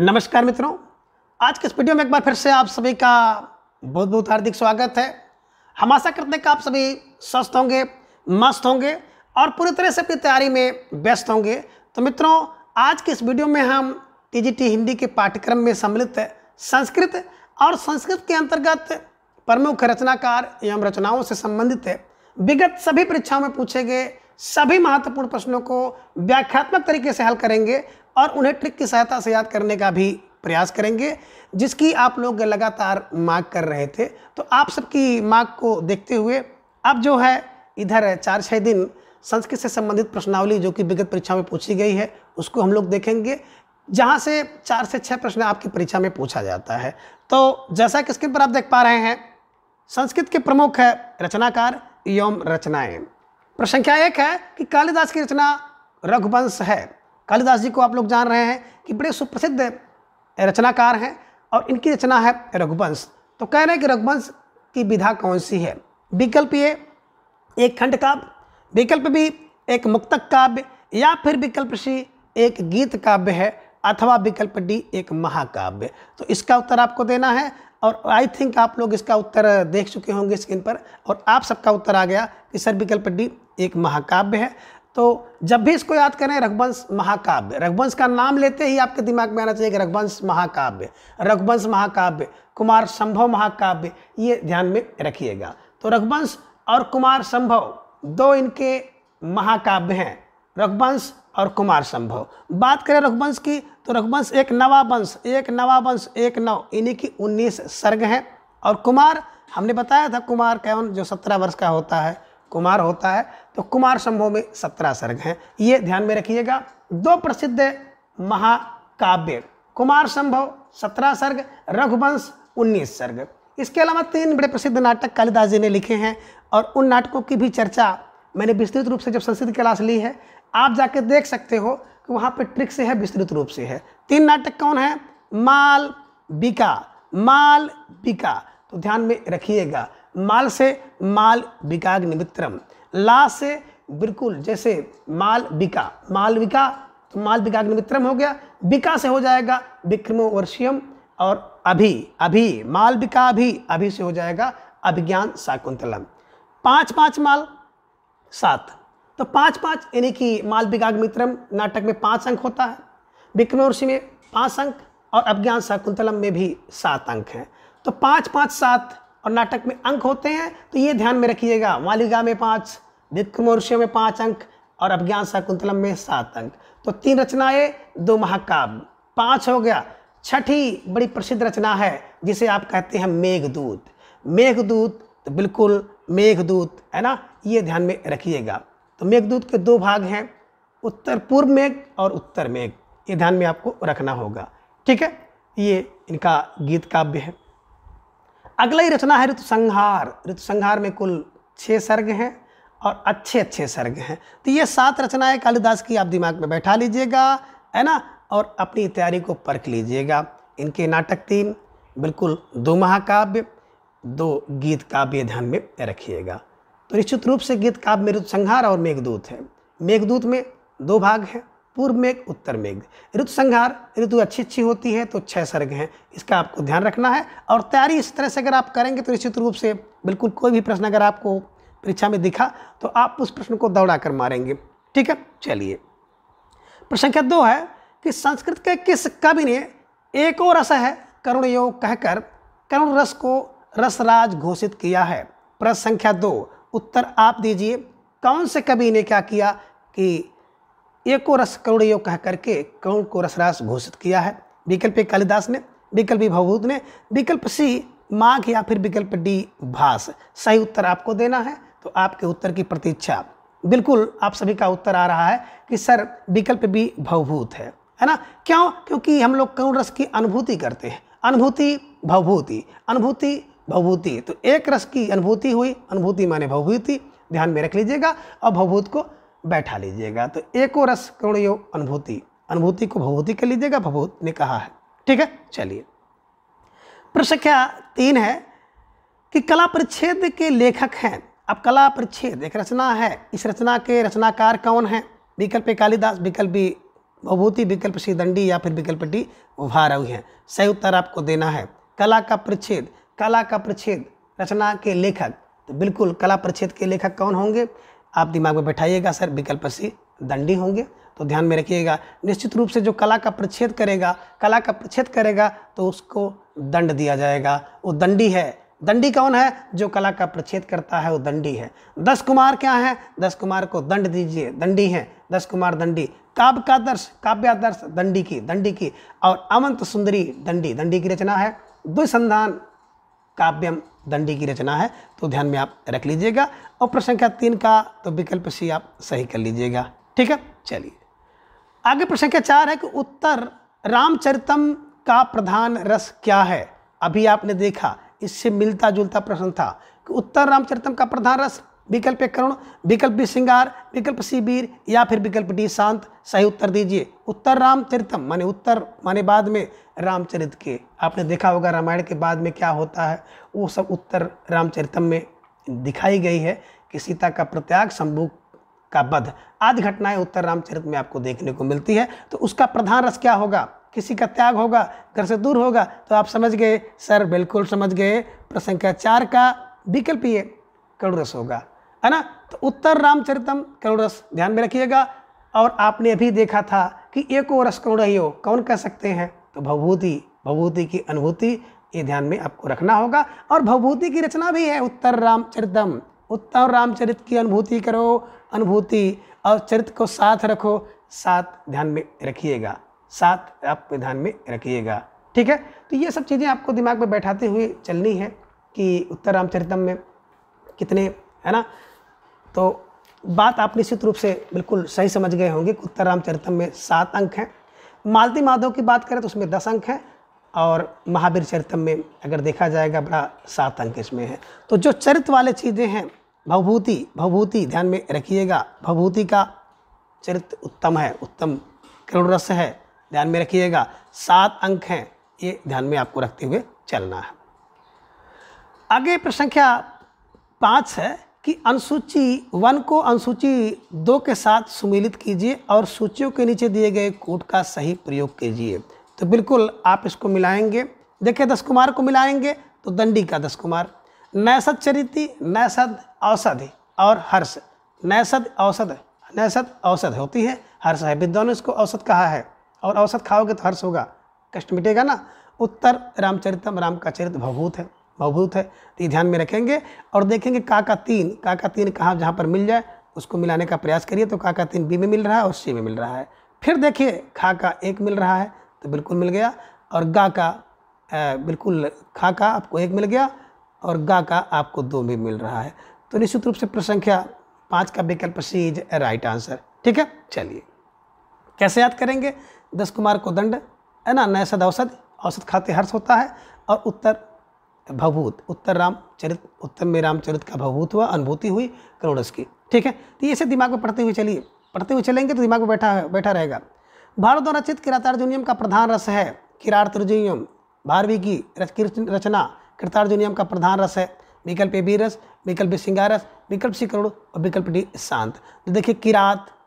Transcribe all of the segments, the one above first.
नमस्कार मित्रों, आज के इस वीडियो में एक बार फिर से आप सभी का बहुत बहुत हार्दिक स्वागत है। हम आशा करते हैं कि आप सभी स्वस्थ होंगे, मस्त होंगे और पूरी तरह से अपनी तैयारी में व्यस्त होंगे। तो मित्रों, आज के इस वीडियो में हम टीजीटी हिंदी के पाठ्यक्रम में सम्मिलित संस्कृत और संस्कृत के अंतर्गत प्रमुख रचनाकार एवं रचनाओं से संबंधित विगत सभी परीक्षाओं में पूछे गए सभी महत्वपूर्ण प्रश्नों को व्याख्यात्मक तरीके से हल करेंगे और उन्हें ट्रिक की सहायता से याद करने का भी प्रयास करेंगे, जिसकी आप लोग लगातार मांग कर रहे थे। तो आप सबकी मांग को देखते हुए अब जो है इधर 4-6 दिन संस्कृत से संबंधित प्रश्नावली जो कि विगत परीक्षा में पूछी गई है उसको हम लोग देखेंगे, जहां से 4 से 6 प्रश्न आपकी परीक्षा में पूछा जाता है। तो जैसा कि स्क्रीन पर आप देख पा रहे हैं, संस्कृत के प्रमुख है रचनाकार एवं रचनाएं। प्रश्न संख्या 1 है कि कालिदास की रचना रघुवंश है। कालिदास जी को आप लोग जान रहे हैं कि बड़े सुप्रसिद्ध रचनाकार हैं और इनकी रचना है रघुवंश। तो कह रहे हैं कि रघुवंश की विधा कौन सी है। विकल्प ए एक खंड काव्य, विकल्प बी एक मुक्तक काव्य, या फिर विकल्प सी एक गीत काव्य है, अथवा विकल्प डी एक महाकाव्य। तो इसका उत्तर आपको देना है और आई थिंक आप लोग इसका उत्तर देख चुके होंगे स्क्रीन पर, और आप सबका उत्तर आ गया कि सर विकल्प डी एक महाकाव्य है। तो जब भी इसको याद करें रघुवंश महाकाव्य, रघुवंश का नाम लेते ही आपके दिमाग में आना चाहिए कि रघुवंश महाकाव्य, रघुवंश महाकाव्य, कुमार संभव महाकाव्य, ये ध्यान में रखिएगा। तो रघुवंश और कुमार संभव दो इनके महाकाव्य हैं, रघुवंश और कुमार संभव। बात करें रघुवंश की तो रघुवंश एक नवावंश, एक नव, इन्हीं की 19 सर्ग हैं। और कुमार हमने बताया था, कुमार केवल जो 17 वर्ष का होता है कुमार होता है, तो कुमार संभव में 17 सर्ग हैं, ये ध्यान में रखिएगा। दो प्रसिद्ध महाकाव्य, कुमार संभव 17 सर्ग, रघुवंश 19 सर्ग। इसके अलावा 3 बड़े प्रसिद्ध नाटक कालिदास जी ने लिखे हैं और उन नाटकों की भी चर्चा मैंने विस्तृत रूप से जब संस्कृत क्लास ली है आप जाके देख सकते हो कि वहाँ पे ट्रिक से है, विस्तृत रूप से है। 3 नाटक कौन है? माल बिका। तो ध्यान में रखिएगा, माल से माल बिकाग्निमित्रम, ला से बिल्कुल जैसे माल बिका तो माल बिकाग्निमित्रम हो गया, बिका से हो जाएगा विक्रमो वर्षियम, और अभी माल बिका अभी से हो जाएगा अभिज्ञान शाकुंतलम। 5-5 माल 7, तो 5-5 यानी कि माल बिकाग्निमित्रम नाटक में 5 अंक होता है, विक्रमोर्षि में 5 अंक और अभिज्ञान शाकुंतलम में भी 7 अंक हैं। तो 5-5-7 और नाटक में अंक होते हैं, तो ये ध्यान में रखिएगा। मालिका में 5, विक्रमोर्षि में 5 अंक और अभिज्ञान शाकुंतलम में 7 अंक। तो 3 रचनाएं, 2 महाकाव्य, 5 हो गया। छठी बड़ी प्रसिद्ध रचना है जिसे आप कहते हैं मेघदूत। तो बिल्कुल मेघदूत है ना, ये ध्यान में रखिएगा। तो मेघदूत के 2 भाग हैं, उत्तर पूर्व मेघ और उत्तर मेघ, ये ध्यान में आपको रखना होगा। ठीक है, ये इनका गीत काव्य है। अगला ही रचना है ऋतुसंहार में कुल 6 सर्ग हैं और अच्छे सर्ग हैं। तो ये 7 रचनाएं कालिदास की आप दिमाग में बैठा लीजिएगा, है ना, और अपनी तैयारी को परख लीजिएगा। इनके नाटक 3, बिल्कुल 2 महाकाव्य, 2 गीत काव्य ध्यान में रखिएगा। तो निश्चित रूप से गीत काव्य में ऋतुसंहार और मेघदूत है। मेघदूत में 2 भाग हैं, पूर्व मेघ उत्तर मेघ। ऋतुसंहार ऋतु अच्छी होती है तो 6 सर्ग हैं, इसका आपको ध्यान रखना है। और तैयारी इस तरह से अगर आप करेंगे तो निश्चित रूप से बिल्कुल कोई भी प्रश्न अगर आपको परीक्षा में दिखा तो आप उस प्रश्न को दौड़ा कर मारेंगे। ठीक है, चलिए। प्रश्न संख्या 2 है कि संस्कृत के किस कवि ने एको रस है करुण योग कहकर करुण रस को रसराज घोषित किया है? प्रश्न संख्या 2, उत्तर आप दीजिए। कौन से कवि ने क्या किया कि एको रस करुण योग कह करके करुण को रसराज घोषित किया है? विकल्प ए कालिदास ने, विकल्प बी भवभूत ने, विकल्प सी माघ, या फिर विकल्प डी भास। सही उत्तर आपको देना है, तो आपके उत्तर की प्रतीक्षा। बिल्कुल आप सभी का उत्तर आ रहा है कि सर विकल्प बी भवभूत है ना। क्यों? क्योंकि हम लोग करुण रस की अनुभूति करते हैं, अनुभूति भवभूति, तो एक रस की अनुभूति हुई, अनुभूति माने भवभूति, ध्यान में रख लीजिएगा और भवभूत को बैठा लीजिएगा। तो एको रस करुण योग अनुभूति को भवभूति कर लीजिएगा, भवभूत ने कहा है। ठीक है, चलिए। प्रश्न संख्या 3 है कि कला परिच्छेद के लेखक हैं। अब कला परिच्छेद एक रचना है, इस रचना के रचनाकार कौन है? विकल्प ए कालिदास, विकल्प बी भवभूति, विकल्प सी दंडी या फिर विकल्प डी भारवी है। सही उत्तर आपको देना है। कला का परिच्छेद, कला का परिच्छेद रचना के लेखक, तो बिल्कुल कला परिच्छेद के लेखक कौन होंगे आप दिमाग में बैठाइएगा सर, विकल्प सी दंडी होंगे। तो ध्यान में रखिएगा, निश्चित रूप से जो कला का परिच्छेद करेगा, कला का परिच्छेद करेगा तो उसको दंड दिया जाएगा, वो दंडी है। दंडी कौन है? जो कला का परिच्छेद करता है वो दंडी है। 10 कुमार क्या है? 10 कुमार को दंड दीजिए, दंडी है 10 कुमार दंडी। काव्य का आदर्श, काव्यादर्श दंडी की। और अमंत सुंदरी दंडी, दंडी की रचना है। द्विसंधान काव्यम दंडी की रचना है। तो ध्यान में आप रख लीजिएगा। और प्रश्न संख्या 3 का तो विकल्प सी आप सही कर लीजिएगा। ठीक है, चलिए आगे प्रश्न संख्या 4 है कि उत्तर रामचरितम का प्रधान रस क्या है। अभी आपने देखा इससे मिलता जुलता प्रश्न था कि उत्तर रामचरितम का प्रधान रस, विकल्प ए करुण, विकल्प बी श्रृंगार, विकल्प सी वीर या फिर विकल्प डी शांत। सही उत्तर दीजिए। उत्तर रामचरितम माने उत्तर माने बाद में रामचरित के, आपने देखा होगा रामायण के बाद में क्या होता है, वो सब उत्तर रामचरितम में दिखाई गई है कि सीता का प्रत्याग, शंभू का वध आदि घटनाएं उत्तर रामचरित में आपको देखने को मिलती है। तो उसका प्रधान रस क्या होगा? किसी का त्याग होगा, घर से दूर होगा। तो आप समझ गए सर, बिल्कुल समझ गए। प्रश्न संख्या 4 का विकल्प ये करुण रस होगा, है ना। तो उत्तर रामचरितम करुण रस, ध्यान में रखिएगा। और आपने अभी देखा था कि एको रस करुण रहियो, कौन कह सकते हैं? तो भवभूति, भवभूति की अनुभूति, ये ध्यान में आपको रखना होगा। और भवभूति की रचना भी है उत्तर रामचरितम। उत्तर रामचरित की अनुभूति करो, अनुभूति और चरित्र को साथ रखो, साथ ध्यान में रखिएगा, साथ आप ध्यान में रखिएगा। ठीक है, तो ये सब चीज़ें आपको दिमाग में बैठाते हुए चलनी है कि उत्तर रामचरितम में कितने, है ना। तो बात आप निश्चित रूप से बिल्कुल सही समझ गए होंगे कि उत्तर रामचरितम में 7 अंक हैं। मालती माधव की बात करें तो उसमें 10 अंक हैं। और महावीर चरितम में अगर देखा जाएगा बड़ा 7 अंक इसमें है। तो जो चरित्र वाले चीज़ें हैं, भवभूति, भवभूति ध्यान में रखिएगा, भवभूति का चरित्र उत्तम है, उत्तम करुण रस है, ध्यान में रखिएगा। 7 अंक हैं, ये ध्यान में आपको रखते हुए चलना है। आगे प्रश्न संख्या 5 है कि अनुसूची 1 को अनुसूची 2 के साथ सुमेलित कीजिए और सूचियों के नीचे दिए गए कोड का सही प्रयोग कीजिए। तो बिल्कुल आप इसको मिलाएंगे। देखिए 10 कुमार को मिलाएंगे तो दंडी का 10 कुमार, नैषध चरिति, नैषध औषधि और हर्ष। नैषध औषध, नैषध औषध होती है, हर्ष है, विद्वानों ने इसको औषध कहा है। और औषध खाओगे तो हर्ष होगा, कष्ट मिटेगा ना। उत्तर रामचरितम, राम का चरित्र भवभूत है, भवभूत है। तो ये ध्यान में रखेंगे। और देखेंगे का 3 कहाँ जहाँ पर मिल जाए उसको मिलाने का प्रयास करिए। तो का 3 बी में मिल रहा है और सी में मिल रहा है। फिर देखिए खा का 1 मिल रहा है तो बिल्कुल मिल गया। और गा का बिल्कुल, खा का आपको 1 मिल गया और गा का आपको 2 भी मिल रहा है। तो निश्चित रूप से प्रश्न संख्या 5 का विकल्प सी इज राइट आंसर। ठीक है, चलिए कैसे याद करेंगे? 10 कुमार को दंड, है ना, नैषध औषध, औषध खाते हर्ष होता है। और उत्तर भवभूत, उत्तर रामचरित, उत्तर में रामचरित का भवभूत हुआ, अनुभूति हुई करुण रस की। ठीक है, तो ये से दिमाग में पढ़ते हुए चलिए, पढ़ते हुए चलेंगे तो दिमाग में बैठा रहेगा। भारत द्वारा रचित किरातार्जुनियम का प्रधान रस है किरातार्जुनियम। भारवी की रचना किरातार्जुनियम का प्रधान रस है विकल्प ए वीर रस, विकल्प बी श्रृंगार रस, विकल्प सी करुण और विकल्प डी शांत। तो देखिए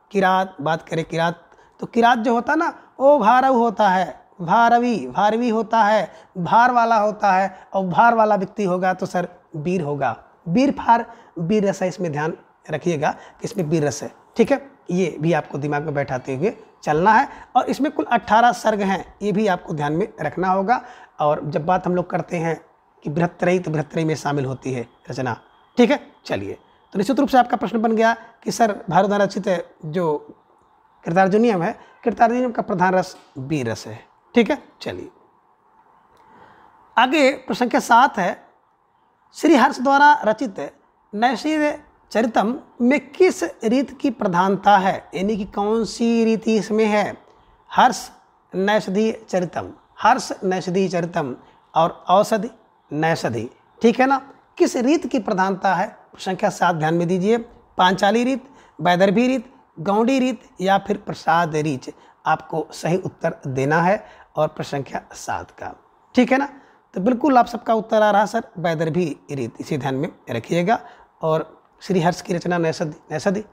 किरात बात करें, किरात तो किरात जो होता है ना वो भारव होता है, भारवी होता है, भार वाला होता है। और भार वाला व्यक्ति होगा तो सर वीर होगा, वीर रस है, इसमें ध्यान रखिएगा कि इसमें वीर रस है। ठीक है, ये भी आपको दिमाग में बैठाते हुए चलना है। और इसमें कुल 18 सर्ग हैं, ये भी आपको ध्यान में रखना होगा। और जब बात हम लोग करते हैं कि बृहत्तरई, तो बृहत्तरई में शामिल होती है रचना। ठीक है, चलिए तो निश्चित रूप से आपका प्रश्न बन गया कि सर भारत द्वारा रचित जो किरातार्जुनियम है, किरातार्जुनियम का प्रधान रस वीर रस है। ठीक है, चलिए आगे प्रश्न संख्या 7 है श्री हर्ष द्वारा रचित नैषध चरितम में किस रीत की प्रधानता है, यानी कि कौन सी रीति इसमें है? हर्ष नैषधीय चरितम, हर्ष नैषधीय चरितम और औषधि नैषधि। ठीक है ना, किस रीत की प्रधानता है? संख्या 7 ध्यान में दीजिए। पांचाली रीत, वैदर्भी रीत, गौड़ी रीत या फिर प्रसाद रीत, आपको सही उत्तर देना है। और प्रश्न संख्या 7 का, ठीक है ना। तो बिल्कुल आप सबका उत्तर आ रहा सर वैदर्भी रीत, इसे ध्यान में रखिएगा। और श्री हर्ष की रचना नैषधि,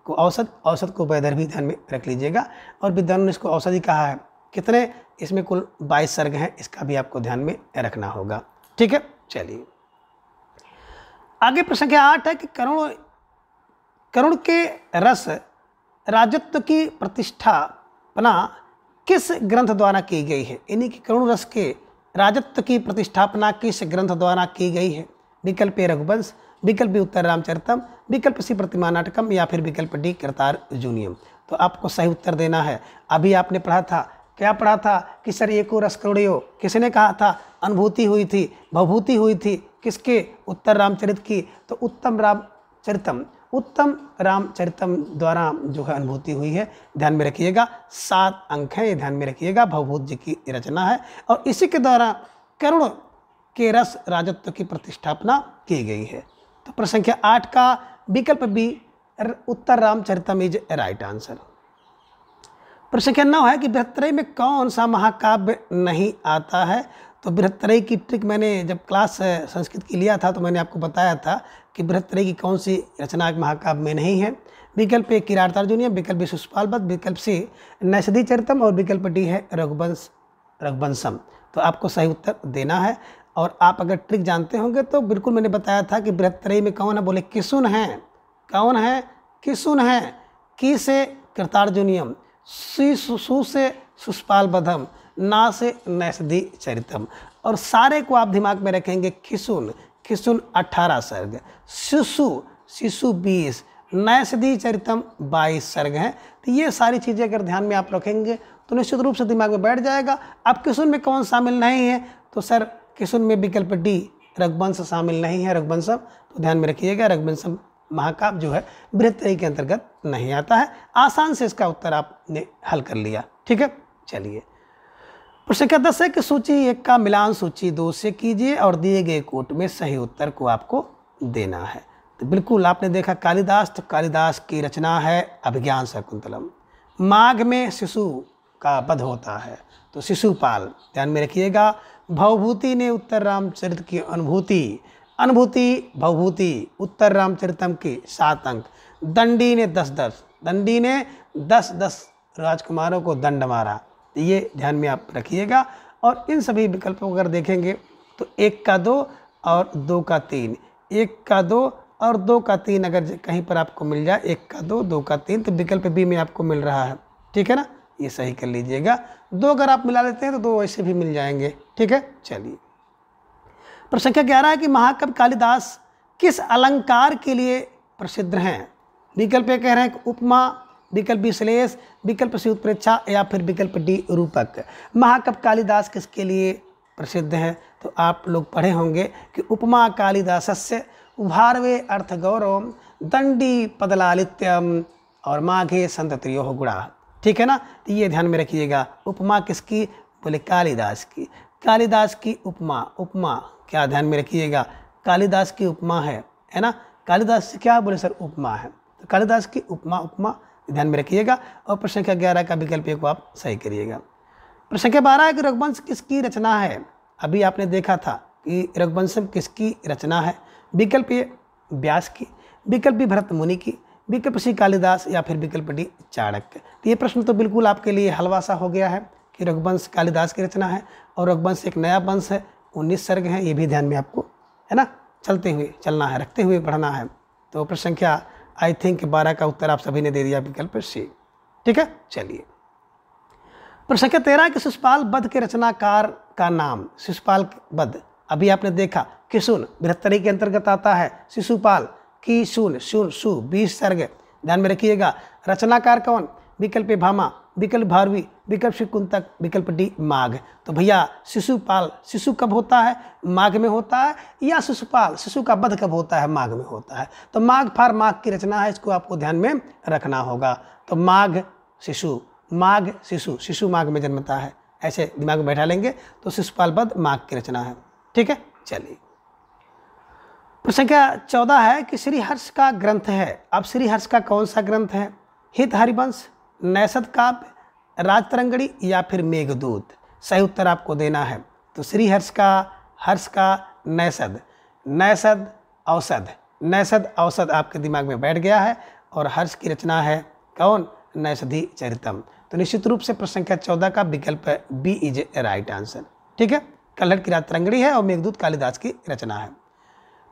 को औसत, औसत को वैधर्भी भी ध्यान में रख लीजिएगा। और विद्वानों ने इसको औषधि कहा है। कितने, इसमें कुल 22 सर्ग हैं, इसका भी आपको ध्यान में रखना होगा। ठीक है, चलिए आगे प्रश्न संख्या 8 है कि करुण के रस राजत्व की प्रतिष्ठापना किस ग्रंथ द्वारा की गई है? यानी कि करुण रस के राजत्व की प्रतिष्ठापना किस ग्रंथ द्वारा की गई है? विकल्प ए रघुवंश, विकल्प बी उत्तर रामचरितम, विकल्प सी प्रतिमा नाटकम या फिर विकल्प डी कृतार्जुनीयम। तो आपको सही उत्तर देना है। अभी आपने पढ़ा था, क्या पढ़ा था कि सर एको रस करुणयो, किसने कहा था? अनुभूति हुई थी, भवभूति हुई थी, किसके? उत्तर रामचरित की। तो उत्तम रामचरितम द्वारा जो है अनुभूति हुई है, ध्यान में रखिएगा। 7 अंक है, ये ध्यान में रखिएगा। भवभूत जी की रचना है और इसी के द्वारा करुण के रस राजत्व की प्रतिष्ठापना की गई है। तो प्रश्न संख्या 8 का विकल्प बी उत्तर रामचरितम इज राइट आंसर। प्रश्न संख्या 9 है कि बृहत्त्रयी में कौन सा महाकाव्य नहीं आता है? तो बृहत्त्रयी की ट्रिक मैंने जब क्लास संस्कृत की लिया था तो मैंने आपको बताया था कि बृहत्त्रयी की कौन सी रचना महाकाव्य में नहीं है। विकल्प ए किरातार्जुनीयम, विकल्प बी शिशुपाल वध, विकल्प सी नैषधि चरितम और विकल्प डी है रघुवंशम। तो आपको सही उत्तर देना है। और आप अगर ट्रिक जानते होंगे तो बिल्कुल मैंने बताया था कि बृहत्त्रयी में कौन है? बोले किसुन है। कौन है? किसुन है। की से कृतार्जुनीयम, सु से शिशुपाल वधम, ना से नैषधि चरितम। और सारे को आप दिमाग में रखेंगे। किसुन 18 सर्ग, शिशु 20, नैषधि चरितम 22 सर्ग हैं। तो ये सारी चीज़ें अगर ध्यान में आप रखेंगे तो निश्चित रूप से दिमाग में बैठ जाएगा। अब किसुन में कौन शामिल नहीं है? तो सर किसुन में विकल्प डी रघुवंश शामिल नहीं है, रघुवंशम। तो ध्यान में रखिएगा, रघुवंशम महाकाव्य जो है बृहत्त्रयी के अंतर्गत नहीं आता है। आसान से इसका उत्तर आपने हल कर लिया। ठीक है, चलिए प्रश्न संख्या 10 है कि सूची 1 का मिलान सूची 2 से कीजिए और दिए गए कोट में सही उत्तर को आपको देना है। तो बिल्कुल आपने देखा कालिदास, तो कालिदास की रचना है अभिज्ञान शाकुंतलम। माघ में शिशु का वध होता है, तो शिशुपाल ध्यान में रखिएगा। भवभूति ने उत्तर रामचरित की अनुभूति भवभूति उत्तर रामचरितम की 7 अंक। दंडी ने 10 राजकुमारों को दंड मारा। ये ध्यान में आप रखिएगा। और इन सभी विकल्पों को अगर देखेंगे तो 1 का 2 और 2 का 3, 1 का 2 और 2 का 3 अगर कहीं पर आपको मिल जाए, 1 का 2, 2 का 3, तो विकल्प बी में आपको मिल रहा है। ठीक है ना, ये सही कर लीजिएगा। 2 अगर आप मिला लेते हैं तो 2 ऐसे भी मिल जाएंगे। ठीक है, चलिए प्रश्न संख्या 11 है कि महाकवि कालिदास किस अलंकार के लिए प्रसिद्ध हैं? विकल्प ए कह रहे हैं उपमा, विकल्प बी श्लेष, विकल्प सी उत्प्रेक्षा या फिर विकल्प डी रूपक। महाकवि कालिदास किसके लिए प्रसिद्ध हैं? तो आप लोग पढ़े होंगे कि उपमा कालिदासस्य उभारवे अर्थ गौरव दंडी पदलालित्यम और माघे संतत्रियो गुणा। ठीक है ना, तो ये ध्यान में रखिएगा। उपमा किसकी? बोले कालिदास की। कालिदास की उपमा क्या ध्यान में रखिएगा? कालिदास की उपमा है ना। कालिदास से क्या बोले? सर उपमा है। तो कालिदास की उपमा ध्यान में रखिएगा। और प्रश्न संख्या 11 का विकल्प को आप सही करिएगा। प्रश्न संख्या 12 है कि रघुवंश किसकी रचना है? अभी आपने देखा था कि रघुवंशम किसकी रचना है। विकल्प ए व्यास की, विकल्प बी भरत मुनि की, विकल्प सी कालिदास या फिर विकल्प डी चाणक्य। तो ये प्रश्न तो बिल्कुल आपके लिए हलवा सा हो गया है कि रघुवंश कालिदास की रचना है और रघुवंश एक नया वंश है, 19 सर्ग हैं। ये भी ध्यान में आपको है ना चलते हुए चलना है, रखते हुए पढ़ना है। तो प्रश्न संख्या आई थिंक 12 का उत्तर आप सभी ने दे दिया, विकल्प सी। ठीक है, चलिए प्रश्न संख्या 13 कि शिशुपाल वध के रचनाकार का नाम। शिशुपाल वध अभी आपने देखा किसुन बृहत्त्रयी के अंतर्गत आता है। शिशुपाल की शून 20 सर्ग, ध्यान में रखिएगा। रचनाकार कौन? विकल्प ए भामा, विकल्प भारवी, विकल्प सी कुंतक, विकल्प डी माघ। तो भैया शिशुपाल, शिशु कब होता है? माघ में होता है। या शिशुपाल, शिशु का वध कब होता है? माघ में होता है। तो माघ माघ की रचना है, इसको आपको ध्यान में रखना होगा। तो माघ शिशु शिशु माघ में जन्मता है, ऐसे दिमाग में बैठा लेंगे। तो शिशुपाल वध माघ की रचना है। ठीक है, चलिए प्रश्न संख्या 14 है कि श्रीहर्ष का ग्रंथ है। अब श्रीहर्ष का कौन सा ग्रंथ है? हित हरिवंश, नैषध काव्य, राजतरंगिणी या फिर मेघदूत। सही उत्तर आपको देना है। तो श्रीहर्ष का नैषध औसध आपके दिमाग में बैठ गया है और हर्ष की रचना है कौन? नैषधि चरितम। तो निश्चित रूप से प्रश्न संख्या 14 का विकल्प B is A right answer. ठीक है, कल्हड़ की रात तरंगड़ी है और मेघदूत कालिदास की रचना है।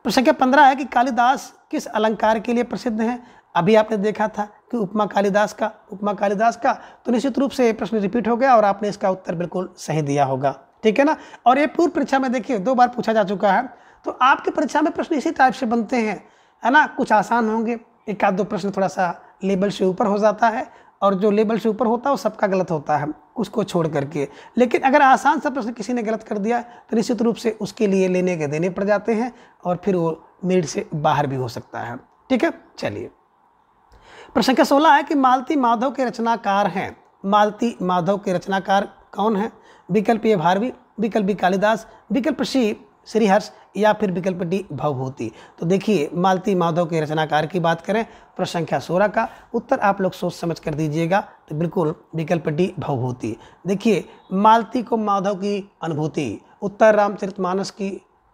प्रश्न संख्या 15 है कि कालिदास किस अलंकार के लिए प्रसिद्ध है? अभी आपने देखा था कि उपमा कालिदास का, तो निश्चित रूप से ये प्रश्न रिपीट हो गया और आपने इसका उत्तर बिल्कुल सही दिया होगा। ठीक है ना, और ये पूर्व परीक्षा में देखिए 2 बार पूछा जा चुका है, तो आपकी परीक्षा में प्रश्न इसी टाइप से बनते हैं, है ना। कुछ आसान होंगे, एक आध 2 प्रश्न थोड़ा सा लेवल से ऊपर हो जाता है, और जो लेवल से ऊपर होता है वो सबका गलत होता है, उसको छोड़ करके। लेकिन अगर आसान सा प्रश्न किसी ने गलत कर दिया तो निश्चित रूप से उसके लिए लेने के देने पड़ जाते हैं और फिर वो मेरिट से बाहर भी हो सकता है। ठीक है, चलिए प्रश्न संख्या 16 है कि मालती माधव के रचनाकार हैं। मालती माधव के रचनाकार कौन है? विकल्प ए भारवी, विकल्प बी कालिदास, विकल्प सी श्रीहर्ष या फिर विकल्प डी भवभूति। तो देखिए मालती माधव के रचनाकार की बात करें, प्रश्न संख्या 16 का उत्तर आप लोग सोच समझ कर दीजिएगा, तो बिल्कुल विकल्प डी भवभूति। देखिए मालती को माधव की अनुभूति, उत्तर रामचरितमानस की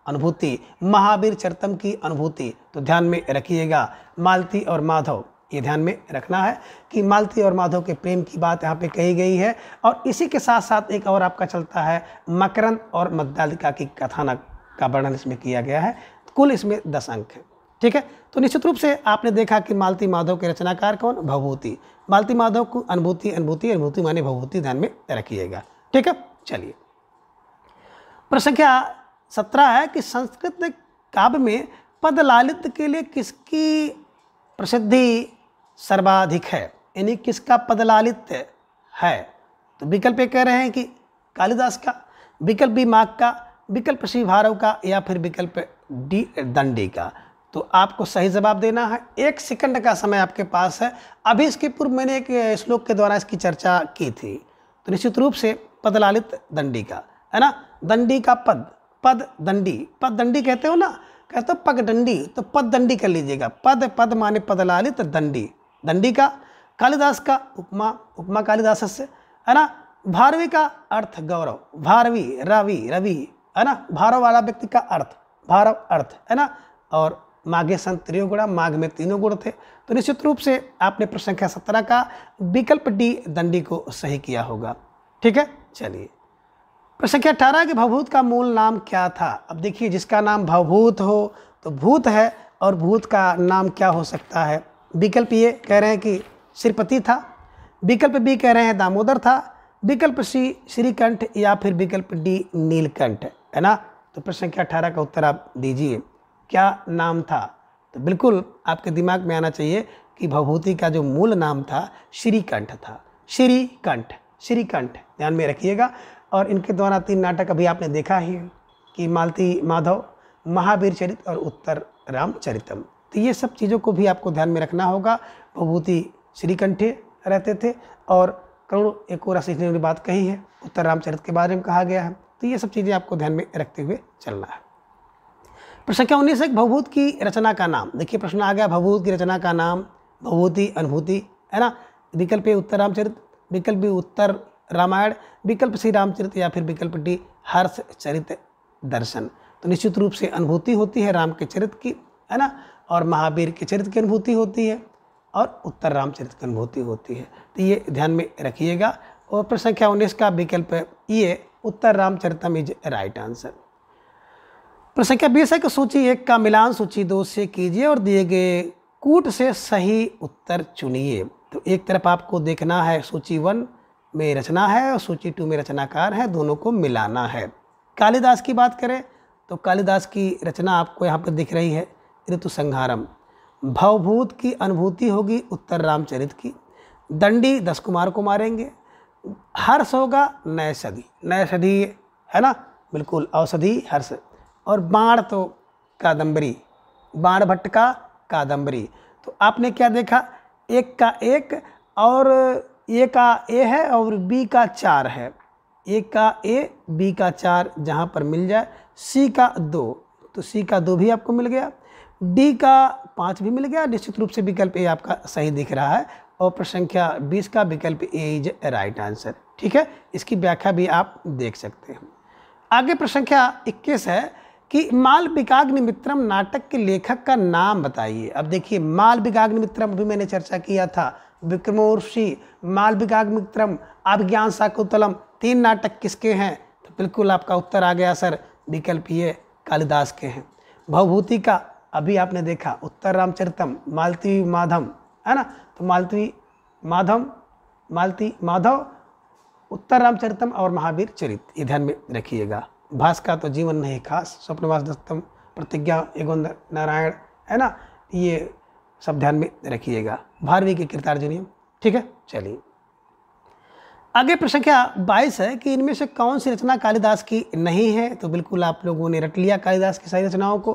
अनुभूति, महावीर चरितम की अनुभूति। तो ध्यान में रखिएगा मालती और माधव, ये ध्यान में रखना है कि मालती और माधव के प्रेम की बात यहाँ पे कही गई है। और इसी के साथ साथ एक और आपका चलता है मकरंद और मद्दालिका की कथानक का वर्णन इसमें किया गया है। कुल इसमें 10 अंक हैं। ठीक है, तो निश्चित रूप से आपने देखा कि मालती माधव के रचनाकार कौन? भवभूति। मालती माधव को अनुभूति माने भवभूति, ध्यान में रखिएगा। ठीक है, चलिए प्रश्न संख्या 17 है कि संस्कृत काव्य में पद लालित्य के लिए किसकी प्रसिद्धि सर्वाधिक है? यानी किसका पद लालित्य है? तो विकल्प ए कह रहे हैं कि कालिदास का, विकल्प बी माघ का, विकल्प सी भारव का या फिर विकल्प डी दंडी का। तो आपको सही जवाब देना है। 1 सेकंड का समय आपके पास है। अभी इसके पूर्व मैंने एक श्लोक के द्वारा इसकी चर्चा की थी। तो निश्चित रूप से पद लालित दंडी का, है ना। दंडी का पद दंडी कहते हो ना, कहते हो पगडंडी, तो पद दंडी कर लीजिएगा। पद माने पद लालित, दंडी का। कालिदास का उपमा कालिदास से, है ना। भारवी का अर्थ गौरव, भारवी रवि, है ना। भारव वाला व्यक्ति का अर्थ, भारव अर्थ, है ना। और माघे संत त्रियोगुणा, माघ में 3 गुण थे। तो निश्चित रूप से आपने प्रश्न संख्या 17 का विकल्प डी दंडी को सही किया होगा। ठीक है, चलिए प्रश्न संख्या 18 के भवभूत का मूल नाम क्या था? अब देखिए जिसका नाम भवभूत हो तो भूत है, और भूत का नाम क्या हो सकता है? विकल्प ये कह रहे हैं कि श्रीपति था, विकल्प बी कह रहे हैं दामोदर था, विकल्प सी श्रीकंठ या फिर विकल्प डी नीलकंठ, है ना। तो प्रश्न संख्या 18 का उत्तर आप दीजिए, क्या नाम था? तो बिल्कुल आपके दिमाग में आना चाहिए कि भवभूति का जो मूल नाम था श्रीकंठ था। श्रीकंठ ध्यान में रखिएगा। और इनके द्वारा 3 नाटक अभी आपने देखा ही कि मालती माधव, महावीर चरित और उत्तर रामचरितम। तो ये सब चीज़ों को भी आपको ध्यान में रखना होगा। भवभूति श्रीकंठे रहते थे और करुण एक और सीखने वाली बात कही है, उत्तर रामचरित के बारे में कहा गया है। तो ये सब चीज़ें आपको ध्यान में रखते हुए चलना है। प्रश्न संख्या 19 है भवभूत की रचना का नाम। देखिए प्रश्न आ गया, भवभूत की रचना का नाम, भवभूति अनुभूति, है ना। विकल्प ए उत्तर रामचरित, विकल्प बी उत्तर रामायण, विकल्प सी रामचरित या फिर विकल्प डी हर्ष चरित दर्शन। तो निश्चित रूप से अनुभूति होती है राम के चरित की, है ना, और महावीर के चरित की अनुभूति होती है और उत्तर रामचरित की अनुभूति होती है। तो ये ध्यान में रखिएगा। और प्रश्न संख्या 19 का विकल्प ये उत्तर रामचरितम इज राइट आंसर। प्रश्न संख्या 20 है कि सूची 1 का मिलान सूची 2 से कीजिए और दिए गए कूट से सही उत्तर चुनिए। तो एक तरफ आपको देखना है सूची 1 में रचना है और सूची 2 में रचनाकार है, दोनों को मिलाना है। कालिदास की बात करें तो कालिदास की रचना आपको यहाँ पर दिख रही है ऋतु संहारम। भवभूत की अनुभूति होगी उत्तर रामचरित की, दंडी 10 कुमार को मारेंगे, हर्ष होगा नैषधि, है ना, बिल्कुल औषधि हर्ष, और बाण तो कादम्बरी, बाण भट्ट का कादम्बरी। तो आपने क्या देखा, 1 का 1 और ए का ए है और बी का 4 है, ए का ए बी का 4 जहाँ पर मिल जाए, सी का 2 तो सी का 2 भी आपको मिल गया, डी का 5 भी मिल गया। निश्चित रूप से विकल्प ए आपका सही दिख रहा है और प्रश्न संख्या 20 का विकल्प ए इज राइट आंसर। ठीक है, इसकी व्याख्या भी आप देख सकते हैं। आगे प्रश्न संख्या 21 है कि मालविकाग्निमित्रम नाटक के लेखक का नाम बताइए। अब देखिए मालविकाग्निमित्रम अभी मैंने चर्चा किया था, विक्रमोर्वशी, मालविकाग्निमित्रम, अभिज्ञान शाकुंतलम, 3 नाटक किसके हैं? तो बिल्कुल आपका उत्तर आ गया सर, विकल्प ये कालिदास के हैं। भवभूति का अभी आपने देखा, उत्तर रामचरितम, मालती माधव, है ना, तो मालती माधव, उत्तर रामचरितम और महावीर चरित, ये ध्यान में रखिएगा। भास का तो जीवन नहीं खास, स्वप्नवास दत्तम, प्रतिज्ञा एगोंद नारायण, है ना, ये सब ध्यान में रखिएगा। भारवी के कृतार्जुनीयम। ठीक है, चलिए आगे प्रश्न संख्या 22 है कि इनमें से कौन सी रचना कालिदास की नहीं है? तो बिल्कुल आप लोगों ने रट लिया कालिदास की सारी रचनाओं को।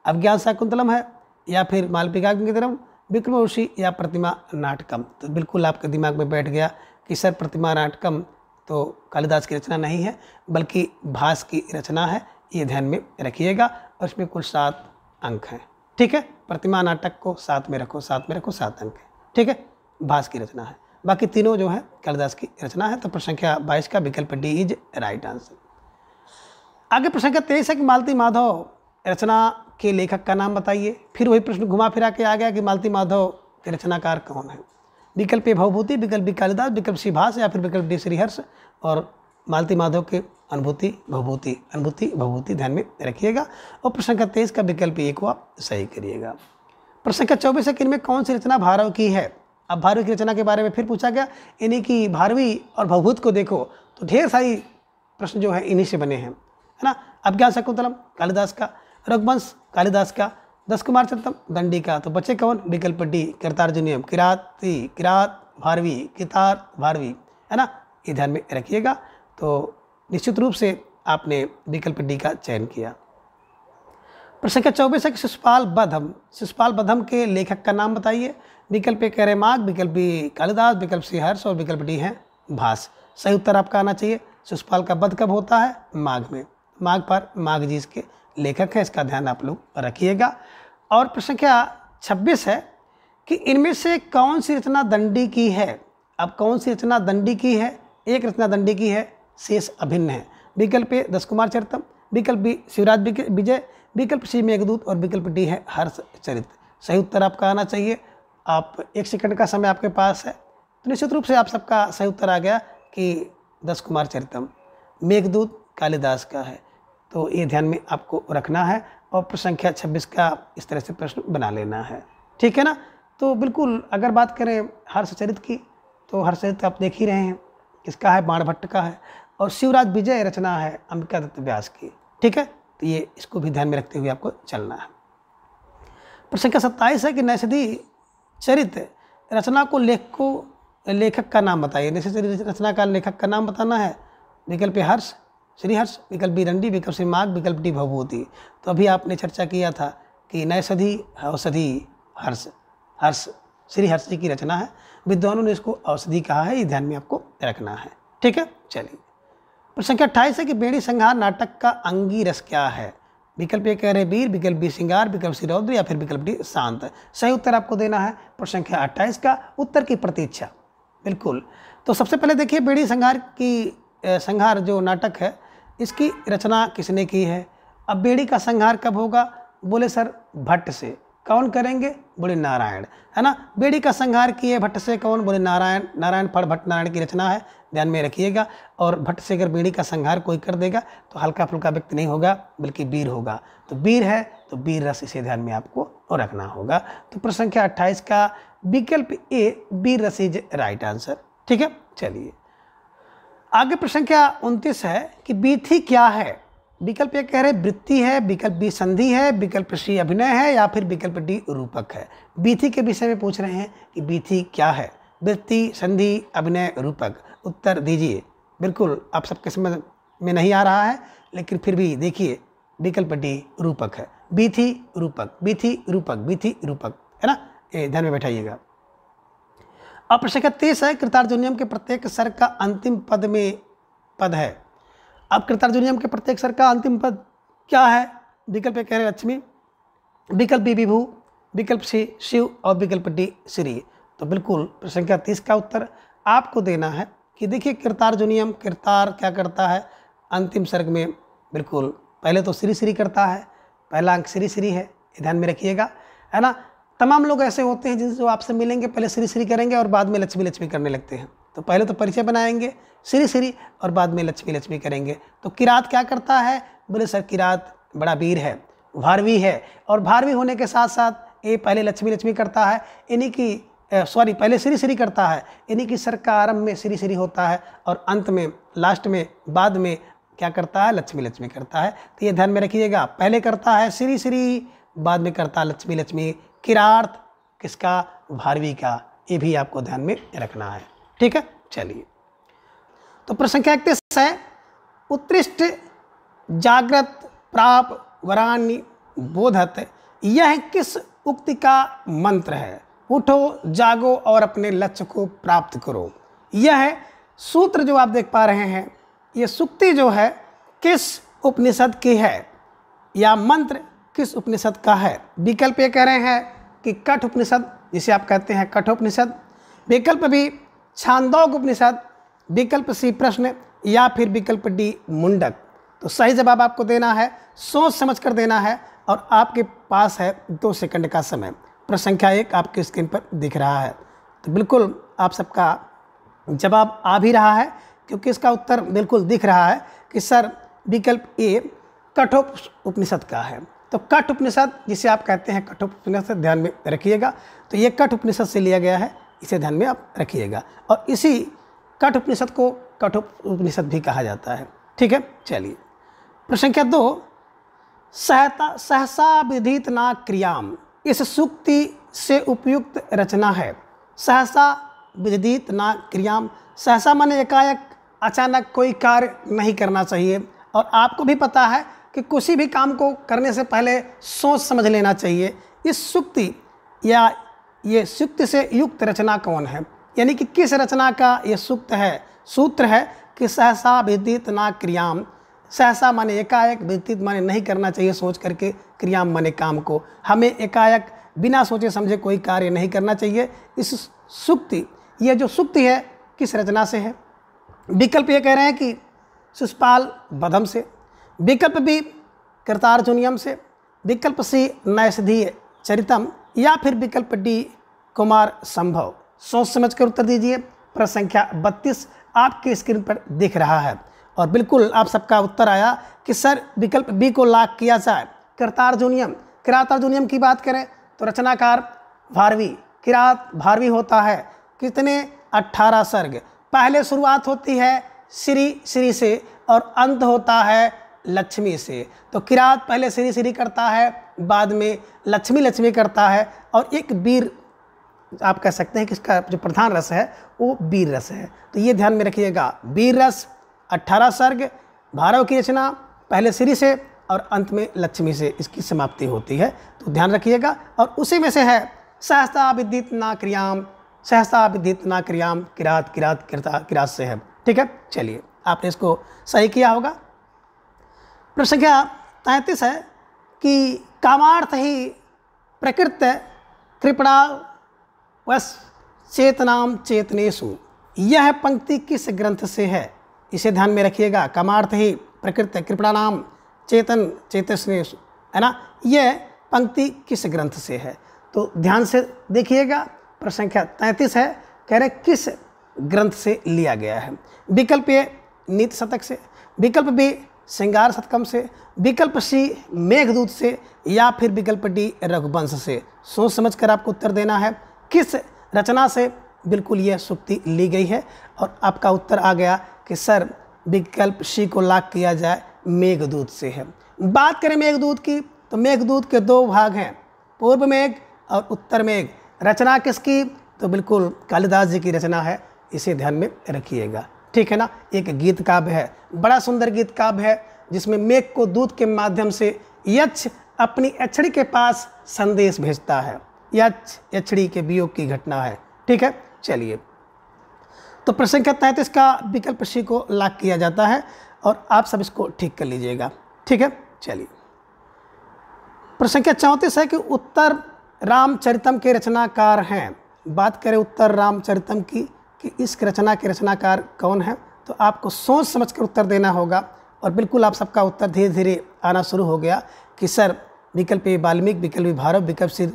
अभिज्ञान शाकुंतलम है, या फिर मालविकाग्निमित्रम, विक्रमोर्वशी, या प्रतिमा नाटकम। तो बिल्कुल आपके दिमाग में बैठ गया कि सर प्रतिमा नाटकम तो कालिदास की रचना नहीं है, बल्कि भास की रचना है, ये ध्यान में रखिएगा। और इसमें कुल 7 अंक हैं। ठीक है, प्रतिमा नाटक को 7 में रखो, 7 अंक है। ठीक है, भास की रचना है, बाकी तीनों जो है कालिदास की रचना है। तो प्रश्न संख्या 22 का विकल्प डी इज राइट आंसर। आगे प्रश्न संख्या 23 है कि मालती माधव रचना के लेखक का नाम बताइए। फिर वही प्रश्न घुमा फिरा के आ गया कि मालती माधव के रचनाकार कौन है? विकल्प ए भवभूति, विकल्प बी कालिदास, विकल्प सी भास, या फिर विकल्प डी श्रीहर्ष। और मालती माधव के अनुभूति भवभूति ध्यान में रखिएगा। और प्रश्न संख्या 23 का विकल्प ए को आप सही करिएगा। प्रश्न संख्या 24 है कि इनमें कौन सी रचना भारव की है? अब भारवी की रचना के बारे में फिर पूछा गया, इन्हीं की भारवी और भवभूत को देखो तो ढेर सारी प्रश्न जो है इन्हीं से बने हैं, है ना। अभिज्ञान शाकुंतलम कालिदास का, रघुवंश कालिदास का, 10 कुमार चरितम दंडी का। तो बच्चे कौन? विकल्प डी कृतार्जुनीयम, किरात भारवी, कितार भारवी, है ना, ये ध्यान में रखिएगा। तो निश्चित रूप से आपने विकल्प डी का चयन किया। प्रश्न संख्या 24 है कि शिशुपाल बधम के लेखक का नाम बताइए। विकल्प ए कह रहे माघ, विकल्प बी कालिदास, विकल्प सी हर्ष, और विकल्प डी है भास। सही उत्तर आपका आना चाहिए। शिशुपाल का वध कब होता है? माघ में। माघ पर माघ जी इसके लेखक हैं, इसका ध्यान आप लोग रखिएगा। और प्रश्न संख्या 26 है कि इनमें से कौन सी रचना दंडी की है? अब कौन सी रचना दंडी की है? एक रचना दंडी की है, शेष अभिन्न है। विकल्प ए 10 कुमार चरितम, विकल्प बी शिवराज विजय, विकल्प सी मेघदूत, और विकल्प डी है हर्ष चरित। सही उत्तर आपका आना चाहिए। आप 1 सेकंड का समय आपके पास है, तो निश्चित रूप से आप सबका सही उत्तर आ गया कि 10 कुमार चरितम, मेघदूत कालिदास का है। तो ये ध्यान में आपको रखना है। और प्रश्न संख्या 26 का इस तरह से प्रश्न बना लेना है। ठीक है ना। तो बिल्कुल अगर बात करें हर्षचरित की, तो हर्षचरित आप देख ही रहे हैं किसका है? बाणभट्ट का है। और शिवराज विजय रचना है अंबिका दत्त व्यास की। ठीक है, तो ये इसको भी ध्यान में रखते हुए आपको चलना है। प्रश्न संख्या 27 है कि नैषधि चरित रचना को लेखक का नाम बताइए। नैषधि रचना का लेखक का नाम बताना है। विकल्प ए हर्ष श्रीहर्ष, विकल्प बी दंडी, विकल्प सी माघ, विकल्प डी भवभूति। तो अभी आपने चर्चा किया था कि नैषधि औषधि हर्ष श्रीहर्ष जी की रचना है। विद्वानों ने इसको औषधि कहा है, ये ध्यान में आपको रखना है। ठीक है, चलिए प्रश्न संख्या 28 है कि बेड़ी संहार नाटक का अंगी रस क्या है? विकल्प ए कह रहे वीर, विकल्प बी श्रृंगार, विकल्प सी रौद्र, या फिर विकल्प डी शांत। सही उत्तर आपको देना है। प्रश्न संख्या 28 का उत्तर की प्रतीक्षा। बिल्कुल, तो सबसे पहले देखिए बेड़ी संहार जो नाटक है इसकी रचना किसने की है? अब बेड़ी का संहार कब होगा? बोले सर भट्ट से। कौन करेंगे? बोले नारायण, है ना। बेड़ी का संहार किए भट्ट से कौन? बोले नारायण फड़ भट्ट नारायण की रचना है, ध्यान में रखिएगा। और भट्ट से अगर बेड़ी का संहार कोई कर देगा तो हल्का फुल्का व्यक्ति नहीं होगा, बल्कि वीर होगा। तो वीर है तो वीर रस, इसे ध्यान में आपको रखना होगा। तो प्रश्न संख्या 28 का विकल्प ए वीर रस इज राइट आंसर। ठीक है, चलिए आगे प्रश्न संख्या 29 है कि बीथी क्या है? विकल्प ए कह रहे वृत्ति है, विकल्प बी संधि है, विकल्प सी अभिनय है, या फिर विकल्प डी रूपक है। बीथी के विषय में पूछ रहे हैं कि बीथी क्या है? वृत्ति, संधि, अभिनय, रूपक। उत्तर दीजिए। बिल्कुल आप सबके समझ में नहीं आ रहा है, लेकिन फिर भी देखिए विकल्प डी रूपक है। बीथी रूपक, है ना, ये ध्यान में बैठाइएगा। अब प्रश्न संख्या 30 है कृतार्जुनीयम के प्रत्येक स्वर का अंतिम पद है। अब कृतार्जुनीयम के प्रत्येक स्वर का अंतिम पद क्या है? विकल्प ए कह रहे लक्ष्मी, विकल्प बी विभू, विकल्प सी शिव, और विकल्प डी श्री। तो बिल्कुल प्रश्न संख्या 30 का उत्तर आपको देना है कि देखिए कृतार्जुनीयम, कृतार क्या करता है? अंतिम सर्ग में बिल्कुल पहले तो श्री श्री करता है, पहला अंक श्री श्री है, ये ध्यान में रखिएगा, है ना। तमाम लोग ऐसे होते हैं जिनसे जो आपसे मिलेंगे पहले श्री श्री करेंगे और बाद में लक्ष्मी लक्ष्मी करने लगते हैं। तो पहले तो परिचय बनाएंगे श्री श्री और बाद में लक्ष्मी लक्ष्मी करेंगे। तो किरात क्या करता है? बोले सर किरात बड़ा वीर है, भारवी है, और भारवी होने के साथ साथ ये पहले लक्ष्मी लक्ष्मी करता है, इन्हीं की पहले श्री श्री करता है, इन्हीं की सर का आरंभ में श्री श्री होता है और अंत में लास्ट में बाद में क्या करता है? लक्ष्मी लक्ष्मी करता है। तो ये ध्यान में रखिएगा, पहले करता है श्री श्री, बाद में करता है लक्ष्मी लक्ष्मी। किरार्थ किसका? भारवी का, ये भी आपको ध्यान में रखना है, ठीक है। चलिए, तो प्रश्न संख्या 31 है, उत्कृष्ट जागृत प्राप वरान्य बोधत, यह किस उक्ति का मंत्र है? उठो जागो और अपने लक्ष्य को प्राप्त करो। यह सूत्र जो आप देख पा रहे हैं, ये सूक्ति जो है किस उपनिषद की है या मंत्र किस उपनिषद का है? विकल्प ये कह रहे हैं कि कठ उपनिषद, जिसे आप कहते हैं कठोपनिषद, विकल्प बी छांदोग उपनिषद, विकल्प सी प्रश्न, या फिर विकल्प डी मुंडक। तो सही जवाब आपको देना है, सोच समझ कर देना है, और आपके पास है 2 सेकंड का समय। प्रश्न संख्या 1 आपके स्क्रीन पर दिख रहा है। तो बिल्कुल आप सबका जवाब आ भी रहा है, क्योंकि इसका उत्तर बिल्कुल दिख रहा है कि सर विकल्प ए कठोप उपनिषद का है। तो कठ उपनिषद, जिसे आप कहते हैं कठोप उपनिषद, ध्यान में रखिएगा। तो ये कठ उपनिषद से लिया गया है, इसे ध्यान में आप रखिएगा, और इसी कठ उपनिषद को कठोप उपनिषद भी कहा जाता है, ठीक है। चलिए, प्रश्न संख्या 2, सहसा विदित ना क्रियाम, इस सूक्ति से उपयुक्त रचना है। सहसा विदित ना क्रियाम, सहसा माने एकाएक, अचानक कोई कार्य नहीं करना चाहिए, और आपको भी पता है कि किसी भी काम को करने से पहले सोच समझ लेना चाहिए। इस सूक्ति या ये सूक्ति से युक्त रचना कौन है, यानी कि किस रचना का ये सूक्त है, सूत्र है कि सहसा विदित ना क्रियाम। सहसा माने एकाएक, विदित माने नहीं करना चाहिए सोच करके, क्रियाम माने काम को। हमें एकाएक बिना सोचे समझे कोई कार्य नहीं करना चाहिए। इस सूक्ति, यह जो सूक्ति है किस रचना से है? विकल्प ये कह रहे हैं कि शिशुपाल बधम से, विकल्प बी कृतार्जुनियम से, विकल्प सी नैषधीय चरितम, या फिर विकल्प डी कुमार संभव। सोच समझ कर उत्तर दीजिए। प्रश्न संख्या 32 आपके स्क्रीन पर दिख रहा है, और बिल्कुल आप सबका उत्तर आया कि सर विकल्प बी को लॉक किया जाए, कृतार्जुनियम। कृतार्जुनियम की बात करें तो रचनाकार भारवी, किरात भारवी होता है, कितने? 18 सर्ग। पहले शुरुआत होती है श्री श्री से और अंत होता है लक्ष्मी से। तो किरात पहले श्री श्री करता है, बाद में लक्ष्मी लक्ष्मी करता है, और एक वीर, आप कह सकते हैं कि इसका जो प्रधान रस है वो वीर रस है। तो ये ध्यान में रखिएगा, वीर रस, 18 सर्ग, भारव की रचना, पहले श्री से और अंत में लक्ष्मी से इसकी समाप्ति होती है। तो ध्यान रखिएगा, और उसी में से है सहसा विदित ना क्रियाम, सहसा विदित ना क्रियाम, किरात किरात किरात से है, ठीक है। चलिए, आपने इसको सही किया होगा। प्रश्न संख्या 33 है कि कामार्थ ही प्रकृत कृपणा वस चेतनाम चेतनेशु, यह पंक्ति किस ग्रंथ से है? इसे ध्यान में रखिएगा। कामार्थ ही प्रकृत कृपणानाम चेतन चेतनेशु, है ना, यह पंक्ति किस ग्रंथ से है? तो ध्यान से देखिएगा। प्रश्न संख्या 33 है, कह रहे किस ग्रंथ से लिया गया है। विकल्प ए नीति शतक से, विकल्प बी श्रृंगार शतकम से, विकल्प सी मेघदूत से, या फिर विकल्प डी रघुवंश से। सोच समझकर आपको उत्तर देना है किस रचना से बिल्कुल यह सूक्ति ली गई है, और आपका उत्तर आ गया कि सर विकल्प सी को लॉक किया जाए, मेघदूत से है। बात करें मेघदूत की, तो मेघदूत के 2 भाग हैं, पूर्व मेघ और उत्तर मेघ। रचना किसकी? तो बिल्कुल कालिदास जी की रचना है, इसे ध्यान में रखिएगा, ठीक है ना। एक गीत काव्य है, बड़ा सुंदर गीत काव्य है, जिसमें मेघ को दूत के माध्यम से यक्ष अपनी यक्षिणी के पास संदेश भेजता है। यक्ष यक्षिणी के वियोग की घटना है, ठीक है। चलिए, तो प्रश्न संख्या 33 का विकल्प सी को लॉक किया जाता है, और आप सब इसको ठीक कर लीजिएगा, ठीक है। चलिए, प्रश्न संख्या 34 है कि उत्तर रामचरितम के रचनाकार हैं। बात करें उत्तर रामचरितम की कि इस रचना के रचनाकार कौन है, तो आपको सोच समझकर उत्तर देना होगा। और बिल्कुल आप सबका उत्तर धीरे धीरे आना शुरू हो गया कि सर विकल्प ए वाल्मीकि, विकल्प बी भारत, विकल्प सी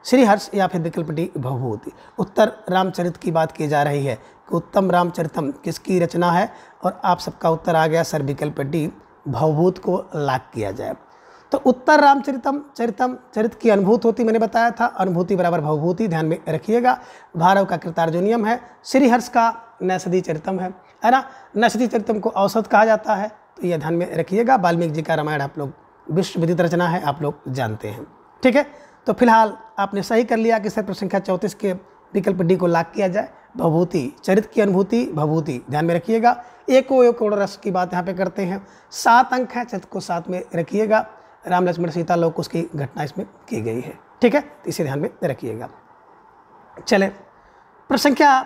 श्रीहर्ष या फिर विकल्प डी भवभूति। उत्तर रामचरित की बात की जा रही है कि उत्तम रामचरितम किसकी रचना है, और आप सबका उत्तर आ गया सर विकल्प डी भवभूत को लॉक किया जाए। तो उत्तर रामचरितम चरित की अनुभूति होती, मैंने बताया था, अनुभूति बराबर भवभूति, ध्यान में रखिएगा। भारव का कृतार्जुनियम है, श्रीहर्ष का नैषधि चरितम है ना। नैषधि चरितम को औसत कहा जाता है, तो यह ध्यान में रखिएगा। वाल्मीकि जी का रामायण आप लोग विश्व विदित रचना है, आप लोग जानते हैं, ठीक है। तो फिलहाल आपने सही कर लिया कि सर प्रश्न संख्या 34 के विकल्प डी को लॉक किया जाए, भवभूति, चरित की अनुभूति भवभूति, ध्यान में रखिएगा। एको करोड़ रस की बात यहाँ पे करते हैं, 7 अंक है, चरित को 7 में रखिएगा। राम लक्ष्मण सीता लोग उसकी घटना इसमें की गई है, ठीक है, तो इसे ध्यान में रखिएगा। चले प्रश्न संख्या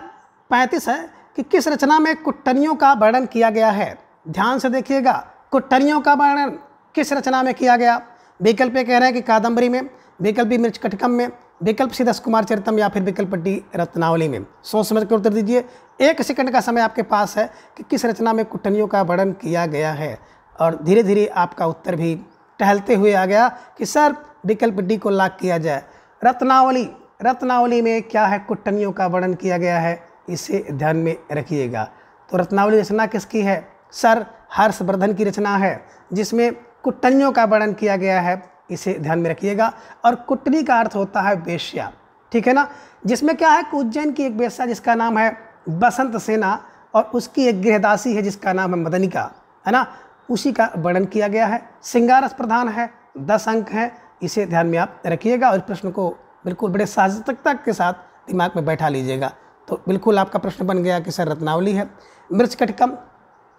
35 है कि किस रचना में कुट्टनियों का वर्णन किया गया है। ध्यान से देखिएगा, कुट्टनियों का वर्णन किस रचना में किया गया। विकल्प कह रहे हैं कि कादंबरी में, विकल्प बी मृच्छकटिकम में, विकल्प सी 10 कुमार चरितम या फिर विकल्प डी रत्नावली में। सोच समझ कर उत्तर दीजिए। 1 सेकंड का समय आपके पास है कि किस रचना में कुट्टनियों का वर्णन किया गया है, और धीरे धीरे आपका उत्तर भी टहलते हुए आ गया कि सर विकल्प डी को लॉक किया जाए। रत्नावली, रत्नावली में क्या है, कुट्टनियों का वर्णन किया गया है, इसे ध्यान में रखिएगा। तो रत्नावली रचना किसकी है, सर हर्षवर्धन की रचना है, जिसमें कुट्टनियों का वर्णन किया गया है, इसे ध्यान में रखिएगा। और कुट्टनी का अर्थ होता है वेश्या, ठीक है ना, जिसमें क्या है, उज्जैन की एक वेश्या जिसका नाम है बसंत सेना, और उसकी एक गृहदासी है जिसका नाम है मदनिका, है ना, उसी का वर्णन किया गया है। श्रृंगारस प्रधान है, 10 अंक हैं, इसे ध्यान में आप रखिएगा। और प्रश्न को बिल्कुल बड़े साहसिकता के साथ दिमाग में बैठा लीजिएगा। तो बिल्कुल आपका प्रश्न बन गया कि सर रत्नावली है। मृच्छकटिकम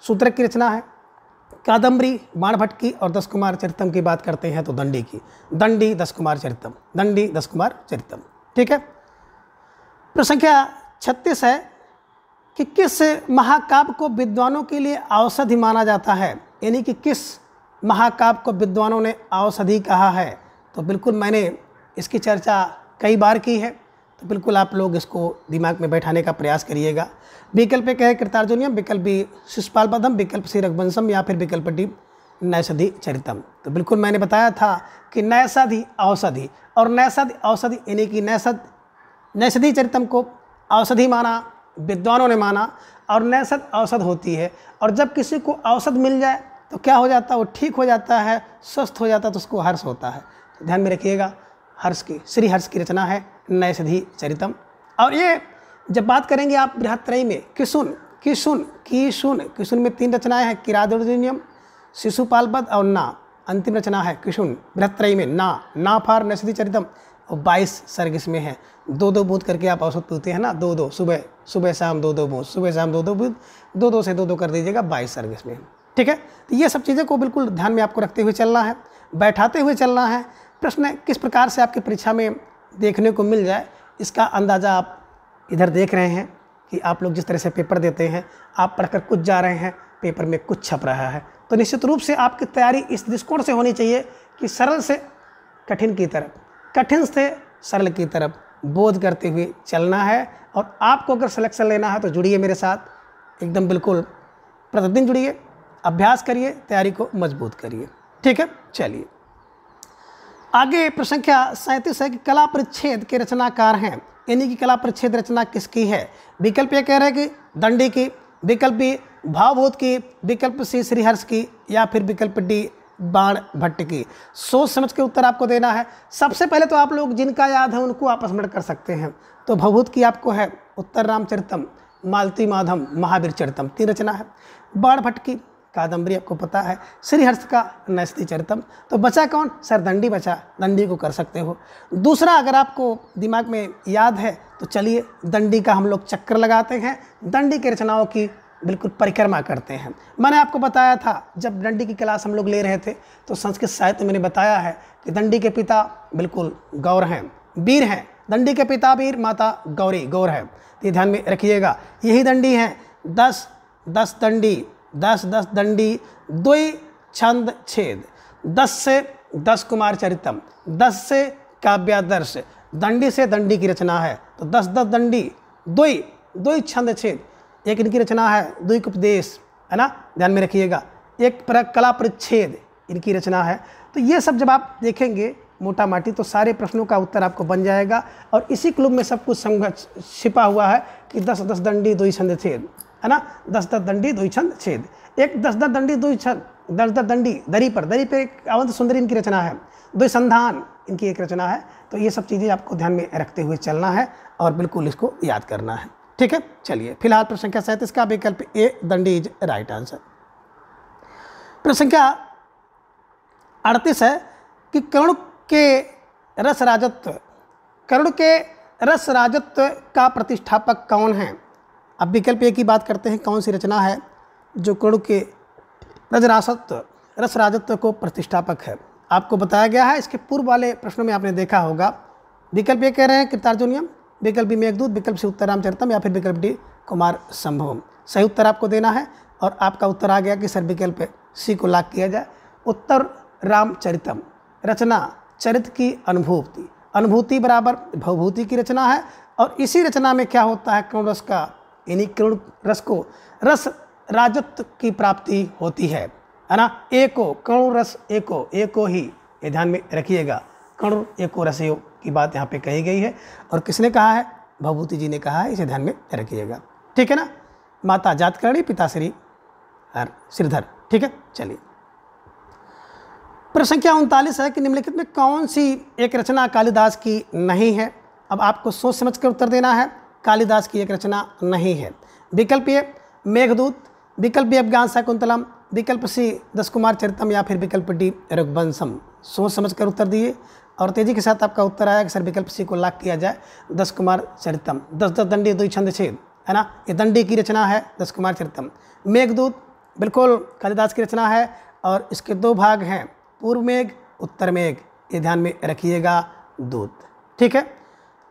सूत्रक की रचना है, कादंबरी बाणभट्ट की, और 10 कुमार चरितम की बात करते हैं तो दंडी की, दंडी 10 कुमार चरितम, दंडी 10 कुमार चरितम, ठीक है। प्रश्न संख्या 36 है कि किस महाकाव्य को विद्वानों के लिए औषधि माना जाता है, यानी कि किस महाकाव्य को विद्वानों ने औषधि कहा है। तो बिल्कुल मैंने इसकी चर्चा कई बार की है, तो बिल्कुल आप लोग इसको दिमाग में बैठाने का प्रयास करिएगा। विकल्प क्या है, कृतार्जुनियम, विकल्प बी शिशुपाल पदम, विकल्प सी रघुवंशम या फिर विकल्प डी नैषधि चरितम। तो बिल्कुल मैंने बताया था कि नैषधि औषधि, और नैषधि औषधि यानी कि नैषधि चरितम को औषधि माना, विद्वानों ने माना, और नैषध औषध होती है। और जब किसी को औषध मिल जाए तो क्या हो जाता है, वो ठीक हो जाता है, स्वस्थ हो जाता है, तो उसको हर्ष होता है। तो ध्यान में रखिएगा, हर्ष की, श्री हर्ष की रचना है नैषधि चरितम। और ये जब बात करेंगे आप बृहत्त्रयी में, किशुन किशुन किशुन किशुन में 3 रचनाएं हैं, किरादुर्जुनियम, शिशुपालपद और ना। अंतिम रचना है किशुन बृहत्त्रयी में, ना फार नैषधि चरितम, और 22 सर्ग इसमें है। 2-2 बूंद करके आप औसत पीते हैं ना, 2-2 सुबह शाम 2-2 बूंद, सुबह शाम 2-2 बूंद, 2-2 से 2-2 कर दीजिएगा, 22 सर्ग इसमें है, ठीक है। तो ये सब चीज़ें को बिल्कुल ध्यान में आपको रखते हुए चलना है, बैठाते हुए चलना है। प्रश्न किस प्रकार से आपकी परीक्षा में देखने को मिल जाए, इसका अंदाज़ा आप इधर देख रहे हैं कि आप लोग जिस तरह से पेपर देते हैं, आप पढ़कर कुछ जा रहे हैं, पेपर में कुछ छप रहा है। तो निश्चित रूप से आपकी तैयारी इस दृष्टिकोण से होनी चाहिए कि सरल से कठिन की तरफ, कठिन से सरल की तरफ बोध करते हुए चलना है। और आपको अगर सिलेक्शन लेना है तो जुड़िए मेरे साथ, एकदम बिल्कुल प्रतिदिन जुड़िए, अभ्यास करिए, तैयारी को मजबूत करिए, ठीक है। चलिए आगे प्रश्न संख्या 37 है कि कला परिच्छेद के रचनाकार हैं, यानी कि कला परिच्छेद रचना किसकी है। विकल्प ये कह रहे हैं कि दंडी की, विकल्प बी भावभूत की, विकल्प सी श्रीहर्ष की, या फिर विकल्प डी बाणभट्ट की। सोच समझ के उत्तर आपको देना है। सबसे पहले तो आप लोग जिनका याद है उनको आपस में कर सकते हैं। तो भावभूत की आपको है उत्तर रामचरितम, मालती माधम, महावीर चरितम, 3 रचना है। बाणभट्ट की कादंबरी आपको पता है, श्रीहर्ष का नैषधि चरितम। तो बचा कौन, सर दंडी बचा, दंडी को कर सकते हो। दूसरा अगर आपको दिमाग में याद है तो चलिए दंडी का हम लोग चक्कर लगाते हैं, दंडी की रचनाओं की बिल्कुल परिक्रमा करते हैं। मैंने आपको बताया था जब दंडी की क्लास हम लोग ले रहे थे तो संस्कृत साहित्य में मैंने बताया है कि दंडी के पिता बिल्कुल गौर हैं, वीर हैं। दंडी के पिता वीर, माता गौर है। तो ये ध्यान में रखिएगा, यही दंडी हैं। 10 दंडी, 10 दंडी, 2 छंद छेद, 10 से 10 कुमार चरितम, 10 से काव्यादर्श, दंडी से दंडी की रचना है। तो 10 दंडी, 2 छंद छेद, एक इनकी रचना है द्विक उपदेश, है ना, ध्यान में रखिएगा। एक कला परिच्छेद इनकी रचना है। तो ये सब जब आप देखेंगे मोटा माटी तो सारे प्रश्नों का उत्तर आपको बन जाएगा। और इसी क्लुब में सब कुछ छिपा हुआ है कि 10-10 दंडी 2 छंद छेद, है ना, 10-10 दंडी 2 छंद छेद। एक 10-10 दंडी 2 छंद 10-10 दंडी दरी पर एक अवंत सुंदरी इनकी रचना है, 2 संधान इनकी एक रचना है। तो ये सब चीज़ें आपको ध्यान में रखते हुए चलना है और बिल्कुल इसको याद करना है। ठीक है, चलिए फिलहाल प्रश्न संख्या 37 का विकल्प ए दंडी इज राइट आंसर। प्रश्न संख्या 38 है कि करुण के रस राजत्व का प्रतिष्ठापक कौन है। अब विकल्प ए की बात करते हैं, कौन सी रचना है जो करुण के रस राजत्व को प्रतिष्ठापक है। आपको बताया गया है, इसके पूर्व वाले प्रश्नों में आपने देखा होगा। विकल्प ए कह रहे हैं कृतार्जुनियम, विकल्प बी मेघदूत, विकल्प सी उत्तर रामचरितम या फिर विकल्प डी कुमार संभवम। सही उत्तर आपको देना है और आपका उत्तर आ गया कि सर विकल्प सी को लॉक किया जाए। उत्तर रामचरितम, रचना चरित्र की अनुभूति बराबर भवभूति की रचना है। और इसी रचना में क्या होता है, करुण रस का यानी करुण रस को रस राजत्व की प्राप्ति होती है ना। एको करुण रस एको ही, ये ध्यान में रखिएगा, करुण एको रसयो की बात यहाँ पे कही गई है। और किसने कहा है, भवभूति जी ने कहा है, इसे ध्यान में रखिएगा। ठीक है ना, माता जातकर्णी पिता श्री श्रीधर। ठीक है, चलिए प्रश्न संख्या 39 है कि निम्नलिखित में कौन सी एक रचना कालिदास की नहीं है। अब आपको सोच समझ कर उत्तर देना है। कालिदास की एक रचना नहीं है। विकल्प ए मेघदूत, विकल्प बी अभिज्ञान शाकुंतलम, विकल्प सी 10 कुमार चरितम या फिर विकल्प डी रघुवंशम। सोच समझ कर उत्तर दिए और तेजी के साथ आपका उत्तर आया कि सर विकल्प सी को लॉक किया जाए, 10 कुमार चरितम। 10-10 दंडी 2 छंद छेद, है ना, ये दंडी की रचना है 10 कुमार चरितम। मेघदूत बिल्कुल कालिदास की रचना है और इसके 2 भाग हैं, पूर्व मेघ उत्तर मेघ, ये ध्यान में रखिएगा, दूत। ठीक है,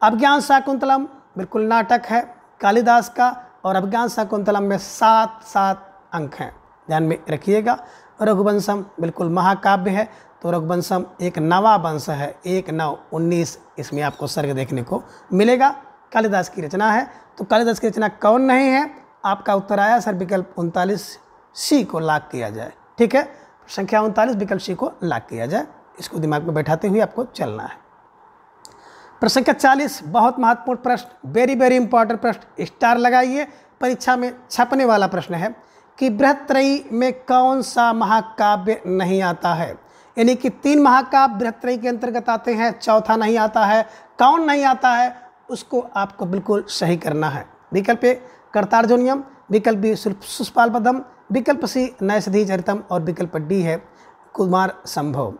अभिज्ञान शाकुंतलम बिल्कुल नाटक है कालिदास का और अभिज्ञान शाकुंतलम में 7 अंक हैं, ध्यान में रखिएगा। रघुवंशम बिल्कुल महाकाव्य है, तो रघुवंशम एक नवा वंश है, 1-9-19 इसमें आपको सर्ग देखने को मिलेगा, कालिदास की रचना है। तो कालिदास की रचना कौन नहीं है, आपका उत्तर आया सर विकल्प 39 सी को लॉक किया जाए। ठीक है, संख्या 39 विकल्प सी को लॉक किया जाए, इसको दिमाग में बैठाते हुए आपको चलना है। प्रश्न संख्या 40 बहुत महत्वपूर्ण प्रश्न, वेरी इंपॉर्टेंट प्रश्न, स्टार लगाइए, परीक्षा में छपने वाला प्रश्न है कि बृहत्त्रयी में कौन सा महाकाव्य नहीं आता है। यानी कि 3 महाकाव्य बृहत्त्रयी के अंतर्गत आते हैं, चौथा नहीं आता है। कौन नहीं आता है उसको आपको बिल्कुल सही करना है। विकल्प ए कर्तार्जुनियम, विकल्प बी सुष्पालपदम, विकल्प सी नैषधि चरितम और विकल्प डी है कुमार संभव।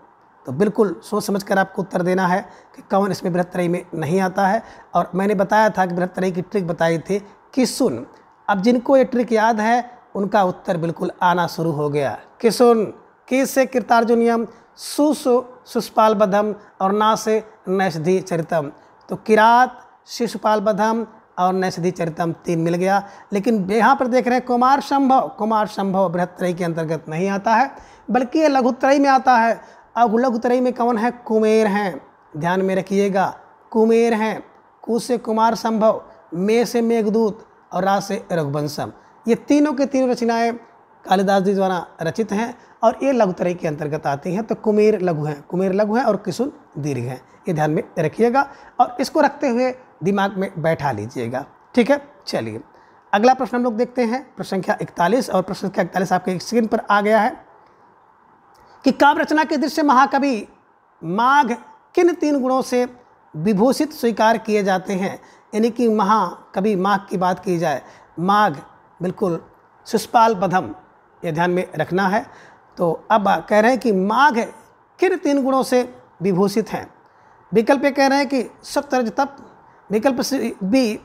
तो बिल्कुल सोच समझकर आपको उत्तर देना है कि कौन इसमें बृहत्त्रयी में नहीं आता है। और मैंने बताया था कि बृहत्त्रयी की ट्रिक बताई थी कि सुन, अब जिनको ये ट्रिक याद है उनका उत्तर बिल्कुल आना शुरू हो गया। कि सुन, कि से कृतार्जुनियम, सुष्पालबधम और ना से नैषधि चरितम। तो किरात, शिशुपालबधम और नैषधि चरितम 3 मिल गया। लेकिन यहाँ पर देख रहे हैं कुमार संभव बृहत्त्रयी के अंतर्गत नहीं आता है, बल्कि ये लघुत्रयी में आता है। अब लघुत्रयी में कौन है, कुमेर हैं, ध्यान में रखिएगा, कुमेर हैं। कु से कुमार संभव, मे से मेघदूत और रा से रघुवंशम। ये तीनों के तीनों रचनाएं कालिदास जी द्वारा रचित हैं और ये लघुत्रयी के अंतर्गत आती हैं। तो कुमेर लघु हैं और किशुन दीर्घ हैं, ये ध्यान में रखिएगा और इसको रखते हुए दिमाग में बैठा लीजिएगा। ठीक है, चलिए अगला प्रश्न हम लोग देखते हैं, प्रश्न संख्या 41। और प्रश्न संख्या 41 आपके स्क्रीन पर आ गया है कि काव्य रचना के दृश्य महाकवि माघ किन 3 गुणों से विभूषित स्वीकार किए जाते हैं। यानी कि महाकवि माघ की बात की जाए, माघ बिल्कुल सुष्पालबधम, ये ध्यान में रखना है। तो अब कह रहे हैं कि माघ किन 3 गुणों से विभूषित हैं। विकल्प ए कह रहे हैं कि सप्तरजतप, विकल्प बी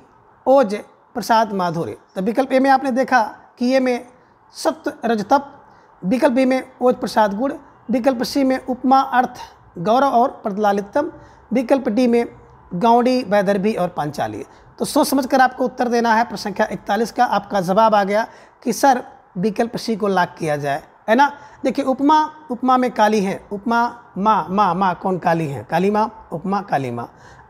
ओज प्रसाद माधुर्य। तो विकल्प ए में आपने देखा कि ये में सप्तरजतप, विकल्प बी में ओज प्रसाद गुण, विकल्प सी में उपमा अर्थ गौरव और प्रदलालितम, विकल्प डी में गौड़ी वैदर्भी और पांचाली। तो सोच समझकर आपको उत्तर देना है। प्रश्न संख्या 41 का आपका जवाब आ गया कि सर विकल्प सी को लॉक किया जाए, है ना। देखिए उपमा में काली है, उपमा माँ कौन काली है, काली माँ, उपमा काली माँ।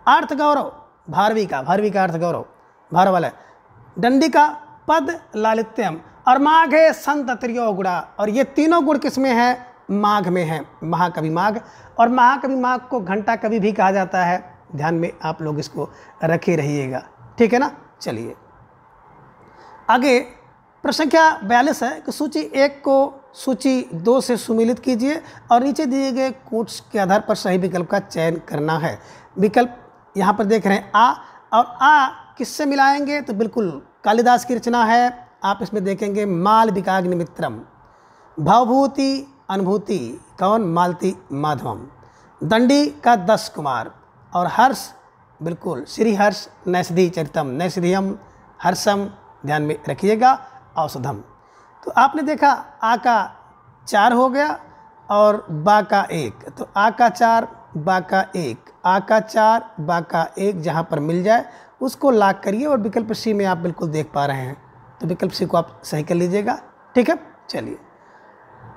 अर्थ गौरव भारवी का अर्थ गौरव, भार वाला। दंडी का पद लालित्यम और माघे संत त्रियो गुणा, और ये तीनों गुण किस में है? माघ में है, महाकवि माघ। और महाकवि माघ को घंटा कवि भी कहा जाता है, ध्यान में आप लोग इसको रखे रहिएगा, ठीक है ना। चलिए आगे प्रश्न संख्या 42 है कि सूची 1 को सूची 2 से सुमिलित कीजिए और नीचे दिए गए कोट्स के आधार पर सही विकल्प का चयन करना है। विकल्प यहाँ पर देख रहे हैं आ, और आ किससे मिलाएंगे? तो बिल्कुल कालिदास की रचना है, आप इसमें देखेंगे मालविकाग्निमित्रम, भवभूति अनुभूति कौन? मालती माधवम, दंडी का 10 कुमार, और हर्ष बिल्कुल श्री हर्ष नैषधि चरितम, नैषधियम हर्षम, ध्यान में रखिएगा, औषधम। तो आपने देखा आ का 4 हो गया और बा का 1, तो आ का 4 बा का 1, आ का 4 बा का 1 जहाँ पर मिल जाए उसको लाग करिए और विकल्प सी में आप बिल्कुल देख पा रहे हैं, तो विकल्प सी को आप सही कर लीजिएगा, ठीक है। चलिए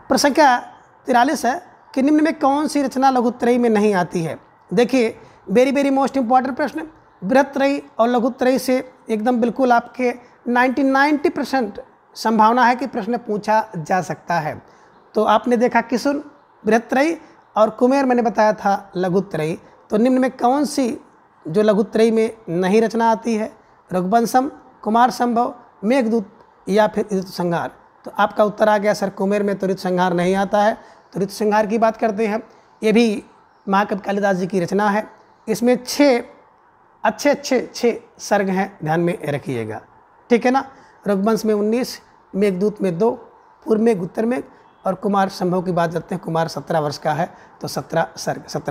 प्रश्न संख्या 43 है कि निम्न में कौन सी रचना लघुत्रयी में नहीं आती है? देखिए वेरी मोस्ट इंपॉर्टेंट प्रश्न, बृहत्त्रयी और लघुत्रयी से एकदम बिल्कुल आपके 90% संभावना है कि प्रश्न पूछा जा सकता है। तो आपने देखा किशुन बृहत्त्रयी और कुमेर मैंने बताया था लघुत्रयी, तो निम्न में कौन सी जो लघुत्रयी में नहीं रचना आती है? रघुवंशम, कुमार संभव, मेघदूत या फिर ऋतुसंहार। तो आपका उत्तर आ गया सर कुमेर में तो ऋतुसंहार नहीं आता है। तो ऋतुसंहार की बात करते हैं, ये भी महाकवि कालिदास जी की रचना है, इसमें 6 अच्छे सर्ग हैं, ध्यान में रखिएगा, ठीक है ना। रघुवंश में 19, मेघदूत में 2, पूर्व मेघ उत्तर मेघ, और कुमार संभव की बात करते हैं, कुमार 17 वर्ष का है तो 17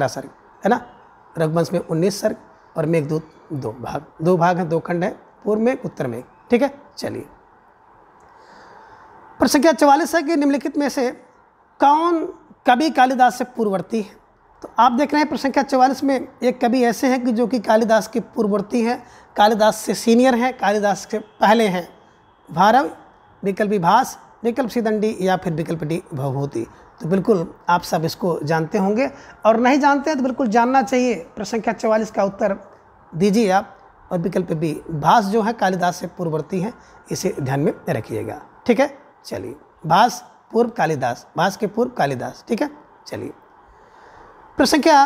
सर्ग है ना। रघुवंश में 19 सर्ग और मेघदूत 2 भाग हैं, 2 खंड है, पूर्व मेघ उत्तर मेघ, ठीक है। चलिए प्रश्न संख्या 44 है कि निम्नलिखित में से कौन कवि कालिदास से पूर्ववर्ती है? तो आप देख रहे हैं प्रश्न संख्या 44 में एक कवि ऐसे हैं कि जो कि कालिदास के पूर्ववर्ती हैं, कालिदास से सीनियर हैं, कालिदास से पहले हैं। भारव, विकल्प बी भास, विकल्प सी दंडी या फिर विकल्प डी भवभूति। तो बिल्कुल आप सब इसको जानते होंगे, और नहीं जानते हैं तो बिल्कुल जानना चाहिए। प्रश्न संख्या 44 का उत्तर दीजिए आप, और विकल्प बी भास जो है कालिदास से पूर्ववर्ती हैं, इसे ध्यान में रखिएगा, ठीक है। चलिए भास पूर्व कालिदास, भास के पूर्व कालिदास, ठीक है। चलिए प्रश्न संख्या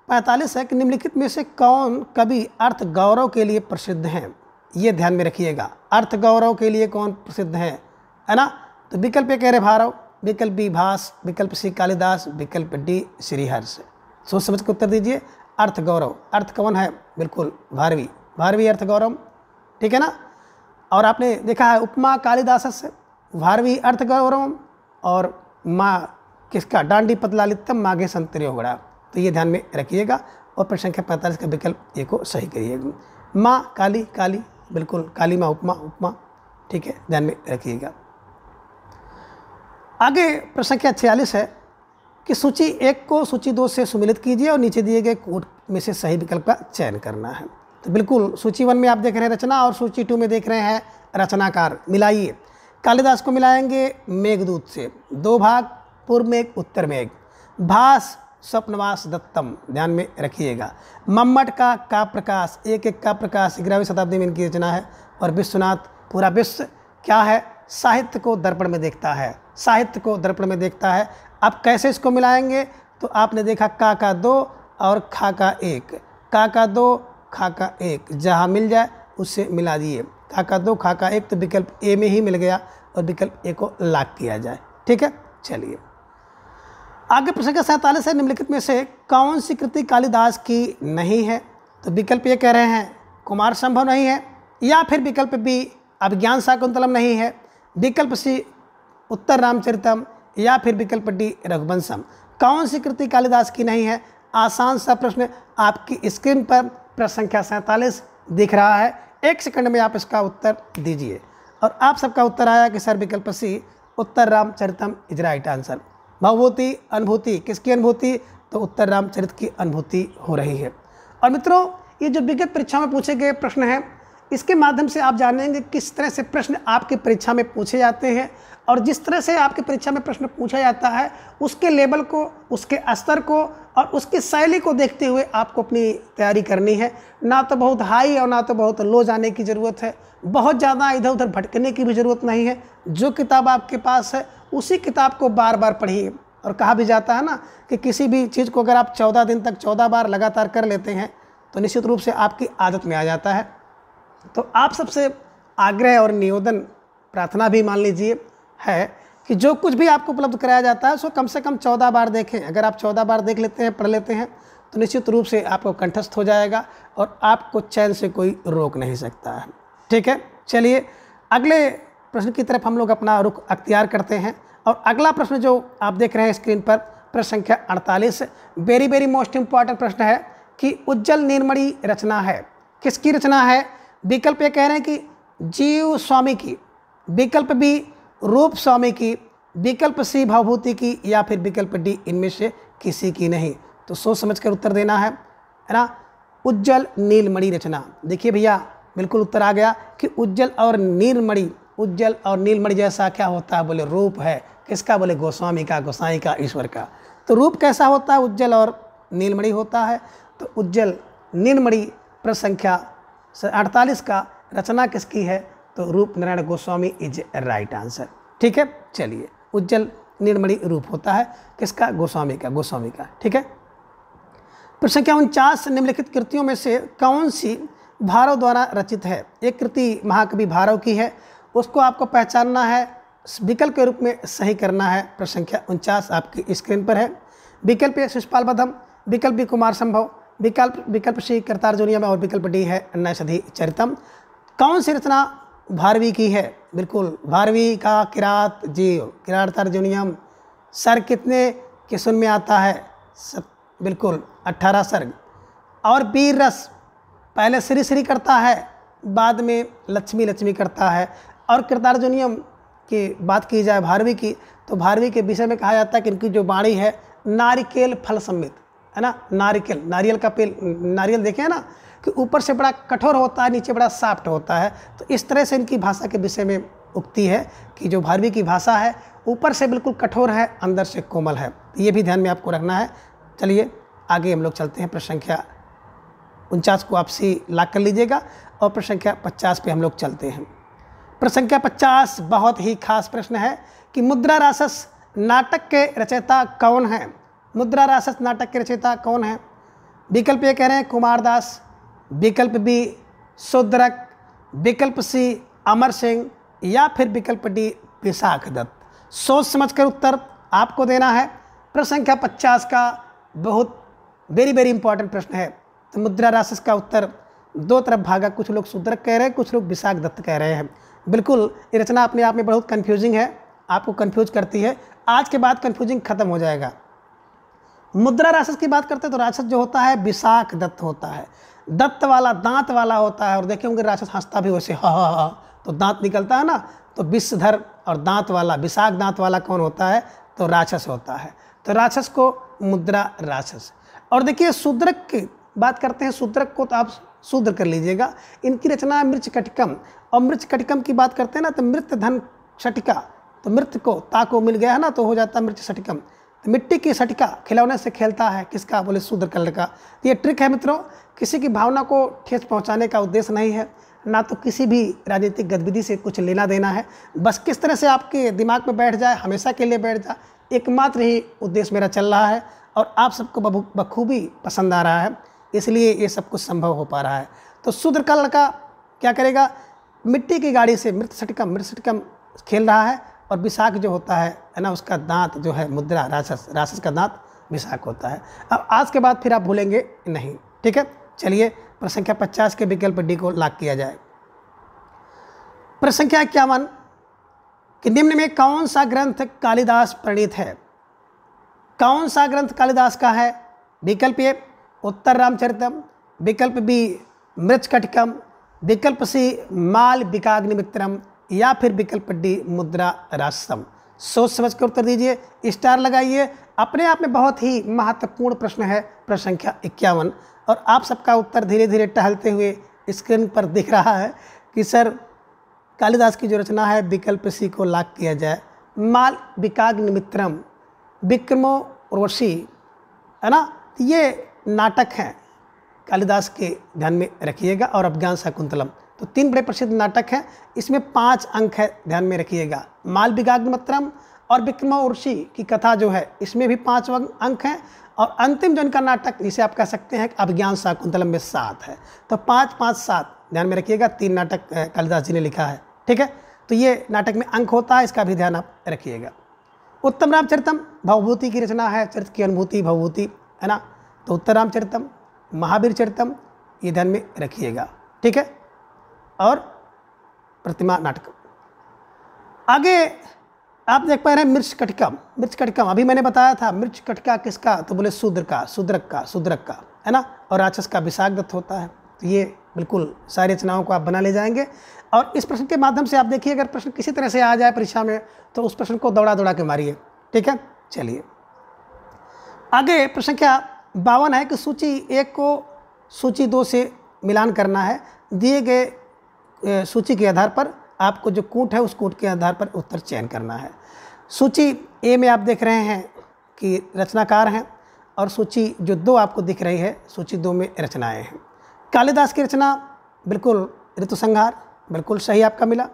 45 है कि निम्नलिखित में से कौन कवि अर्थ गौरव के लिए प्रसिद्ध हैं? ये ध्यान में रखिएगा, अर्थ गौरव के लिए कौन प्रसिद्ध है ना। तो विकल्प ए कह रहे भारव, विकल्प बी भास, विकल्प सी कालिदास, विकल्प डी श्रीहर्ष। सोच समझ के उत्तर दीजिए। अर्थ गौरव, अर्थ कौन है? बिल्कुल भारवी अर्थ गौरव, ठीक है ना। और आपने देखा है उपमा कालिदास से, भारवी अर्थ गौरव, और माँ किसका? डांडी पतलालितम माघे संतरियो गुणा। तो ये ध्यान में रखिएगा, और प्रश्न संख्या 45 का विकल्प ए को सही करिएगा। माँ काली, बिल्कुल काली माँ उपमा, ठीक है, ध्यान में रखिएगा। आगे प्रश्न संख्या 46 है कि सूची 1 को सूची 2 से सुमिलित कीजिए और नीचे दिए गए कोड में से सही विकल्प का चयन करना है। तो बिल्कुल सूची 1 में आप देख रहे हैं रचना, और सूची 2 में देख रहे हैं रचनाकार। मिलाइए, कालिदास को मिलाएंगे मेघदूत से, 2 भाग, पूर्व मेघ उत्तर मेघ, भास स्वप्नवास दत्तम, ध्यान में रखिएगा। मम्मट का प्रकाश, एक का प्रकाश 11वीं शताब्दी में इनकी रचना है। और विश्वनाथ, पूरा विश्व क्या है? साहित्य को दर्पण में देखता है, साहित्य को दर्पण में देखता है। अब कैसे इसको मिलाएंगे? तो आपने देखा का 2 और खा का 1, का 2 खा का 1 जहाँ मिल जाए उससे मिला दिए, का 2 खा का 1, तो विकल्प ए में ही मिल गया और विकल्प ए को लॉक किया जाए, ठीक है। चलिए आगे प्रश्न का 47 है, निम्नलिखित में से कौन सी कृति कालिदास की नहीं है? तो विकल्प ये कह रहे हैं कुमार संभव नहीं है, या फिर विकल्प बी अभिज्ञान शाकुंतलम नहीं है, विकल्प सी उत्तर रामचरितम, या फिर विकल्प डी रघुवंशम। कौन सी कृति कालिदास की नहीं है? आसान सा प्रश्न आपकी स्क्रीन पर प्रश्न संख्या 47 दिख रहा है, 1 सेकंड में आप इसका उत्तर दीजिए। और आप सबका उत्तर आया कि सर विकल्प सी उत्तर Ramacharitam is right answer. Bhavabhuti अनुभूति, किसकी अनुभूति? तो उत्तर रामचरित की अनुभूति हो रही है। और मित्रों, ये जो विगत परीक्षा में पूछे गए प्रश्न हैं, इसके माध्यम से आप जानेंगे किस तरह से प्रश्न आपकी परीक्षा में पूछे जाते हैं, और जिस तरह से आपकी परीक्षा में प्रश्न पूछा जाता है उसके लेवल को, उसके स्तर को और उसकी शैली को देखते हुए आपको अपनी तैयारी करनी है। ना तो बहुत हाई और ना तो बहुत लो जाने की ज़रूरत है, बहुत ज़्यादा इधर उधर भटकने की भी ज़रूरत नहीं है। जो किताब आपके पास है उसी किताब को बार बार पढ़िए। और कहा भी जाता है ना कि किसी भी चीज़ को अगर आप 14 दिन तक 14 बार लगातार कर लेते हैं तो निश्चित रूप से आपकी आदत में आ जाता है। तो आप सबसे आग्रह और निवेदन, प्रार्थना भी मान लीजिए है कि जो कुछ भी आपको उपलब्ध कराया जाता है उसको कम से कम 14 बार देखें। अगर आप 14 बार देख लेते हैं, पढ़ लेते हैं तो निश्चित रूप से आपको कंठस्थ हो जाएगा और आपको चैन से कोई रोक नहीं सकता है। ठीक है, चलिए अगले प्रश्न की तरफ हम लोग अपना रुख अख्तियार करते हैं। और अगला प्रश्न जो आप देख रहे हैं स्क्रीन पर, प्रश्न संख्या 48, वेरी वेरी मोस्ट इम्पॉर्टेंट प्रश्न है कि उज्जल नीलमणि रचना है, किसकी रचना है? विकल्प ये कह रहे हैं कि जीव स्वामी की, विकल्प बी रूप स्वामी की, विकल्प सी भवभूति की, या फिर विकल्प डी इनमें से किसी की नहीं। तो सोच समझ कर उत्तर देना है ना। उज्जल नीलमणि रचना, देखिए भैया बिल्कुल उत्तर आ गया कि उज्जल और नीलमणि, उज्जल और नीलमणि जैसा क्या होता है? बोले रूप है। किसका? बोले गोस्वामी का, गोसाई का, ईश्वर का। तो रूप कैसा होता है? उज्जल और नीलमणि होता है। तो उज्जल नीलमणि प्रश्न संख्या 48 का रचना किसकी है? तो रूप Narayan Goswami is right answer. ठीक है, चलिए उज्जल नीलमणि रूप होता है किसका? गोस्वामी का, गोस्वामी का। ठीक है, प्रश्न संख्या 49, निम्नलिखित कृतियों में से कौन सी भारव द्वारा रचित है? एक कृति महाकवि भारव की है, उसको आपको पहचानना है, विकल्प के रूप में सही करना है। प्रश्न संख्या 49 आपकी स्क्रीन पर है। विकल्प ए शिशुपाल बधम, विकल्प बी कुमार संभव, विकल्प सी करतार्जुनीयम और विकल्प डी है नैषधि चरितम। कौन सी रचना भारवी की है? बिल्कुल भारवी का किरात जीव, किरातार्जुनीयम सर्ग कितने के सुन में आता है? बिल्कुल 18 सर्ग। और वीर रस पहले श्री श्री करता है, बाद में लक्ष्मी लक्ष्मी करता है। और कृतार्जुनीयम की बात की जाए भारवी की, तो भारवी के विषय में कहा जाता है कि इनकी जो वाणी है नारिकेल फल सम्मित है ना। नारिकेल, नारियल का पेड़, नारियल देखे हैं ना कि ऊपर से बड़ा कठोर होता है, नीचे बड़ा सॉफ्ट होता है। तो इस तरह से इनकी भाषा के विषय में उक्ति है कि जो भारवी की भाषा है ऊपर से बिल्कुल कठोर है, अंदर से कोमल है। तो ये भी ध्यान में आपको रखना है। चलिए आगे हम लोग चलते हैं। प्रश्न संख्या 49 को आप सी लाख कर लीजिएगा और प्रश्न संख्या 50 पे हम लोग चलते हैं। प्रश्न संख्या 50 बहुत ही खास प्रश्न है कि मुद्रा रासस नाटक के रचयिता कौन है? मुद्रा रासस नाटक के रचयिता कौन है? विकल्प ये कह रहे हैं कुमारदास, विकल्प बी शूद्रक, विकल्प सी अमर सिंह, या फिर विकल्प डी विशाख दत्त। सोच समझकर उत्तर आपको देना है। प्रश्न संख्या 50 का बहुत वेरी वेरी इंपॉर्टेंट प्रश्न है। तो मुद्रा रासस का उत्तर दो तरफ भागा, कुछ लोग शूद्रक कह रहे हैं, कुछ लोग विशाख दत्त कह रहे हैं। बिल्कुल ये रचना अपने आप में बहुत कन्फ्यूजिंग है, आपको कन्फ्यूज करती है। आज के बाद कन्फ्यूजिंग खत्म हो जाएगा। मुद्रा रासस की बात करते हैं तो राक्षस जो होता है विशाख दत्त होता है, दत्त वाला दांत वाला होता है। और देखे होंगे राक्षस हंसता भी वैसे हा तो दांत निकलता है ना। तो विषधर और दांत वाला, विशाख दांत वाला कौन होता है? तो राक्षस होता है। तो राक्षस को मुद्रा राक्षस। और देखिए शूद्रक की बात करते हैं, शूद्रक को तो आप शूद्र कर लीजिएगा। इनकी रचना है मृच्छकटिकम। और मृच्छकटिकम की बात करते हैं ना तो मृत धन शटिका, तो मृत को ताको मिल गया है ना तो हो जाता है मृच्छकटिकम। तो मिट्टी की शटिका खिलौने से खेलता है, किसका? बोले शूद्र कलर का। तो ये ट्रिक है मित्रों, किसी की भावना को ठेस पहुंचाने का उद्देश्य नहीं है, ना तो किसी भी राजनीतिक गतिविधि से कुछ लेना देना है। बस किस तरह से आपके दिमाग में बैठ जाए, हमेशा के लिए बैठ जाए, एकमात्र ही उद्देश्य मेरा चल रहा है। और आप सबको बखूबी पसंद आ रहा है, इसलिए ये सब कुछ संभव हो पा रहा है। तो शूद्र का लड़का क्या करेगा? मिट्टी की गाड़ी से मृत शटिकम खेल रहा है। और विशाख जो होता है ना, उसका दांत जो है मुद्रा राक्षस, राक्षस का दांत विशाख होता है। अब आज के बाद फिर आप भूलेंगे नहीं। ठीक है, चलिए प्रश्न संख्या 50 के विकल्प डी को लॉक किया जाए। प्रश्न संख्या 51 कि निम्न में कौन सा ग्रंथ कालिदास प्रणीत है? कौन सा ग्रंथ कालिदास का है? विकल्प ए उत्तर रामचरितम, विकल्प बी मृच्छकटिकम, विकल्प सी मालविकाग्निमित्रम, या फिर विकल्प डी मुद्रा रासम। सोच समझ कर उत्तर दीजिए, स्टार लगाइए। अपने आप में बहुत ही महत्वपूर्ण प्रश्न है प्रश्न संख्या 51। और आप सबका उत्तर धीरे धीरे टहलते हुए स्क्रीन पर दिख रहा है कि सर कालिदास की जो रचना है विकल्प सी को लॉक किया जाए। मालविकाग्निमित्रम, विक्रमो उर्वशी है ना, तो ये नाटक हैं कालिदास के, ध्यान में रखिएगा। और अभिज्ञान शाकुंतलम, तो 3 बड़े प्रसिद्ध नाटक हैं। इसमें 5 अंक है, ध्यान में रखिएगा। मालविकाग्निमित्रम और विक्रमोर्वशी की कथा जो है इसमें भी 5 अंक हैं। और अंतिम जो इनका नाटक जिसे आप कह सकते हैं अभिज्ञान शाकुंतलम में 7 है। तो 5, 5, 7 ध्यान में रखिएगा। 3 नाटक कालिदास जी ने लिखा है, ठीक है। तो ये नाटक में अंक होता है, इसका भी ध्यान आप रखिएगा। उत्तम रामचरितम भवभूति की रचना है, चरित्र की अनुभूति भवभूति है ना। तो उत्तर रामचरितम, महावीर चरितम, ये ध्यान में रखिएगा, ठीक है। और प्रतिमा नाटक। आगे आप देख पा रहे हैं मृच्छकटिकम। मृच्छकटिकम अभी मैंने बताया था। मृच्छकटिका किसका, तो बोले शूद्र का, शूद्रक का है ना। और राक्षस का विशाखदत्त होता है। तो ये बिल्कुल सारी रचनाओं को आप बना ले जाएंगे। और इस प्रश्न के माध्यम से आप देखिए, अगर प्रश्न किसी तरह से आ जाए परीक्षा में तो उस प्रश्न को दौड़ा के मारिए, ठीक है। चलिए आगे प्रश्न क्या 52 है कि सूची 1 को सूची 2 से मिलान करना है। दिए गए सूची के आधार पर आपको जो कूट है उस कूट के आधार पर उत्तर चयन करना है। सूची ए में आप देख रहे हैं कि रचनाकार हैं, और सूची जो 2 आपको दिख रही है सूची 2 में रचनाएं हैं। कालिदास की रचना बिल्कुल ऋतुसंहार, बिल्कुल सही आपका मिला।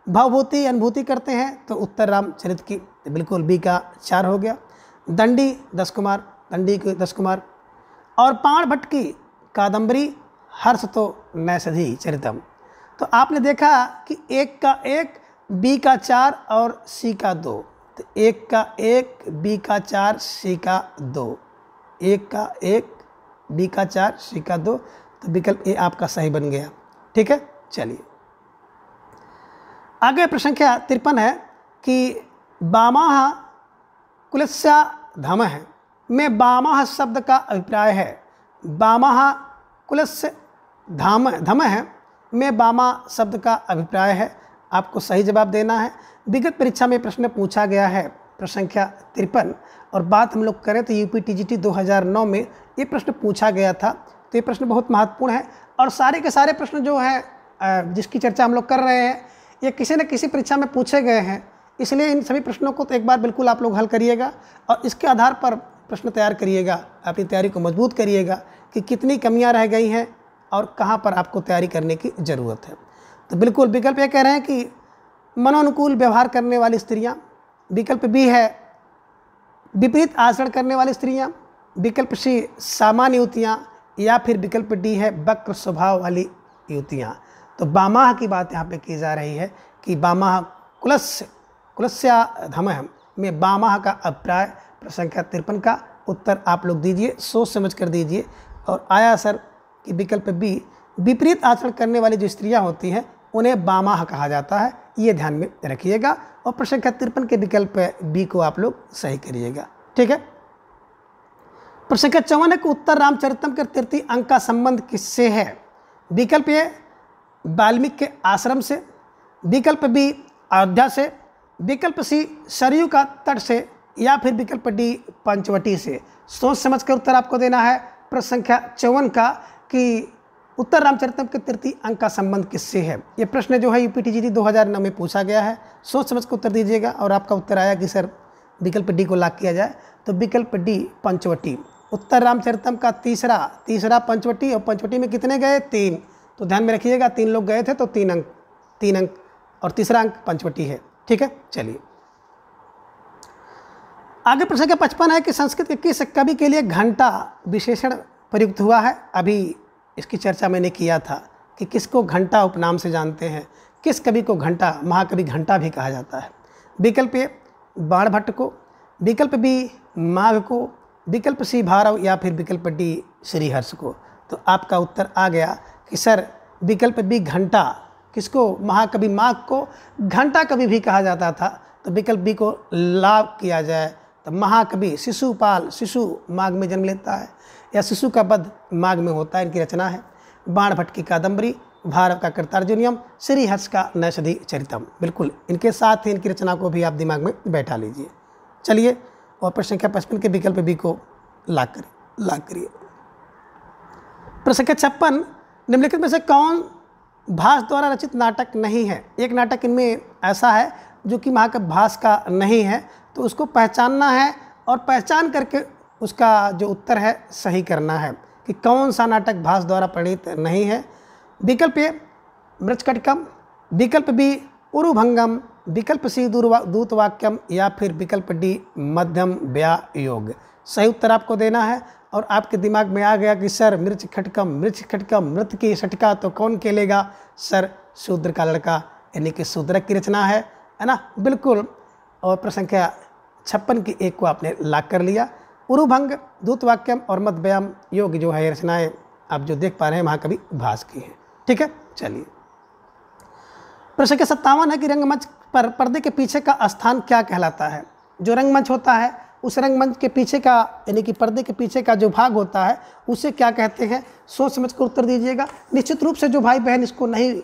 भावभूति अनुभूति करते हैं तो उत्तर रामचरित की, बिल्कुल बी का 4 हो गया। दंडी 10 कुमार, दंडी के 10 कुमार। और पाण भट्ट की कादम्बरी हर्ष तो नैषधि चरितम। तो आपने देखा कि 1 का 1, बी का 4 और सी का 2। तो 1 का 1, बी का 4, सी का 2। 1 का 1, बी का 4, सी का 2। तो विकल्प ए आपका सही बन गया, ठीक है। चलिए आगे प्रश्न संख्या 53 है कि बामाह कुलस्या धमः में बामाह शब्द का अभिप्राय है। बामाह कुलस्य धमः में बामा शब्द का अभिप्राय है। आपको सही जवाब देना है। विगत परीक्षा में प्रश्न पूछा गया है, प्रश्न संख्या 53। और बात हम लोग करें तो यूपी टीजीटी 2009 में ये प्रश्न पूछा गया था। तो ये प्रश्न बहुत महत्वपूर्ण है। और सारे के सारे प्रश्न जो हैं जिसकी चर्चा हम लोग कर रहे हैं ये किसी न किसी परीक्षा में पूछे गए हैं। इसलिए इन सभी प्रश्नों को तो एक बार बिल्कुल आप लोग हल करिएगा और इसके आधार पर प्रश्न तैयार करिएगा। अपनी तैयारी को मजबूत करिएगा कि कितनी कमियां रह गई हैं और कहां पर आपको तैयारी करने की ज़रूरत है। तो बिल्कुल विकल्प ये कह रहे हैं कि मनोनुकूल व्यवहार करने वाली स्त्रियां। विकल्प बी है विपरीत आचरण करने वाली स्त्रियां। विकल्प सी सामान्य युवतियाँ। या फिर विकल्प डी है वक्र स्वभाव वाली युवतियाँ। तो बामाह की बात यहाँ पे की जा रही है कि बामाह कुलस्या धमः में बामाह का अभिप्राय। प्रश्न संख्या 53 का उत्तर आप लोग दीजिए, सोच समझ कर दीजिए। और आया सर कि विकल्प बी विपरीत आचरण करने वाली जो स्त्रियां होती हैं उन्हें बामाह कहा जाता है। ये ध्यान में रखिएगा। और प्रश्न संख्या 53 के विकल्प बी को आप लोग सही करिएगा, ठीक है। प्रश्न संख्या 54 है कि उत्तर रामचरितम के 33 अंक का संबंध किससे है। विकल्प ए वाल्मीकि के आश्रम से। विकल्प बी अयोध्या से। विकल्प सी सरयू का तट से। या फिर विकल्प डी पंचवटी से। सोच समझ कर उत्तर आपको देना है प्रश्न संख्या 54 का कि उत्तर रामचरितम के 33 अंक का संबंध किससे है। ये प्रश्न जो है यूपी टीजीटी 2009 में पूछा गया है। सोच समझ कर उत्तर दीजिएगा। और आपका उत्तर आया कि सर विकल्प डी को लॉक किया जाए। तो विकल्प डी पंचवटी। उत्तर रामचरितम का तीसरा पंचवटी। और पंचवटी में कितने गए 3। तो ध्यान में रखिएगा 3 लोग गए थे तो 3 अंक और तीसरा अंक पंचवटी है, ठीक है। चलिए आगे प्रश्न संख्या 55 है कि संस्कृत के किस कवि के लिए घंटा विशेषण प्रयुक्त हुआ है। अभी इसकी चर्चा मैंने किया था कि किसको घंटा उपनाम से जानते हैं, किस कवि को घंटा महाकवि घंटा भी कहा जाता है। विकल्प ए बाणभट्ट को। विकल्प बी माघ को। विकल्प सी भारव। या फिर विकल्प डी श्रीहर्ष को। तो आपका उत्तर आ गया कि सर विकल्प बी घंटा किसको महाकवि माघ को घंटा कवि भी कहा जाता था। तो विकल्प बी को लाभ किया जाए तो महाकवि शिशुपाल, शिशु माघ में जन्म लेता है या शिशु का वध माघ में होता है। इनकी रचना है बाणभट्ट की कादम्बरी, भारव का कृतार्जुनियम, श्रीहर्ष का नैषधि चरितम। बिल्कुल इनके साथ ही इनकी रचना को भी आप दिमाग में बैठा लीजिए। चलिए और प्रश्न संख्या 55 के विकल्प बी को लॉक करिए। प्रश्न संख्या 56 निम्नलिखित में से कौन भास द्वारा रचित नाटक नहीं है। एक नाटक इनमें ऐसा है जो कि महाकवि भास का नहीं है। तो उसको पहचानना है और पहचान करके उसका जो उत्तर है सही करना है कि कौन सा नाटक भास द्वारा प्रणीत नहीं है। विकल्प ए मृच्छकटिकम, विकल्प बी उरुभंगम, विकल्प सी दूतवाक्यम या फिर विकल्प डी मध्यम व्यायोग। सही उत्तर आपको देना है। और आपके दिमाग में आ गया कि सर मृच्छ खटकम मृत की षटका तो कौन खेलेगा, सर शूद्र का लड़का यानी कि शूद्रक की रचना है ना, बिल्कुल। और प्रश्न संख्या 56 की एक को आपने लाक कर लिया। उरुभंग, दूतवाक्यम और मध्यम योग जो है रचनाएं आप जो देख पा रहे हैं महाकवि भास की हैं। ठीक है, चलिए। प्रश्न संख्या 57 है कि रंगमंच पर पर्दे के पीछे का स्थान क्या कहलाता है। जो रंगमंच होता है उस रंगमंच के पीछे का यानी कि पर्दे के पीछे का जो भाग होता है उसे क्या कहते हैं, सोच समझ कर उत्तर दीजिएगा। निश्चित रूप से जो भाई बहन इसको नहीं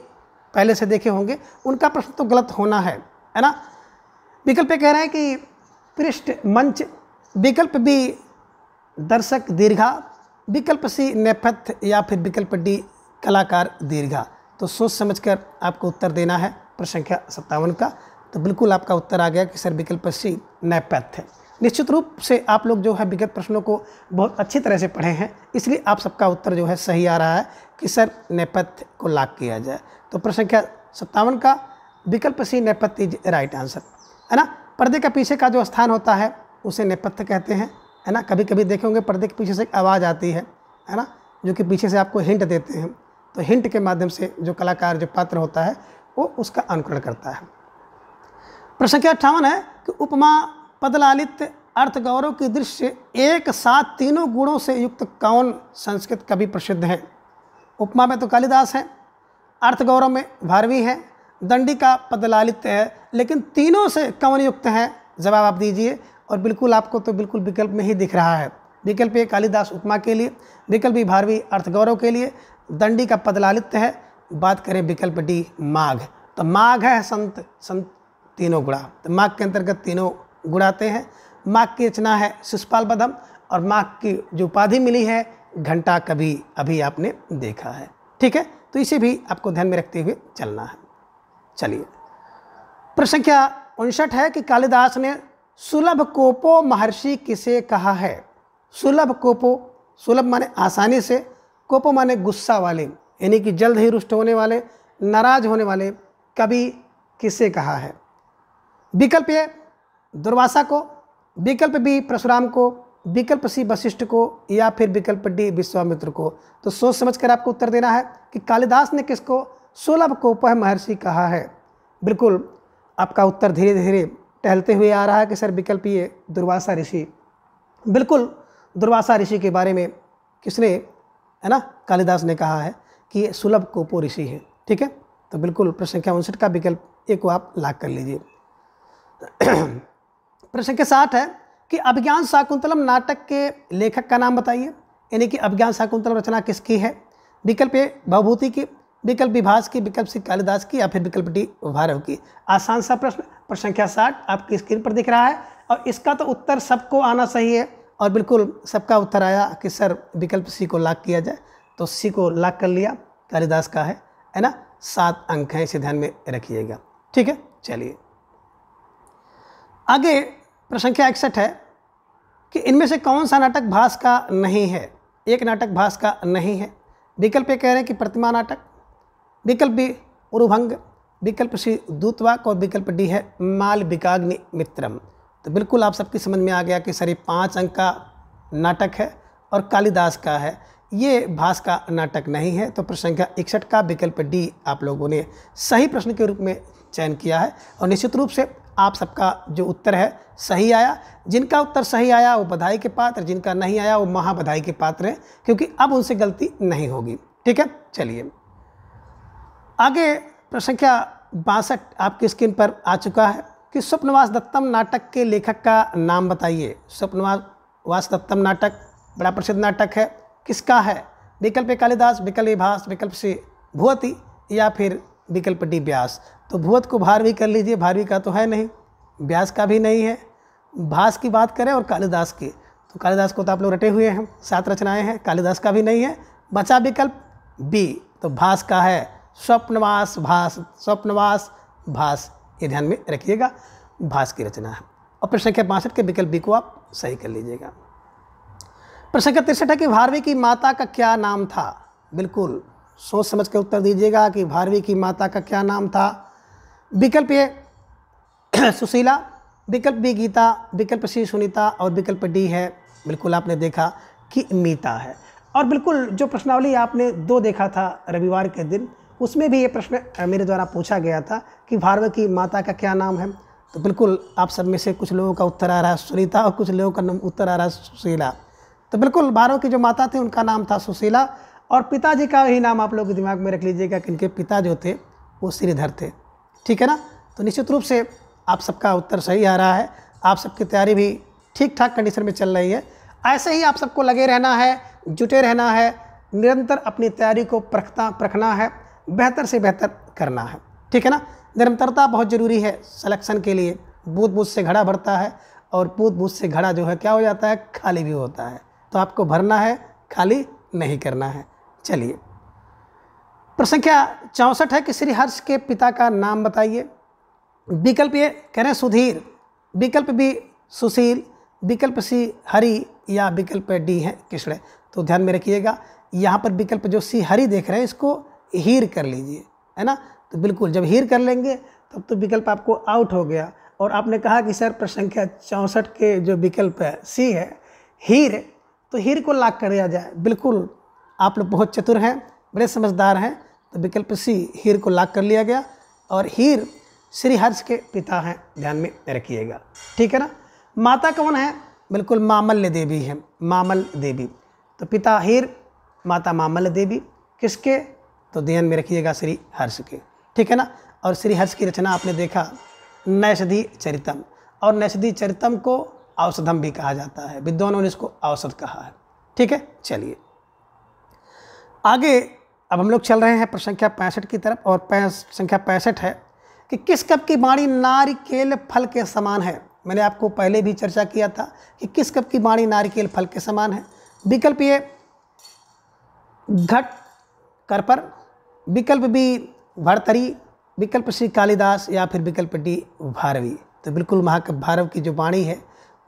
पहले से देखे होंगे उनका प्रश्न तो गलत होना है ना। विकल्प कह रहे हैं कि पृष्ठ मंच, विकल्प बी दर्शक दीर्घा, विकल्प सी नेपथ्य या फिर विकल्प डी कलाकार दीर्घा। तो सोच समझकर आपको उत्तर देना है प्रश्न संख्या 57 का। तो बिल्कुल आपका उत्तर आ गया कि सर विकल्प सी नेपथ्य है। निश्चित रूप से आप लोग जो है विगत प्रश्नों को बहुत अच्छी तरह से पढ़े हैं, इसलिए आप सबका उत्तर जो है सही आ रहा है कि सर नेपथ्य को लाक किया जाए। तो प्रश्न संख्या 57 का विकल्प सी नेपथ्य इज राइट आंसर, है ना। पर्दे का पीछे का जो स्थान होता है उसे नेपथ्य कहते हैं, है ना। कभी कभी देखे होंगे पर्दे के पीछे से एक आवाज़ आती है ना, जो कि पीछे से आपको हिंट देते हैं। तो हिंट के माध्यम से जो कलाकार जो पात्र होता है वो उसका अनुकरण करता है। प्रश्न संख्या 58 है कि उपमा, पदलालित, अर्थ गौरव की दृश्य एक साथ तीनों गुणों से युक्त कौन संस्कृत कवि प्रसिद्ध है। उपमा में तो कालिदास है, अर्थ गौरव में भारवी है, दंडी का पदलालित्य है, लेकिन तीनों से कौन युक्त है, जवाब आप दीजिए। और बिल्कुल आपको तो बिल्कुल विकल्प में ही दिख रहा है। विकल्प ए कालिदास उपमा के लिए, विकल्प बी भारवी अर्थ गौरव के लिए, दंडी का पदलालित्य है। बात करें विकल्प डी माघ, तो माघ है संत तीनों गुणा। तो माघ के अंतर्गत तीनों गुण आते हैं। माघ की रचना है शिशुपाल बधम और माघ की जो उपाधि मिली है घंटा कवि, अभी आपने देखा है। ठीक है, तो इसे भी आपको ध्यान में रखते हुए चलना है। चलिए, प्रश्न संख्या 59 है कि कालिदास ने सुलभ कोपो महर्षि किसे कहा है। सुलभ कोपो, सुलभ माने आसानी से, कोपो माने गुस्सा वाले यानी कि जल्द ही रुष्ट होने वाले, नाराज होने वाले कवि किसे कहा है। विकल्प ए दुर्वासा को, विकल्प बी परशुराम को, विकल्प सी वशिष्ठ को या फिर विकल्प डी विश्वामित्र को। तो सोच समझकर आपको उत्तर देना है कि कालिदास ने किसको सुलभ कोपह महर्षि कहा है। बिल्कुल आपका उत्तर धीरे धीरे टहलते हुए आ रहा है कि सर विकल्प ये दुर्वासा ऋषि। बिल्कुल दुर्वासा ऋषि के बारे में किसने, है ना, कालिदास ने कहा है कि ये सुलभ कोपो ऋषि है। ठीक है, तो बिल्कुल प्रश्न संख्या 59 का विकल्प ए को आप लाक कर लीजिए। प्रश्न के 60 है कि अभिज्ञान शाकुंतलम नाटक के लेखक का नाम बताइए, यानी कि अभिज्ञान शाकुंतलम रचना किसकी है। विकल्प ए भवभूति की, विकल्प बी भास की, विकल्प सी कालिदास की या फिर विकल्प डी भारव की। आसान सा प्रश्न, प्रश्न संख्या 60 आपकी स्क्रीन पर दिख रहा है और इसका तो उत्तर सबको आना सही है। और बिल्कुल सबका उत्तर आया कि सर विकल्प सी को लाक किया जाए। तो सी को लाक कर लिया, कालिदास का है ना। 7 अंक हैं, इसे ध्यान में रखिएगा। ठीक है, चलिए आगे। प्रश्न संख्या 61 है कि इनमें से कौन सा नाटक भास का नहीं है। एक नाटक भास का नहीं है। विकल्प ए कह रहे हैं कि प्रतिमा नाटक, विकल्प बी उरुभंग, विकल्प सी दूतवाक और विकल्प डी है मालविकाग्नि मित्रम। तो बिल्कुल आप सबकी समझ में आ गया कि सर ये 5 अंक का नाटक है और कालिदास का है, ये भास का नाटक नहीं है। तो प्रश्न संख्या 61 का विकल्प डी आप लोगों ने सही प्रश्न के रूप में चयन किया है और निश्चित रूप से आप सबका जो उत्तर है सही आया। जिनका उत्तर सही आया वो बधाई के पात्र, जिनका नहीं आया वो महा बधाई के पात्र हैं, क्योंकि अब उनसे गलती नहीं होगी। ठीक है, चलिए आगे। प्रश्न संख्या 62 आपकी स्क्रीन पर आ चुका है कि स्वप्नवास दत्तम नाटक के लेखक का नाम बताइए। स्वप्नवास दत्तम नाटक बड़ा प्रसिद्ध नाटक है, किसका है। विकल्प ए कालिदास, विकल्प ए भास, विकल्प से भुवती या फिर विकल्प डी व्यास। तो भुवत को भारवी कर लीजिए, भारवी का तो है नहीं, व्यास का भी नहीं है। भास की बात करें और कालिदास की, तो कालिदास को तो आप लोग रटे हुए हैं, 7 रचनाएं हैं, कालिदास का भी नहीं है। बचा विकल्प बी, तो भास का है। स्वप्नवास भास, स्वप्नवास भास, ये ध्यान में रखिएगा, भास की रचना है। और प्रश्न संख्या 62 के विकल्प बी को आप सही कर लीजिएगा। प्रश्न संख्या 63 है कि भारवी की माता का क्या नाम था। बिल्कुल सोच समझ के उत्तर दीजिएगा कि भारवी की माता का क्या नाम था। विकल्प ए सुशीला, विकल्प बी गीता, विकल्प सी सुनीता और विकल्प डी है बिल्कुल आपने देखा कि मीता है। और बिल्कुल जो प्रश्नावली आपने 2 देखा था रविवार के दिन, उसमें भी ये प्रश्न मेरे द्वारा पूछा गया था कि भारवी की माता का क्या नाम है। तो बिल्कुल आप सब में से कुछ लोगों का उत्तर आ रहा है सुनीता और कुछ लोगों का उत्तर आ रहा है सुशीला। तो बिल्कुल भारवी की जो माता थे उनका नाम था सुशीला और पिताजी का ही नाम आप लोग दिमाग में रख लीजिएगा कि इनके पिता जो थे वो श्रीधर थे। ठीक है ना। तो निश्चित रूप से आप सबका उत्तर सही आ रहा है, आप सबकी तैयारी भी ठीक ठाक कंडीशन में चल रही है। ऐसे ही आप सबको लगे रहना है, जुटे रहना है, निरंतर अपनी तैयारी को परखना है, बेहतर से बेहतर करना है। ठीक है ना। निरंतरता बहुत ज़रूरी है सिलेक्शन के लिए। बूंद बूंद से घड़ा भरता है और बूंद बूंद से घड़ा जो है क्या हो जाता है, खाली भी होता है। तो आपको भरना है, खाली नहीं करना है। चलिए प्रश्न संख्या 64 है कि श्री हर्ष के पिता का नाम बताइए। विकल्प ए कह रहे हैं सुधीर, विकल्प बी सुशील, विकल्प सी हरि या विकल्प डी है कृष्ण। तो ध्यान में रखिएगा यहाँ पर विकल्प जो सी हरि देख रहे हैं इसको हीर कर लीजिए, है ना। तो बिल्कुल जब हीर कर लेंगे तब तो विकल्प आपको आउट हो गया। और आपने कहा कि सर प्रश्न संख्या 64 के जो विकल्प है सी है हीर, तो हीर को लॉक कर दिया जाए। बिल्कुल आप लोग बहुत चतुर हैं, बड़े समझदार हैं। तो विकल्प सी हीर को लॉक कर लिया गया और हीर श्री हर्ष के पिता हैं, ध्यान में रखिएगा। ठीक है ना। माता कौन है, बिल्कुल मामल्य देवी है, मामल देवी। तो पिता हीर, माता मामल्य देवी, किसके, तो ध्यान में रखिएगा श्री हर्ष के। ठीक है ना। और श्री हर्ष की रचना आपने देखा नैषधि चरितम, और नैषधि चरितम को औषधम भी कहा जाता है, विद्वानों ने इसको औषध कहा है। ठीक है। चलिए आगे अब हम लोग चल रहे हैं प्रश्न संख्या 65 की तरफ। और संख्या 65 है कि किस कप की वाणी नारिकेल फल के समान है। मैंने आपको पहले भी चर्चा किया था कि किस कप की वाणी नारिकेल फल के समान है। विकल्प ए घट करपर, विकल्प बी भरतरी, विकल्प सी कालिदास या फिर विकल्प डी भारवी। तो बिल्कुल महाकवि भारव की जो वाणी है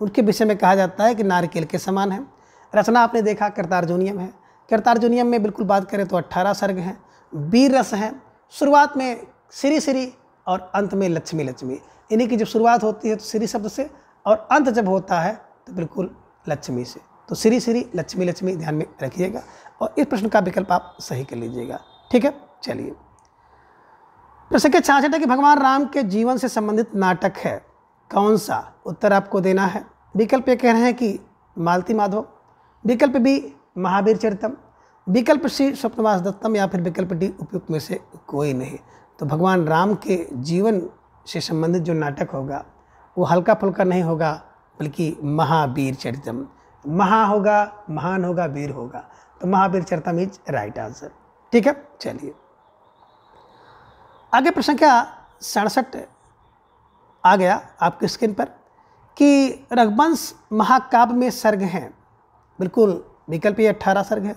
उनके विषय में कहा जाता है कि नारिकेल के समान है। रचना आपने देखा कृतार्जुनीयम है। कृतार्जुनीयम में बिल्कुल बात करें तो 18 सर्ग हैं, वीर रस हैं। शुरुआत में श्री श्री और अंत में लक्ष्मी लक्ष्मी। इन्हीं की जब शुरुआत होती है तो श्री शब्द से और अंत जब होता है तो बिल्कुल लक्ष्मी से। तो श्री श्री लक्ष्मी लक्ष्मी ध्यान में रखिएगा और इस प्रश्न का विकल्प आप सही कर लीजिएगा। ठीक है। चलिए प्रश्न संख्या 66 है कि भगवान राम के जीवन से संबंधित नाटक है कौन सा। उत्तर आपको देना है। विकल्प ए कह रहे हैं कि मालती माधव, विकल्प बी महावीर चरितम, विकल्प सी स्वप्नवास दत्तम या फिर विकल्प डी उपयुक्त में से कोई नहीं। तो भगवान राम के जीवन से संबंधित जो नाटक होगा वो हल्का फुल्का नहीं होगा, बल्कि महावीर चरितम। महा होगा, महान होगा, वीर होगा। तो महावीर चरितम इज राइट आंसर। ठीक है। चलिए आगे प्रश्न संख्या 67 आ गया आपकी स्क्रीन पर कि रघुवंश महाकाव्य में सर्ग हैं। बिल्कुल विकल्प ए 18 सर्ग है,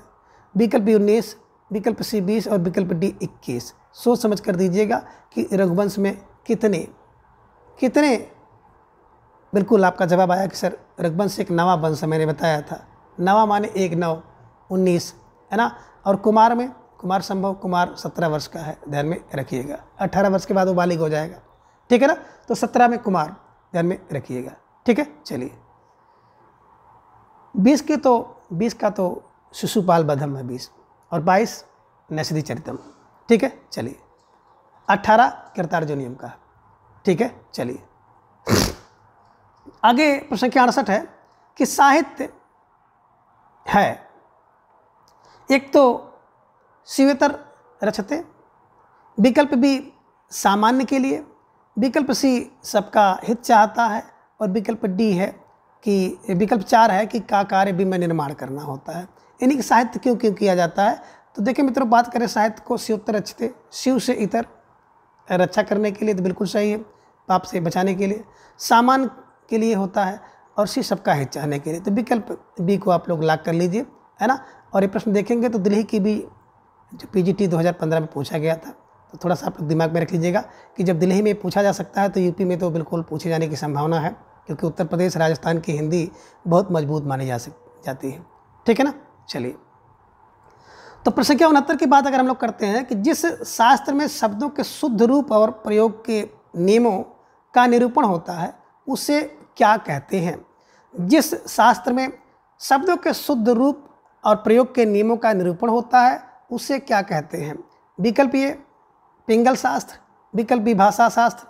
विकल्प बी 19, विकल्प सी 20 और विकल्प डी 21। सोच समझ कर दीजिएगा कि रघुवंश में कितने बिल्कुल आपका जवाब आया कि सर रघुवंश एक नवा वंश है। मैंने बताया था नवा माने 1 9 19 है ना। और कुमार में कुमार संभव, कुमार 17 वर्ष का है, ध्यान में रखिएगा। 18 वर्ष के बाद वो बालिग हो जाएगा। ठीक है ना। तो 17 में कुमार, ध्यान में रखिएगा। ठीक है। चलिए 20 का तो शिशुपाल बधम है 20 और 22 नैषधि चरितम। ठीक है। चलिए 18 कृतार्जुनीयम का। ठीक है। चलिए आगे प्रश्न संख्या 68 है कि साहित्य है एक तो शिवेतर रचते, विकल्प बी सामान्य के लिए, विकल्प सी सबका हित चाहता है और विकल्प डी है कि विकल्प 4 है कि का कार्य भी में निर्माण करना होता है। यानी कि साहित्य क्यों किया जाता है। तो देखिए मित्रों, बात करें साहित्य को शिवोत्तर रचते, शिव से इतर रक्षा करने के लिए तो बिल्कुल सही है, पाप से बचाने के लिए। सामान्य के लिए होता है और सी सबका हित चाहने के लिए। तो विकल्प बी को आप लोग लॉक कर लीजिए, है ना। और ये प्रश्न देखेंगे तो दिल्ली की भी जो पीजीटी 2015 में पूछा गया था, तो थोड़ा सा आप लोग दिमाग में रख लीजिएगा कि जब दिल्ली में पूछा जा सकता है तो यूपी में तो बिल्कुल पूछे जाने की संभावना है, क्योंकि उत्तर प्रदेश राजस्थान की हिंदी बहुत मजबूत मानी जाती है। ठीक है ना। चलिए, तो प्रश्न संख्या 69 की बात अगर हम लोग करते हैं कि जिस शास्त्र में शब्दों के शुद्ध रूप और प्रयोग के नियमों का निरूपण होता है उसे क्या कहते हैं। जिस शास्त्र में शब्दों के शुद्ध रूप और प्रयोग के नियमों का निरूपण होता है उसे क्या कहते हैं। विकल्प ए पिंगल शास्त्र, विकल्प बी भाषा शास्त्र,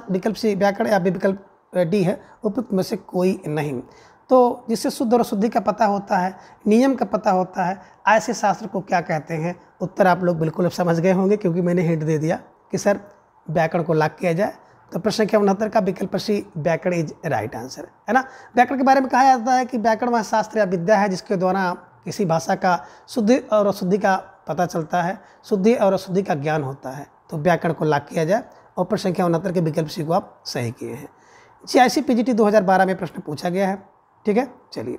विकल्प सी व्याकरण या विकल्प डी है उपयुक्त में से कोई नहीं। तो जिससे शुद्ध और अशुद्धि का पता होता है, नियम का पता होता है, ऐसे शास्त्र को क्या कहते हैं। उत्तर आप लोग बिल्कुल अब समझ गए होंगे क्योंकि मैंने हिंट दे दिया कि सर व्याकरण को लॉक किया जाए। तो प्रश्न संख्या 69 का विकल्प सी व्याकरण इज राइट आंसर है ना। व्याकरण के बारे में कहा जाता है कि व्याकरण वह शास्त्र या विद्या है जिसके द्वारा किसी भाषा का शुद्धि और अशुद्धि का पता चलता है, शुद्धि और अशुद्धि का ज्ञान होता है। तो व्याकरण को लॉक किया जाए और प्रश्न संख्या 69 के विकल्प सी को आप सही किए हैं। GIC PGT 2012 में प्रश्न पूछा गया है। ठीक है, चलिए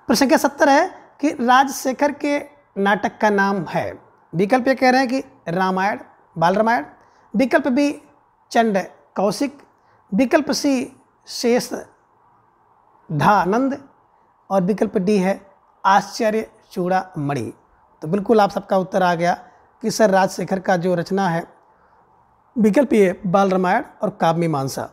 प्रश्न संख्या 70 है कि राजशेखर के नाटक का नाम है। विकल्प ये कह रहे हैं कि रामायण, बाल रामायण, विकल्प बी चंड कौशिक, विकल्प सी शेष धानंद और विकल्प डी है आश्चर्य चूड़ामणि। तो बिल्कुल आप सबका उत्तर आ गया कि सर राजशेखर का जो रचना है विकल्प ये बाल रामायण और काव्य मीमांसा।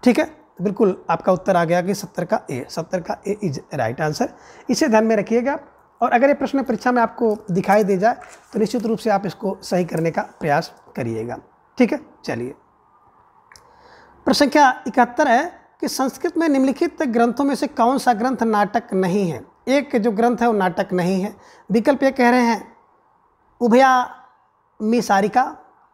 ठीक है, बिल्कुल आपका उत्तर आ गया कि 70 का ए इज राइट आंसर। इसे ध्यान में रखिएगा और अगर ये प्रश्न परीक्षा में आपको दिखाई दे जाए तो निश्चित रूप से आप इसको सही करने का प्रयास करिएगा। ठीक है, चलिए प्रश्न संख्या 71 है कि संस्कृत में निम्नलिखित ग्रंथों में से कौन सा ग्रंथ नाटक नहीं है। एक जो ग्रंथ है वो नाटक नहीं है। विकल्प ये कह रहे हैं उभयामीसारिका,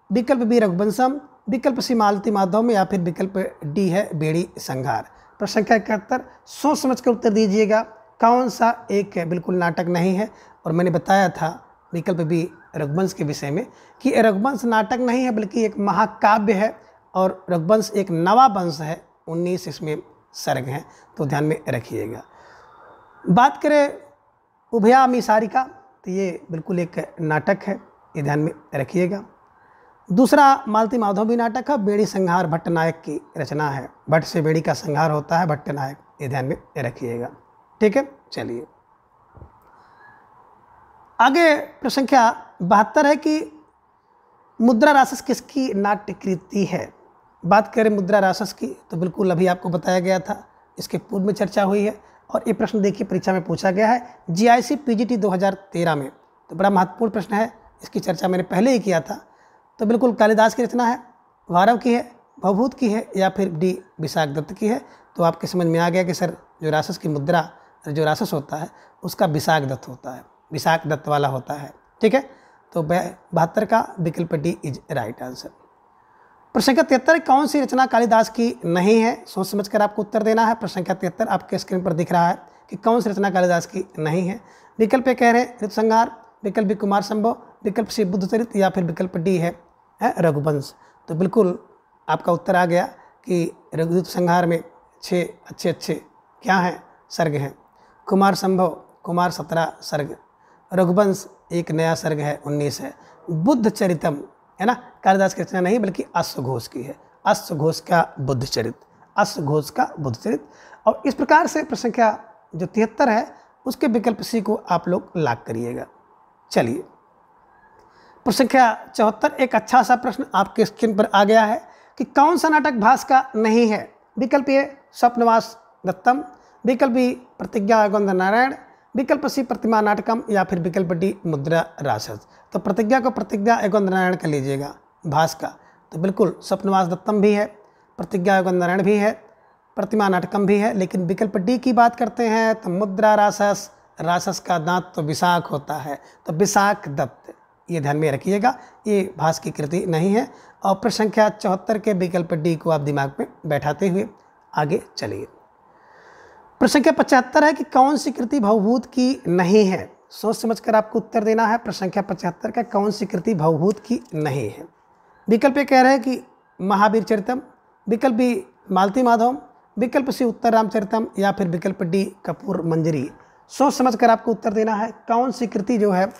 विकल्प बी रघुवंशम, विकल्प सी मालती माधव या फिर विकल्प डी है बेड़ी संहार। प्रश्न संख्या 71 सोच समझ कर उत्तर दीजिएगा कौन सा एक है बिल्कुल नाटक नहीं है। और मैंने बताया था विकल्प बी रघुवंश के विषय में कि रघुवंश नाटक नहीं है बल्कि एक महाकाव्य है और रघुवंश एक नवा वंश है, 19 इसमें सर्ग हैं, तो ध्यान में रखिएगा। बात करें उभयामीसारिका तो ये बिल्कुल एक नाटक है, ये ध्यान में रखिएगा। दूसरा मालती माधव भी नाटक है, बेड़ी संहार भट्टनायक की रचना है, भट्ट से बेड़ी का संहार होता है, भट्टनायक, ये ध्यान में रखिएगा। ठीक है, चलिए आगे प्रश्न संख्या 72 है कि मुद्रा रासस किसकी नाट्य कृति है। बात करें मुद्रा रासस की तो बिल्कुल अभी आपको बताया गया था, इसके पूर्व में चर्चा हुई है और ये प्रश्न देखिए परीक्षा में पूछा गया है GIC PGT 2013 में। तो बड़ा महत्वपूर्ण प्रश्न है, इसकी चर्चा मैंने पहले ही किया था। तो बिल्कुल कालिदास की रचना है, वारव की है, भवभूत की है या फिर डी विशाख दत्त की है। तो आपके समझ में आ गया कि सर जो रासस की मुद्रा जो रासस होता है उसका विशाख दत्त होता है, विशाख दत्त वाला होता है। ठीक है, तो 72 का विकल्प डी इज राइट आंसर। प्रश्न संख्या 73 कौन सी रचना कालिदास की नहीं है, सोच समझकर आपको उत्तर देना है। प्रश्न संख्या 73 आपके स्क्रीन पर दिख रहा है कि कौन सी रचना कालिदास की नहीं है। विकल्प कह रहे हैं ऋतुसंहार, विकल्प बी कुमार संभव, विकल्प सी बुद्धचरित या फिर विकल्प डी है रघुवंश। तो बिल्कुल आपका उत्तर आ गया कि ऋतुसंहार में 6 अच्छे क्या हैं सर्ग हैं, कुमार संभव कुमार 17 सर्ग, रघुवंश एक नया सर्ग है 19 है, बुद्ध चरितम है ना कालिदास की रचना नहीं बल्कि अश्वघोष की है, अश्वघोष का बुद्ध चरित, अश्वघोष का बुद्ध चरित। और इस प्रकार से प्रश्न संख्या जो 73 है उसके विकल्प सी को आप लोग लॉक करिएगा। चलिए प्रश्न संख्या 74 एक अच्छा सा प्रश्न आपके स्क्रीन पर आ गया है कि कौन सा नाटक भास का नहीं है। विकल्प ए स्वप्नवास दत्तम, विकल्प बी प्रतिज्ञा योगेंद्र नारायण, विकल्प सी प्रतिमा नाटकम या फिर विकल्प डी मुद्रा रासस। तो प्रतिज्ञा को प्रतिज्ञा योगेंद्र नारायण का लीजिएगा भास का। तो बिल्कुल स्वप्नवास दत्तम भी है, प्रतिज्ञा योगेंद्र नारायण भी है, प्रतिमा नाटकम भी है, लेकिन विकल्प डी की बात करते हैं तो मुद्रा रासस, रासस का दांत तो विशाख होता है, तो विशाख दत्त, ये ध्यान में रखिएगा, ये भास की कृति नहीं है। और प्रश्न संख्या 74 के विकल्प डी को आप दिमाग में बैठाते हुए आगे चलिए। प्रश्न संख्या 75 है कि कौन सी कृति भवभूत की नहीं है, सोच समझकर आपको उत्तर देना है। प्रश्न संख्या 75 का कौन सी कृति भवभूत की नहीं है। विकल्प कह रहे हैं कि महावीर चरितम, विकल्प बी मालती माधव, विकल्प सी उत्तर रामचरितम या फिर विकल्प डी कपूर मंजरी। सोच समझकर आपको उत्तर देना है कौन सी कृति जो है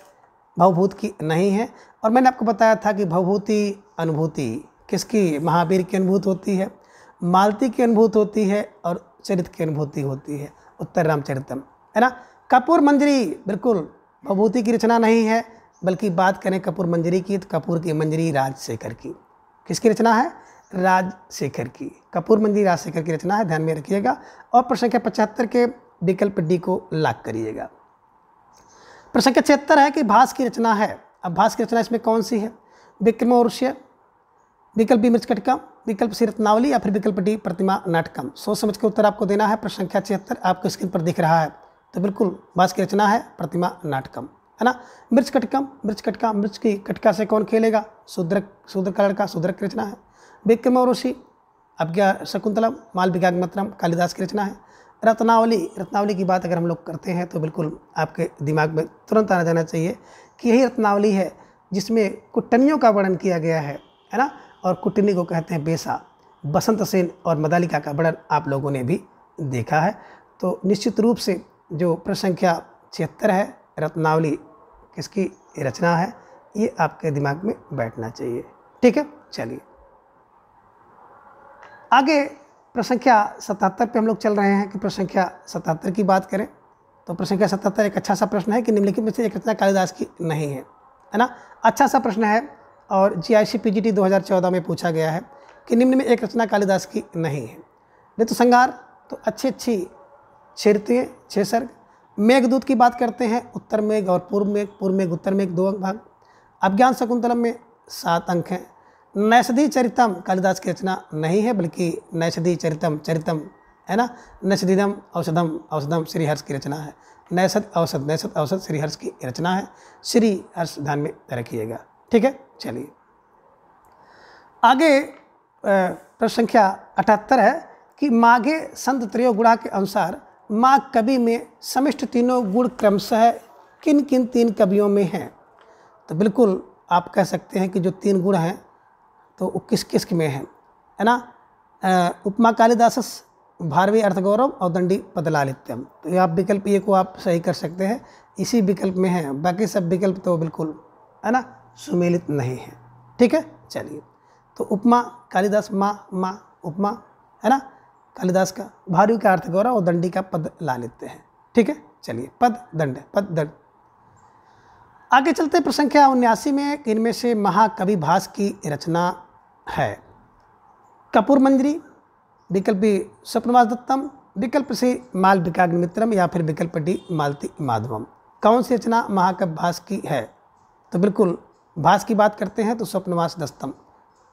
भवभूत की नहीं है। और मैंने आपको बताया था कि भवभूति अनुभूति किसकी, महावीर की अनुभूत होती है, मालती की अनुभूत होती है और चरित की अनुभूति होती है, उत्तर रामचरितम है ना। कपूर मंजरी बिल्कुल भभूति की रचना नहीं है, बल्कि बात करें कपूर मंजरी की तो कपूर की मंजरी राजशेखर की। किसकी रचना है? राजशेखर की। कपूर मंजरी राजशेखर की रचना है, ध्यान में रखिएगा। और प्रश्न संख्या 75 के विकल्प डी को लॉक करिएगा। प्रश्न संख्या 76 है कि भास की रचना है। अब भास की रचना इसमें कौन सी है? विक्रमोर्वशीय, विकल्प बी मृच्छकटिकम, विकल्प सी रत्नावली या फिर विकल्प डी प्रतिमा नाटकम। सोच समझ के उत्तर आपको देना है। प्रश्न संख्या 76 आपको स्क्रीन पर दिख रहा है, तो बिल्कुल भास की रचना है प्रतिमा नाटकम, है ना। मृच्छकटिकम, मृच्छकटिका, मृच्छ की कटिका से कौन खेलेगा? शूद्र का लड़का, शूद्र की रचना है। विक्रमोर्वशी, अज्ञा शकुंतलम, मालविकाग्निमित्रम, कालिदास की रचना है। रत्नावली, रत्नावली की बात अगर हम लोग करते हैं तो बिल्कुल आपके दिमाग में तुरंत आ जाना चाहिए कि यही रत्नावली है जिसमें कुटनियों का वर्णन किया गया है ना। और कुटनी को कहते हैं बेसा। बसंत सेन और मदालिका का वर्णन आप लोगों ने भी देखा है। तो निश्चित रूप से जो प्रश्न संख्या 76 है, रत्नावली किसकी रचना है, ये आपके दिमाग में बैठना चाहिए। ठीक है, चलिए आगे प्रश्न संख्या 77 पे हम लोग चल रहे हैं कि प्रश्न संख्या 77 की बात करें तो प्रश्न संख्या 77 एक अच्छा सा प्रश्न है कि निम्नलिखित में से एक रचना कालिदास की नहीं है ना। अच्छा सा प्रश्न है और GIC PGT 2014 में पूछा गया है कि निम्न में एक रचना कालिदास की नहीं है। ऋतु संहार तो अच्छी 6 ऋतुएं, 6 सर्ग। मेघदूत की बात करते हैं, उत्तर मेघ और पूर्व मेघ उत्तर मेघ 2 भाग। अभिज्ञान शकुंतलम में 7 अंक हैं। नैषधि चरितम कालिदास की रचना नहीं है, बल्कि नैषधि चरितम है ना। नैषधिदम औषधम श्रीहर्ष की रचना है। नैषध औषध श्रीहर्ष की रचना है। श्रीहर्ष ध्यान में रखिएगा। ठीक है, चलिए आगे प्रश्न संख्या 78 है कि माघे संत त्रयोगुणा के अनुसार माघ कवि में समिष्ट तीनों गुण क्रमशः किन किन 3 कवियों में हैं। तो बिल्कुल आप कह सकते हैं कि जो 3 गुण हैं तो वो किस किस में हैं, है ना। उपमा कालिदासस, भारवी अर्थगौरव और दंडी पदलालित्यम। तो ये आप विकल्प ए को आप सही कर सकते हैं, इसी विकल्प में है। बाकी सब विकल्प तो बिल्कुल है ना सुमेलित नहीं है। ठीक है, चलिए तो उपमा कालिदास माँ उपमा है ना कालिदास का, भारवी का अर्थगौरव और दंडी का पद लालित्य है। ठीक है, चलिए पद दंड। आगे चलते प्रश्न संख्या 79 में इनमें से महाकवि भास की रचना है। कपूर मंजरी, विकल्प बी स्वप्नवास दत्तम, विकल्प सी मालविकाग्निमित्रम या फिर विकल्प डी मालती माधवम। कौन सी रचना महाकवि भास की है? तो बिल्कुल भास की बात करते हैं तो स्वप्नवास दत्तम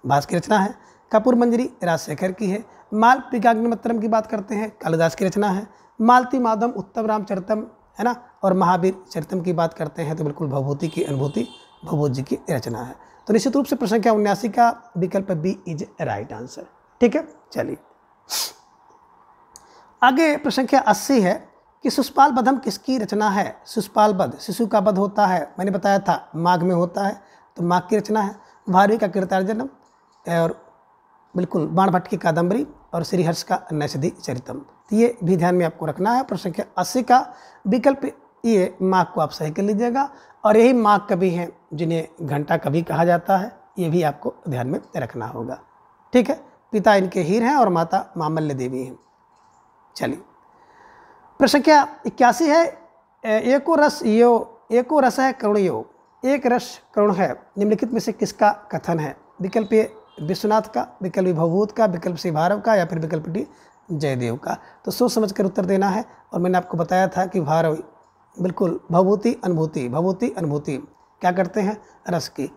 भास की रचना है। कपूर मंजरी राजशेखर की है। मालविकाग्निमित्रम की बात करते हैं कालिदास की रचना है। मालती माधवम उत्तम रामचरितम है ना। और महावीर चरितम की बात करते हैं तो बिल्कुल भभूति की अनुभूति भभूत जी की रचना है। तो निश्चित रूप से प्रश्न संख्या 79 का विकल्प बी इज राइट आंसर। ठीक है, चलिए आगे प्रश्न संख्या 80 है कि शिशुपाल बधम किसकी रचना है। शिशुपाल बध, शिशु का वध होता है, मैंने बताया था माघ में होता है, तो माघ की रचना है। भारवी का कीर्तार्जनम और बिल्कुल बाणभट्ट की कादम्बरी और श्रीहर्ष का नैषधि चरितम। तो ये भी ध्यान में आपको रखना है। प्रश्न संख्या 80 का विकल्प ये माघ को आप सही कर लीजिएगा। और यही माघ कवि हैं जिन्हें घंटा कवि कहा जाता है, ये भी आपको ध्यान में रखना होगा। ठीक है, पिता इनके हीर हैं और माता मामल्य देवी हैं। चलिए प्रश्न संख्या 81 है एको रस है करुण योग, एक रस करुण है, निम्नलिखित में से किसका कथन है। विकल्प ए विश्वनाथ का, विकल्प भवभूत का, विकल्प सी भारव का या फिर विकल्प डी जयदेव का। तो सोच समझ कर उत्तर देना है। और मैंने आपको बताया था कि भारव बिल्कुल भवभूति अनुभूति क्या करते हैं, रस की,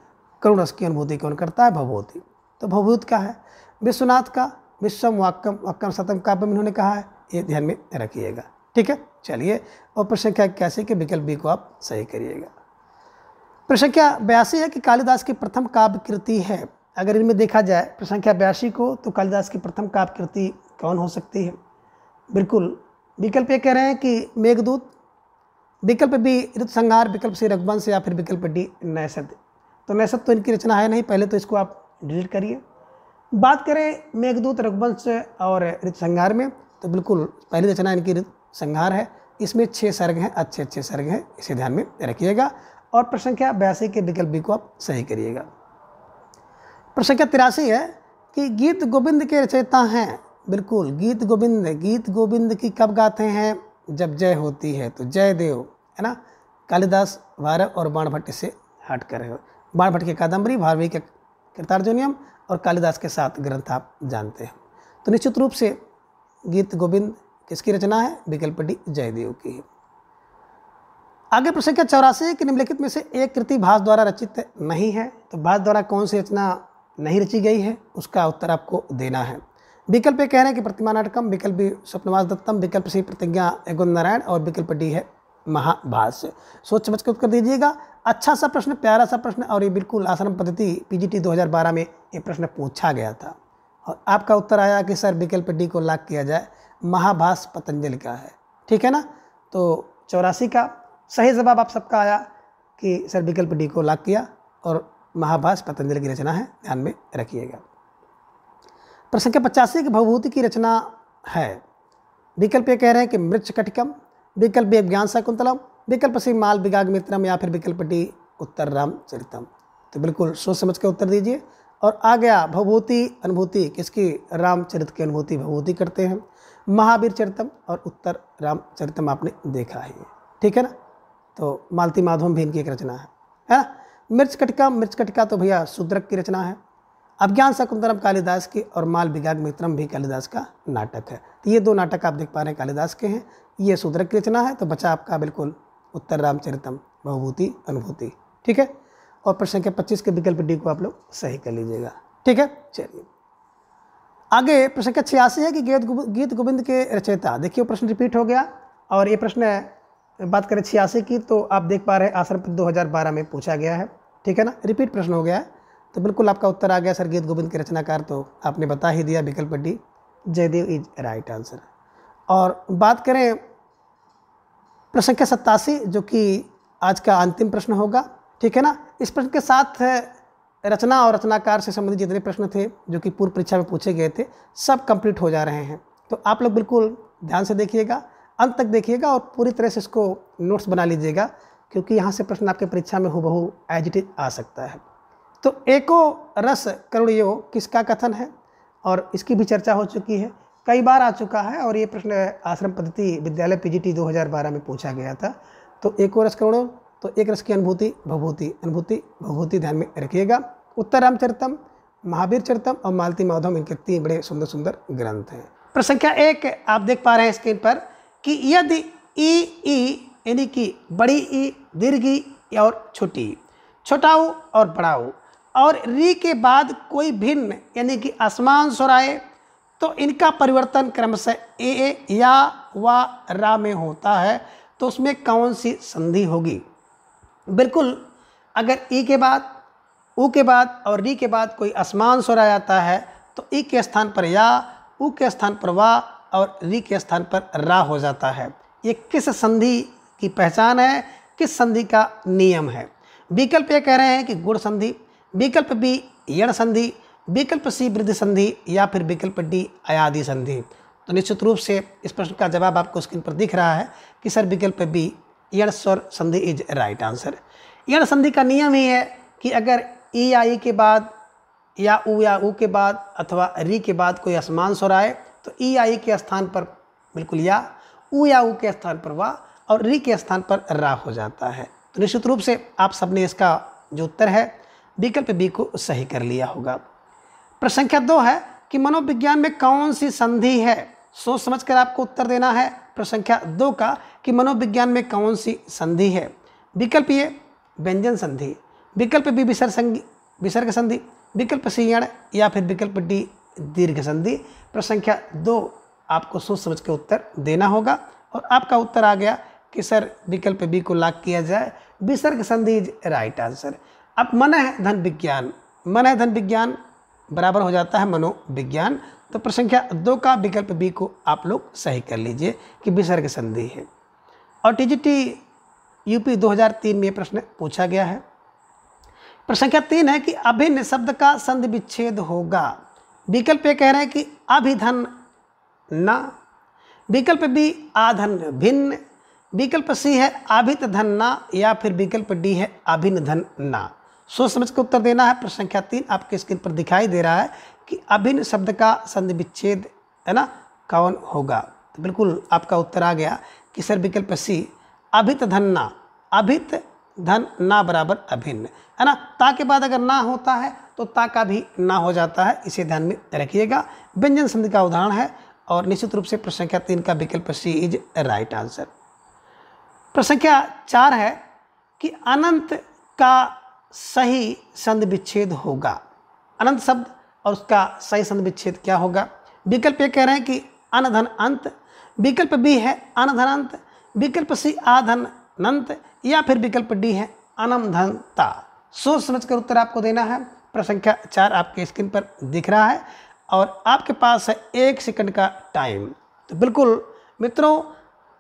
करुण रस की अनुभूति कौन करता है, भवभूति। तो भवभूत का है। विश्वनाथ का विश्वम वाक्यम शतम काव्य इन्होंने कहा है, ये ध्यान में रखिएगा। ठीक है, चलिए और प्रश्न संख्या 81 के विकल्प बी को आप सही करिएगा। प्रश्न संख्या 82 है कि कालिदास की प्रथम काव्य कृति है। अगर इनमें देखा जाए प्रश्न संख्या 82 को तो कालिदास की प्रथम काव्य कृति कौन हो सकती है। बिल्कुल विकल्प ये कह रहे हैं कि मेघदूत, विकल्प बी ऋतु संहार, विकल्प सी रघुवंश या फिर विकल्प डी नैषध। तो नैषध तो इनकी रचना है नहीं, पहले तो इसको आप डिलीट करिए। बात करें मेघदूत, रघुवंश और ऋतु संहार में तो बिल्कुल पहली रचना इनकी ऋतु संहार है। इसमें 6 सर्ग हैं, अच्छे सर्ग हैं, इसे ध्यान में रखिएगा। और प्रश्न संख्या 82 के विकल्प बी को आप सही करिएगा। प्रश्न संख्या 83 है कि गीत गोविंद के रचयिता हैं। बिल्कुल गीत गोविंद की कब गाते हैं, जब जय होती है तो जय देव, है ना। कालिदास भारव और बाणभट्ट से हट कर है। बाणभट्ट की कादम्बरी, भारवी के कृतार्जुनियम और कालिदास के 7 ग्रंथ आप जानते हैं। तो निश्चित रूप से गीत गोविंद किसकी रचना है? विकल्प डी जयदेव की है। आगे प्रश्न संख्या 84 कि निम्नलिखित में से एक कृति भास द्वारा रचित नहीं है। तो भास द्वारा कौन सी रचना नहीं रची गई है, उसका उत्तर आपको देना है। विकल्प ए कह रहे हैं कि प्रतिमा नाटकम, विकल्प बी स्वप्नवास दत्तम, विकल्प सी प्रतिज्ञा एगोन नारायण और विकल्प डी है महाभाष्य। सोच समझ के उत्तर दीजिएगा। अच्छा सा प्रश्न, प्यारा सा प्रश्न, और ये बिल्कुल आश्रम पद्धति पीजीटी 2012 में ये प्रश्न पूछा गया था और आपका उत्तर आया कि सर विकल्प डी को लॉक किया जाए, महाभाष्य पतंजलि का है। ठीक है ना। तो 84 का सही जवाब आप सबका आया कि सर विकल्प डी को लॉक किया और महाभाष्य पतंजलि की रचना है, ध्यान में रखिएगा। प्रश्न संख्या 85 की भवभूति की रचना है। विकल्प ए कह रहे हैं कि मृच्छकटिकम, विकल्प बी ज्ञान शाकुंतलम, विकल्प सी माल विगाग मित्रम या फिर विकल्प डी उत्तर रामचरितम। तो बिल्कुल सोच समझ के उत्तर दीजिए। और आ गया भवभूति अनुभूति किसकी? रामचरित की अनुभूति भवभूति करते हैं, महावीर चरितम और उत्तर रामचरितम आपने देखा है। ठीक है ना। तो मालती माधवम भी इनकी एक रचना है ना। मृच्छकटिका तो भैया शूद्रक की रचना है। अभिज्ञान शाकुंतलम कालिदास की और माल विगाग मित्रम भी कालिदास का नाटक है। तो ये 2 नाटक आप देख पा रहे हैं कालिदास के हैं, ये शूद्रक की रचना है। तो बचा आपका बिल्कुल उत्तर रामचरितम भवभूति अनुभूति। ठीक है। और प्रश्न संख्या 25 के विकल्प डी को आप लोग सही कर लीजिएगा। ठीक है। चलिए आगे प्रश्न संख्या 86 है कि गीत गोविंद के रचयिता। देखिए प्रश्न रिपीट हो गया और ये प्रश्न बात करें 86 की तो आप देख पा रहे हैं आश्रम 2012 में पूछा गया है। ठीक है ना। रिपीट प्रश्न हो गया है। तो बिल्कुल आपका उत्तर आ गया सर गीत गोविंद के रचनाकार, तो आपने बता ही दिया विकल्प D Jaidev is right answer. और बात करें प्रश्न संख्या 87 जो कि आज का अंतिम प्रश्न होगा। ठीक है ना। इस प्रश्न के साथ रचना और रचनाकार से संबंधित जितने प्रश्न थे जो कि पूर्व परीक्षा में पूछे गए थे सब कंप्लीट हो जा रहे हैं। तो आप लोग बिल्कुल ध्यान से देखिएगा, अंत तक देखिएगा और पूरी तरह से इसको नोट्स बना लीजिएगा, क्योंकि यहाँ से प्रश्न आपके परीक्षा में हूबहू एज इट इज आ सकता है। तो एको रस करुणियो किसका कथन है? और इसकी भी चर्चा हो चुकी है, कई बार आ चुका है और ये प्रश्न आश्रम पद्धति विद्यालय पीजीटी 2012 में पूछा गया था। तो एको रस करुणो, तो एक रस की अनुभूति भवभूति, अनुभूति भवभूति ध्यान में रखिएगा। उत्तर रामचरितम, महावीर चरितम और मालती माधवम इनके 3 बड़े सुंदर सुंदर ग्रंथ हैं। प्रश्न संख्या 1 आप देख पा रहे हैं स्क्रीन पर कि यदि ई यानी कि बड़ी ई, दीर्घ ई और छोटी ई, छोटा ऊ और बड़ा ऊ और री के बाद कोई भिन्न यानी कि आसमान स्वर आए तो इनका परिवर्तन क्रमशः ए या वा रा में होता है, तो उसमें कौन सी संधि होगी? बिल्कुल, अगर ई के बाद, ऊ के बाद और री के बाद कोई आसमान स्वर आ जाता है तो ई के स्थान पर या, ऊ के स्थान पर वा और री के स्थान पर रा हो जाता है। ये किस संधि की पहचान है, किस संधि का नियम है? विकल्प ये कह रहे हैं कि गुण संधि, विकल्प बी यण संधि, विकल्प सी वृद्धि संधि या फिर विकल्प डी अयादि संधि। तो निश्चित रूप से इस प्रश्न का जवाब आपको स्क्रीन पर दिख रहा है कि सर विकल्प बी यण स्वर संधि इज राइट आंसर। यण संधि का नियम ही है कि अगर ई या ई के बाद या ऊ के बाद अथवा री के बाद कोई असमान स्वर आए तो ई या ई के स्थान पर बिल्कुल या ऊ के स्थान पर वा और री के स्थान पर रा हो जाता है। तो निश्चित रूप से आप सबने इसका जो उत्तर है विकल्प बी को सही कर लिया होगा। प्रश्न संख्या 2 है कि मनोविज्ञान में कौन सी संधि है? सोच समझकर आपको उत्तर देना है प्रश्न संख्या 2 का कि मनोविज्ञान में कौन सी संधि है। विकल्प ए व्यंजन संधि, विकल्प बी विसर्ग संधि, विकल्प सी यण या फिर विकल्प डी दीर्घ संधि। प्रश्न संख्या 2 आपको सोच समझ के उत्तर देना होगा और आपका उत्तर आ गया कि सर विकल्प बी को लॉक किया जाए, विसर्ग संधि इज राइट आंसर। अब मन है धन विज्ञान, मन है धन विज्ञान बराबर हो जाता है मनोविज्ञान। तो प्रश्न संख्या 2 का विकल्प बी को आप लोग सही कर लीजिए कि विसर्ग संधि है। और टीजीटी यूपी 2003 में प्रश्न पूछा गया है। प्रश्न संख्या 3 है कि अभिन्न शब्द का संधि विच्छेद होगा। विकल्प ए कह रहे हैं कि अभिधन न, विकल्प बी आधन भिन्न, विकल्प सी है अभित धन न या फिर विकल्प डी है अभिन्न धन न। सोच समझ के उत्तर देना है। प्रश्न संख्या 3 आपके स्क्रीन पर दिखाई दे रहा है कि अभिन्न शब्द का संधि विच्छेद है ना कौन होगा। तो बिल्कुल आपका उत्तर आ गया कि सर विकल्प सी अभित धन ना, अभित धन ना बराबर अभिन्न, है ना। ता के बाद अगर ना होता है तो ता का भी ना हो जाता है, इसे ध्यान में रखिएगा। व्यंजन संधि का उदाहरण है और निश्चित रूप से प्रश्न संख्या 3 का विकल्प सी इज राइट आंसर। प्रश्न संख्या 4 है कि अनंत का सही संधि विच्छेद होगा। अनंत शब्द और उसका सही संधि विच्छेद क्या होगा। विकल्प ए कह रहे हैं कि अनधन अंत, विकल्प बी है अनधन अंत, विकल्प सी आधन नंत, या फिर विकल्प डी है अनम धन ता। सोच समझकर उत्तर आपको देना है। प्रश्न संख्या 4 आपके स्क्रीन पर दिख रहा है और आपके पास है 1 सेकंड का टाइम। तो बिल्कुल मित्रों,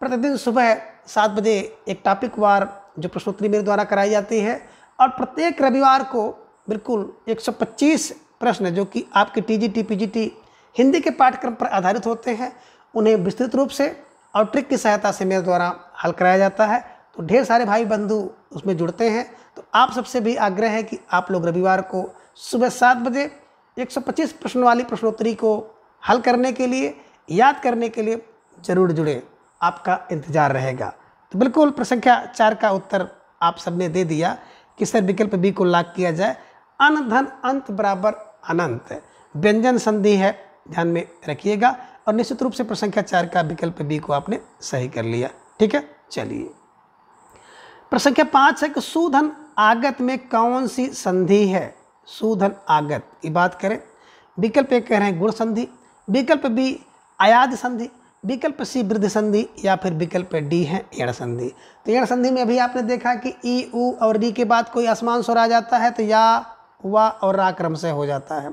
प्रतिदिन सुबह 7 बजे एक टॉपिक वार जो प्रश्नोत्तरी मेरे द्वारा कराई जाती है और प्रत्येक रविवार को बिल्कुल 125 प्रश्न जो कि आपके टीजीटी पीजीटी हिंदी के पाठ्यक्रम पर आधारित होते हैं, उन्हें विस्तृत रूप से और ट्रिक की सहायता से मेरे द्वारा हल कराया जाता है। तो ढेर सारे भाई बंधु उसमें जुड़ते हैं। तो आप सबसे भी आग्रह है कि आप लोग रविवार को सुबह 7 बजे 125 प्रश्न वाली प्रश्नोत्तरी को हल करने के लिए, याद करने के लिए जरूर जुड़े, आपका इंतजार रहेगा। तो बिल्कुल प्रश्न संख्या 4 का उत्तर आप सबने दे दिया कि सर विकल्प बी को लॉक किया जाए। अनधन अंत बराबर अनंत व्यंजन संधि है, ध्यान में रखिएगा। और निश्चित रूप से प्रश्न संख्या 4 का विकल्प बी को आपने सही कर लिया। ठीक है, चलिए प्रश्न संख्या 5 है कि सुधन आगत में कौन सी संधि है। सुधन आगत की बात करें, विकल्प ए कह रहे हैं गुण संधि, विकल्प बी अयाद संधि, विकल्प सी वृद्धि संधि, या फिर विकल्प डी है एण संधि। तो एण संधि में अभी आपने देखा कि ई उ और री के बाद कोई असमान स्वर आ जाता है तो या वा और रा क्रम से हो जाता है।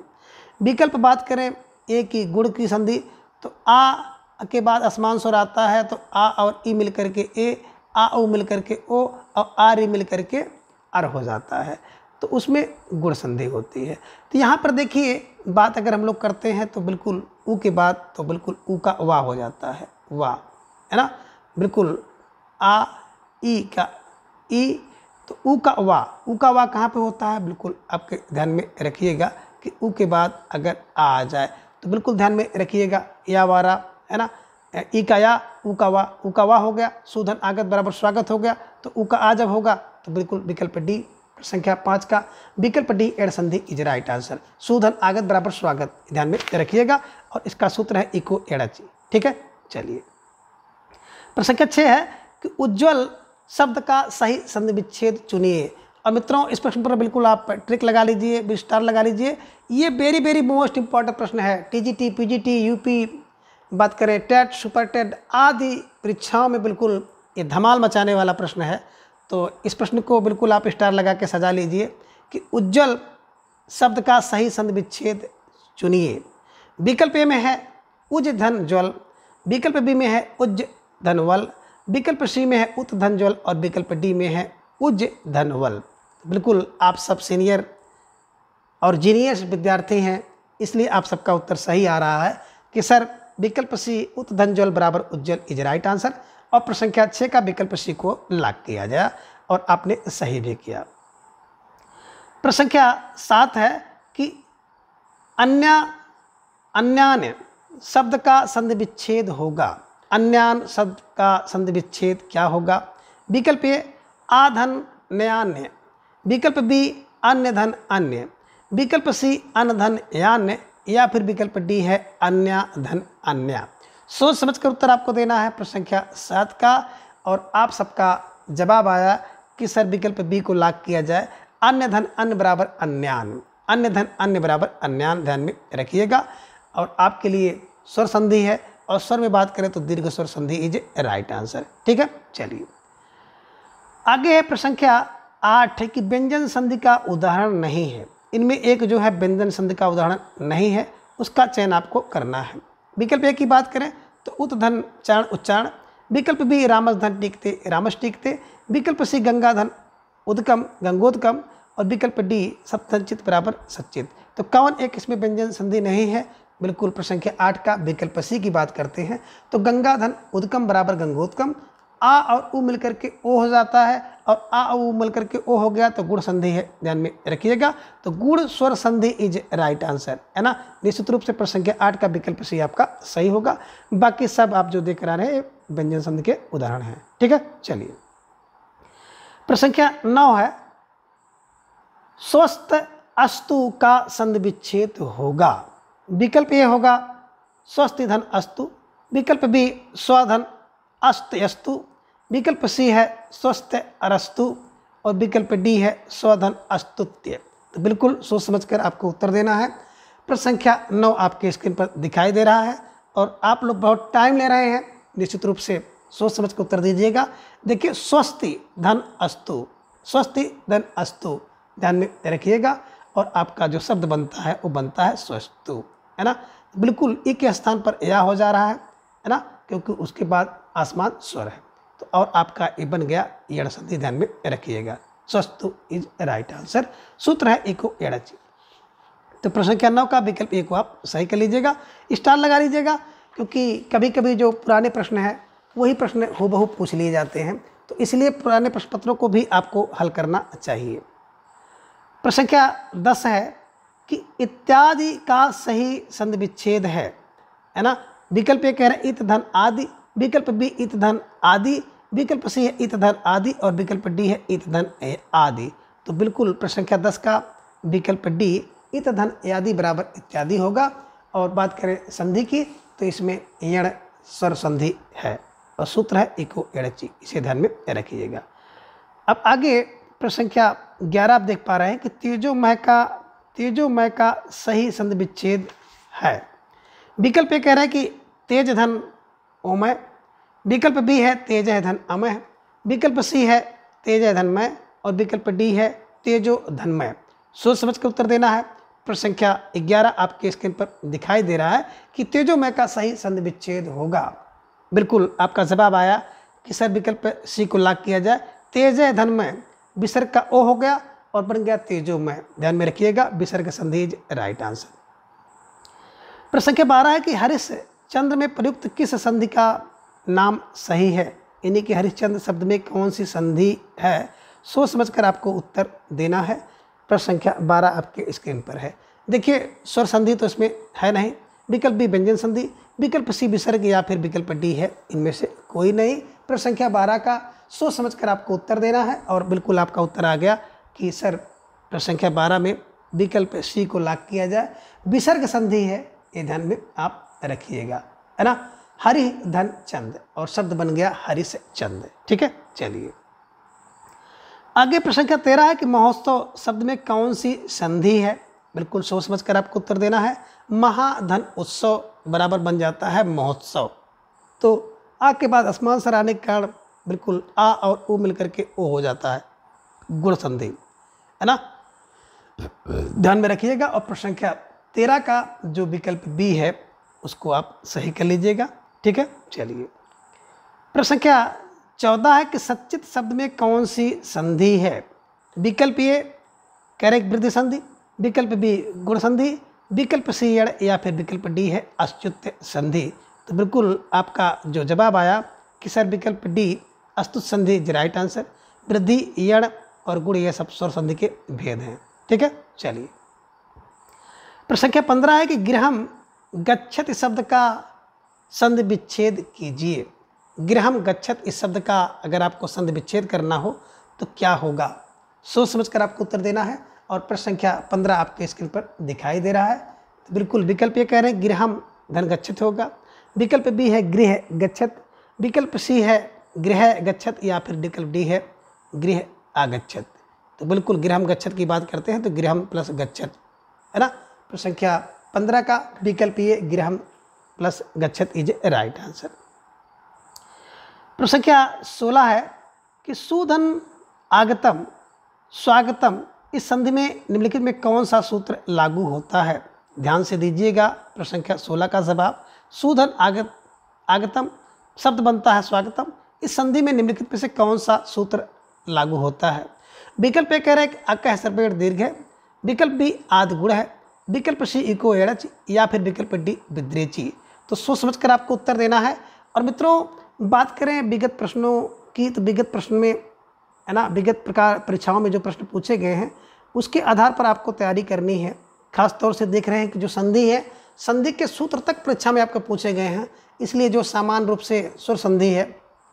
विकल्प बात करें ए की गुण की संधि, तो आ के बाद असमान स्वर आता है तो आ और ई मिल करके ए, आ उ मिल करके ओ और आ री मिल करके अर हो जाता है, तो उसमें गुण संधि होती है। तो यहाँ पर देखिए बात अगर हम लोग करते हैं तो बिल्कुल उ के बाद तो बिल्कुल उ का वाह हो जाता है, वाह, है ना। बिल्कुल आ ई का ई, तो उ का वाह कहाँ पे होता है, बिल्कुल आपके ध्यान में रखिएगा कि उ के बाद अगर आ जाए तो बिल्कुल ध्यान में रखिएगा या वारा, है ना। ई का या उ का वाह हो गया, सुधन आगत बराबर स्वागत हो गया। तो उ का आ जब होगा तो बिल्कुल विकल्प डी संख्या 5 का विकल्प डी एड़ संधि इज राइट आंसर। सुधन आगत बराबर स्वागत ध्यान में रखिएगा और इसका सूत्र है इको एड़ची। ठीक है, चलिए प्रश्न संख्या 6 है कि उज्ज्वल शब्द का सही संधि विच्छेद चुनिए। और मित्रों इस प्रश्न पर बिल्कुल आप ट्रिक लगा लीजिए, विस्तार लगा लीजिए। ये वेरी मोस्ट इंपॉर्टेंट प्रश्न है। टीजीटी पीजीटी यूपी बात करें, टेट सुपर टेट आदि परीक्षाओं में बिल्कुल ये धमाल मचाने वाला प्रश्न है। तो इस प्रश्न को बिल्कुल आप स्टार लगा के सजा लीजिए कि उज्ज्वल शब्द का सही संधि विच्छेद चुनिए। विकल्प ए में है उज धन ज्वल, विकल्प बी में है उज धन वल, विकल्प सी में है उत धन ज्वल और विकल्प डी में है उज धन वल। बिल्कुल आप सब सीनियर और जीनियस विद्यार्थी हैं, इसलिए आप सबका उत्तर सही आ रहा है कि सर विकल्प सी उत धन ज्वल बराबर उज्ज्वल इज राइट आंसर। और प्रश्न संख्या 6 का विकल्प सी को लॉक किया जाए और आपने सही भी किया। प्रश्न संख्या 7 है कि अन्यान्य शब्द का संधि विच्छेद होगा। अन्यान शब्द का संधि विच्छेद क्या होगा। विकल्प ए आधन न्यान्य, विकल्प बी अन्य धन अन्य, विकल्प सी अन धन यान्य, या फिर विकल्प डी है अन्य धन अन्य। सोच समझकर उत्तर आपको देना है प्रश्न संख्या 7 का। और आप सबका जवाब आया कि सर विकल्प बी को लॉक किया जाए। अन्य धन अन्य बराबर अन्यान, अन्य धन अन्य बराबर अन्यान ध्यान में रखिएगा। और आपके लिए स्वर संधि है और स्वर में बात करें तो दीर्घ स्वर संधि इज राइट आंसर। ठीक है, चलिए आगे है प्रश्न संख्या 8 है कि व्यंजन संधि का उदाहरण नहीं है। इनमें एक जो है व्यंजन संधि का उदाहरण नहीं है, उसका चयन आपको करना है। विकल्प ए की बात करें तो उत धन चाण उच्चारण, विकल्प बी रामस धन टीकते रामस टीकते, विकल्प सी गंगा धन उदकम गंगोदकम और विकल्प डी सप्तचित बराबर सच्चित। तो कौन एक इसमें व्यंजन संधि नहीं है। बिल्कुल प्रश्न संख्या 8 का विकल्प सी की बात करते हैं तो गंगा धन उदकम बराबर गंगोदकम, आ और उ मिलकर के ओ हो जाता है, और आ और उ मिलकर के ओ हो गया तो गुण संधि है, ध्यान में रखिएगा। तो गुण स्वर संधि इज राइट आंसर, है ना। निश्चित रूप से प्रश्न संख्या 8 का विकल्प सी आपका सही होगा। बाकी सब आप जो देख रहे हैं व्यंजन संधि के उदाहरण हैं, ठीक है। चलिए प्रश्न संख्या 9 है, स्वस्थ अस्तु का संधि विच्छेद होगा। विकल्प ए होगा स्वस्थ धन अस्तु, विकल्प बी स्वधन अस्त अस्तु, विकल्प सी है स्वस्थ अरस्तु, और विकल्प डी है स्वधन अस्तुत्य। तो बिल्कुल सोच समझकर आपको उत्तर देना है। प्रश्न संख्या 9 आपके स्क्रीन पर दिखाई दे रहा है, और आप लोग बहुत टाइम ले रहे हैं, निश्चित रूप से सोच समझ कर उत्तर दीजिएगा। देखिए स्वस्ति धन अस्तु, स्वस्ति धन अस्तु, ध्यान में रखिएगा। और आपका जो शब्द बनता है वो बनता है स्वस्तु, है ना। बिल्कुल ई के स्थान पर या हो जा रहा है ना, क्योंकि उसके बाद आसमान स्वर है। तो और आपका ये बन गया यड़ संधि, ध्यान में रखिएगा। स्वस्तु इज राइट आंसर। सूत्र है इको एड़ची। तो प्रश्न संख्या 9 का विकल्प ए को आप सही कर लीजिएगा, स्टार लगा लीजिएगा, क्योंकि कभी कभी जो पुराने प्रश्न हैं वही प्रश्न हूबहू पूछ लिए जाते हैं, तो इसलिए पुराने प्रश्न पत्रों को भी आपको हल करना चाहिए। प्रश्न संख्या 10 है कि इत्यादि का सही संधि विच्छेद है ना। विकल्प ए कह रहे हैं इत धन आदि, विकल्प बी इत धन आदि, विकल्प सी है इत धन आदि, और विकल्प डी है इत धन आदि। तो बिल्कुल प्रश्न संख्या 10 का विकल्प डी इत धन आदि बराबर इत्यादि होगा। और बात करें संधि की तो इसमें यण स्वर संधि है, और सूत्र है इको एड़ची, इसे ध्यान में रखिएगा। अब आगे प्रश्न संख्या 11 आप देख पा रहे हैं कि तेजोमय का सही संधि विच्छेद है। विकल्प ए कह रहा है कि तेज धन ओमय, विकल्प बी है तेज है धन अमय, विकल्प सी है तेज है धनमय, और विकल्प डी है तेजो धनमय। सोच समझ कर उत्तर देना है। प्रश्न संख्या 11 आपके स्क्रीन पर दिखाई दे रहा है कि तेजोमय का सही संधि विच्छेद होगा। बिल्कुल आपका जवाब आया कि सर विकल्प सी को लॉक किया जाए, तेज है धनमय, विसर्ग का ओ हो गया और बन गया तेजोमय, ध्यान में रखिएगा। विसर्ग संधि इज राइट आंसर। प्रश्न संख्या 12 है कि हरिश्चंद्र में प्रयुक्त किस संधि का नाम सही है, यानी कि हरिश्चंद्र शब्द में कौन सी संधि है। सोच समझकर आपको उत्तर देना है। प्रश्न संख्या 12 आपके स्क्रीन पर है। देखिए स्वर संधि तो इसमें है नहीं, विकल्प बी व्यंजन संधि, विकल्प सी विसर्ग, या फिर विकल्प डी है इनमें से कोई नहीं। प्रश्न संख्या 12 का सोच समझकर आपको उत्तर देना है, और बिल्कुल आपका उत्तर आ गया कि सर प्रश्न संख्या 12 में विकल्प सी को लॉक किया जाए, विसर्ग संधि है, ये ध्यान में आप रखिएगा, है ना। हरि धन चंद, और शब्द बन गया हरिश चंद, ठीक है। चलिए आगे प्रश्न संख्या 13 है कि महोत्सव शब्द में कौन सी संधि है। बिल्कुल सोच समझ कर आपको उत्तर देना है। महाधन उत्सव बराबर बन जाता है महोत्सव। तो आ के बाद आसमान सर आने के कारण बिल्कुल आ और उ मिलकर के ओ हो जाता है, गुण संधि, है ना, ध्यान में रखिएगा। और प्रश्न संख्या 13 का जो विकल्प बी है उसको आप सही कर लीजिएगा, ठीक है। चलिए प्रश्न संख्या 14 है कि सच्चित शब्द में कौन सी संधि है। विकल्प ए कैरेक वृद्धि संधि, विकल्प बी गुण संधि, विकल्प सी यड़, या फिर विकल्प डी है अच्युत संधि। तो बिल्कुल आपका जो जवाब आया कि सर विकल्प डी अस्तुत संधि इज राइट आंसर। वृद्धि यड़ और गुण ये सब स्वर संधि के भेद हैं, ठीक है। चलिए प्रश्न संख्या 15 है कि गृहम गच्छत शब्द का संधि विच्छेद कीजिए। गृहम गच्छत इस शब्द का अगर आपको संधि विच्छेद करना हो तो क्या होगा, सोच समझकर आपको उत्तर देना है। और प्रश्न संख्या 15 आपके स्क्रीन पर दिखाई दे रहा है। तो बिल्कुल विकल्प ये कह रहे हैं गृहम धन गच्छत होगा, विकल्प बी है गृह गच्छत, विकल्प सी है गृह गच्छत, या फिर विकल्प डी है गृह आगच्छत। तो बिल्कुल गृहम गच्छत की बात करते हैं तो गृहम प्लस गच्छत, है ना। प्रश्न संख्या 15 का विकल्प ये गृहम प्लस गच्छत इज राइट आंसर। प्रश्न संख्या 16 है कि सुधन आगतम स्वागतम इस संधि में निम्नलिखित में कौन सा सूत्र लागू होता है। ध्यान से दीजिएगा प्रश्न संख्या 16 का जवाब। सुधन आगतम शब्द बनता है स्वागतम, इस संधि में निम्नलिखित में से कौन सा सूत्र लागू होता है। विकल्प ए कह रहे हैं कि अक है सर्पेट दीर्घ है, विकल्प बी आद गुण है, विकल्प सी इको एड़च, या फिर विकल्प डी विद्रेची। तो सोच समझकर आपको उत्तर देना है। और मित्रों बात करें विगत प्रश्नों की तो विगत प्रश्न में है ना, विगत प्रकार परीक्षाओं में जो प्रश्न पूछे गए हैं उसके आधार पर आपको तैयारी करनी है। खास तौर से देख रहे हैं कि जो संधि है, संधि के सूत्र तक परीक्षा में आपको पूछे गए हैं, इसलिए जो सामान्य रूप से सुर संधि है,